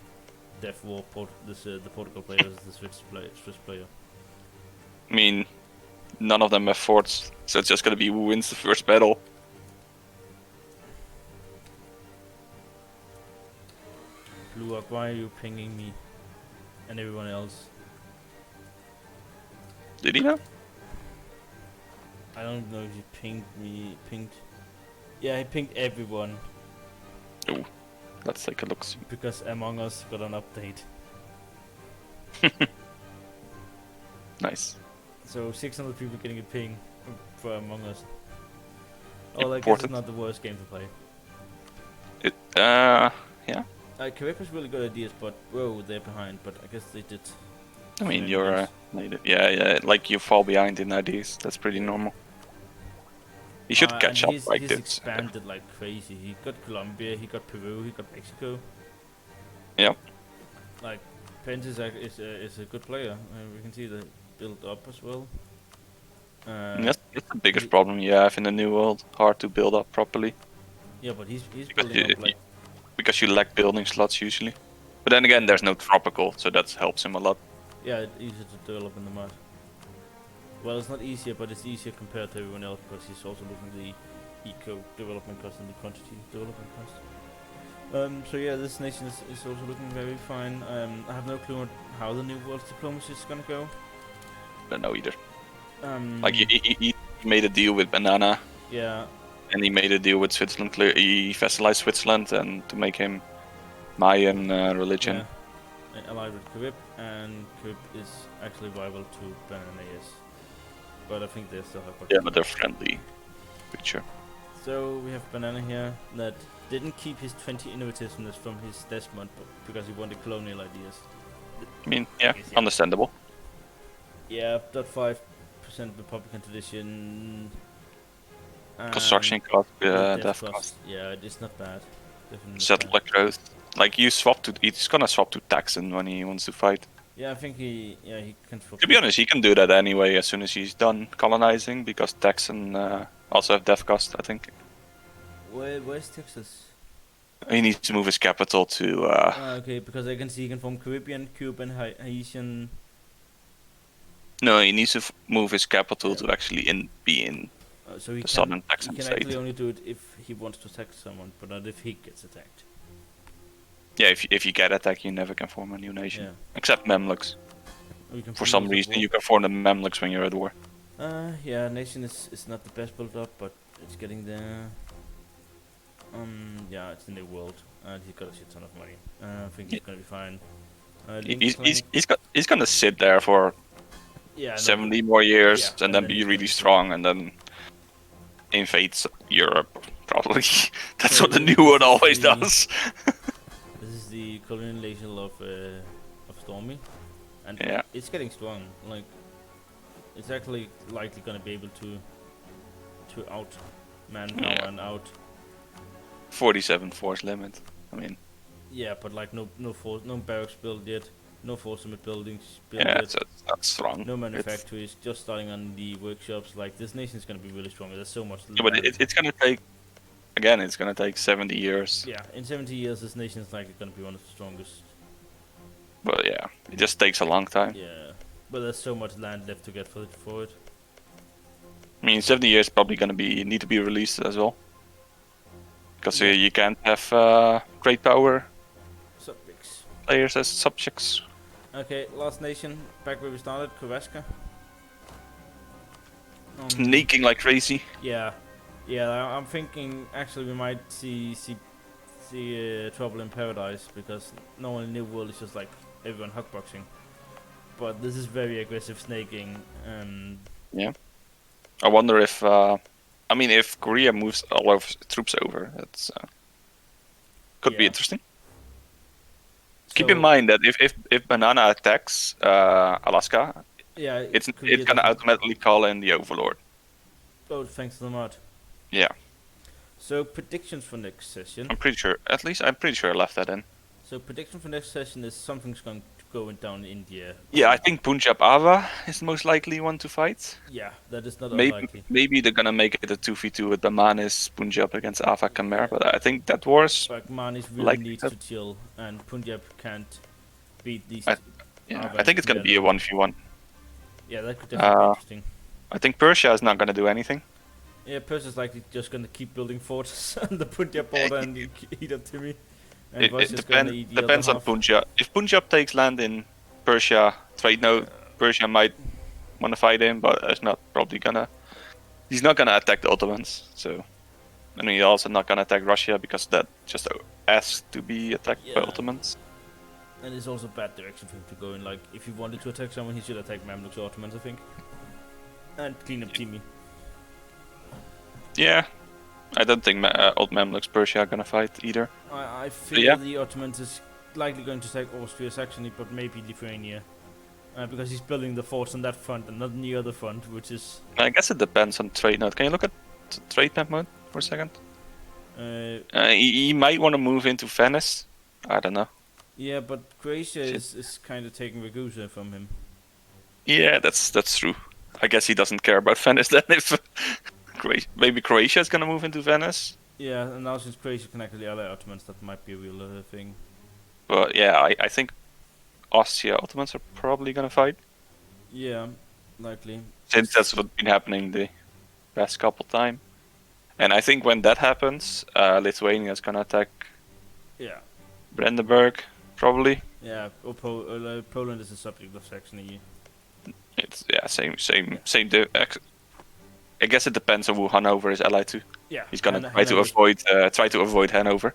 Death War the Portugal player as the Swiss player. I mean, none of them have forts, so it's just gonna be who wins the first battle. Blue Ark, why are you pinging me and everyone else? Did he know? I don't know if he pinged. Yeah, he pinged everyone Let's take a look. because Among Us got an update. Nice. So 600 people getting a ping for Among Us. Oh, I guess it's Important. not the worst game to play. Yeah. Quebec has really good ideas, but whoa, they're behind. But I guess they did. I mean, Yeah, you're yes. native. Yeah. Like you fall behind in ideas. That's pretty normal. You should catch and up he's like this. expanded like crazy. He got Colombia, he got Peru, he got Mexico. Yep. Like, Pence is a good player. We can see the build up as well. That's the biggest he- problem you have in the new world. Hard to build up properly Yeah, but he's Because building up you- like because you lack building slots usually. But then again, there's no tropical, so that helps him a lot. yeah, it's easier to develop in the mud. Well, it's not easier, but it's easier compared to everyone else because he's also looking at the eco development cost and the quantity development cost. So yeah, this nation is also looking very fine. I have no clue on how the new world diplomacy is gonna go. Don't know either. Um, Like he made a deal with Banana, yeah, and he made a deal with Switzerland. He vassalized Switzerland, and to make him Mayan religion. yeah, allied with Carib, and Carib is actually rival to Bahmanis. But I think they still have. Yeah, but they're friendly creature. So we have Banana here that didn't keep his 20 innovativeness from his Desmond because he wanted colonial ideas. I mean, yeah, Yes, yeah. understandable. Yeah, .5% Republican tradition. Construction cost, death death cost, Yeah, it's not bad. Definitely not settler bad. growth. Like you swap to, he's gonna swap to Texan when he wants to fight. Yeah, I think he can. To be honest, he can do that anyway as soon as he's done colonizing, because Texan also have death cost, I think. Where's Texas? He needs to move his capital to. Okay, because I can see he can form Caribbean, Cuban, Haitian. No, he needs to move his capital Yeah. to actually be in So he the can, southern he Texan can state. actually only do it if he wants to attack someone, but not if he gets attacked. Yeah, if you get attacked, you never can form a new nation. Yeah. Except Mamluks. Or you can For form some those as reason, well. you can form the Mamluks when you're at war. Yeah, nation is not the best built up, but it's getting there. Yeah, it's the new world, and he's got a shit ton of money. I think he's gonna be fine. He's gonna sit there for yeah, 70 more years Yeah, and and then then be he's really gonna- strong and then invades Europe, probably. That's what the new one always the- does. This is the colonialization of Stormy, and Yeah. it's getting strong. Like it's actually likely going to be able to out manpower Yeah. and out. 47 force limit. I mean, Yeah, but like no force, no barracks built yet, no force limit buildings built yeah, yet, that's strong. no It's, manufactories, just starting on the workshops. Like this nation's going to be really strong. There's so much yeah, but land. it's gonna take. Again, it's gonna take 70 years. Yeah, in 70 years, this nation's likely going to be one of the strongest. But yeah, it just takes a long time. Yeah, but there's so much land left to get for it. I mean, 70 years probably gonna need to be released as well. Because Yeah. you can't have great power Subjects. players as subjects. Okay, last nation, back where we started, Croatia. Sneaking like crazy. Yeah, I'm thinking actually we might see trouble in paradise because no one in New World is just like everyone hugboxing. But this is very aggressive snaking. I wonder if, I mean, if Korea moves a lot of troops over, that's could be Yeah. interesting. Keep in mind that if Banana attacks Alaska, yeah, it's Korea gonna doesn't- automatically call in the Overlord. Oh, thanks to the mod. Yeah, So predictions for next session. I'm pretty sure. At least I'm pretty sure I left that in. So prediction for next session is something's going to go down in India. Yeah, I think Punjab Ava is the most likely one to fight. Yeah, that is not Maybe, unlikely. maybe they're gonna make it a 2v2 with Bahmanis, Punjab against Ava Khmer, but I think that war's. Bahmanis really Like needs that. to chill, and Punjab can't beat these. Yeah, Ava I think it's gonna be a 1v1. Yeah, that could definitely be interesting. I think Persia is not gonna do anything. Yeah, Persia's likely just gonna keep building forts on the Punjab border and eat up Timmy. And It Russia's gonna eat the depends other on half. Punjab. If Punjab takes land in Persia, trade node, Persia might want to fight him, but it's not probably gonna. He's not gonna attack the Ottomans, so. And he's also not gonna attack Russia because that just asks to be attacked by Yeah. Ottomans. And it's also bad direction for him to go in. Like, if he wanted to attack someone, he should attack Mamluks or Ottomans, I think. And clean up Timmy. Yeah, I don't think old Mamluks Persia are gonna fight either. I feel yeah. the Ottomans is likely going to attack Austria, Saxony, but maybe Lithuania. Because he's building the forts on that front and not on the other front, which is... I guess it depends on trade node. Can you look at trade map mode for a second? He might want to move into Venice. I don't know. Yeah, but Croatia is kind of taking Ragusa from him. Yeah, that's true. I guess he doesn't care about Venice then. If maybe Croatia is gonna move into Venice. Yeah, and now since Croatia can actually ally Ottomans, that might be a real thing. But yeah, I think Austria Ottomans are probably gonna fight Yeah, likely. since that's what's been happening the past couple time. And I think when that happens, Lithuania is gonna attack Yeah, Brandenburg probably. yeah. Or Poland is a subject of Saxony. It's same. I guess it depends on who Hanover is allied to. Yeah, He's gonna Han- try to avoid Hanover.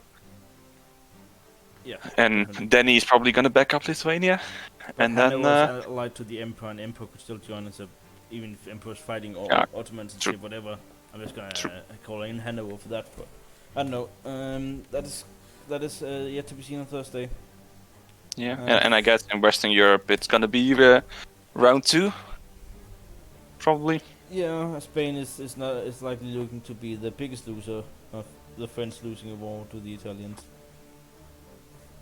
Yeah, And definitely. then he's probably gonna back up Lithuania, and then Hanover's allied to the Emperor, and Emperor could still join us. Even if Emperor's fighting or Yeah, Ottomans and true. shit, whatever. I'm just gonna True. call in Hanover for that. But I don't know. That is yet to be seen on Thursday. yeah, and I guess in Western Europe it's gonna be round 2, probably. Yeah, Spain is likely looking to be the biggest loser of the French losing a war to the Italians.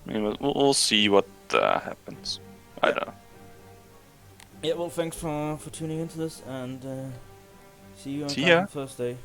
I mean, we'll see what happens. I Yeah. don't know. Yeah, well, thanks for tuning into this, and see you on See time ya. on Thursday.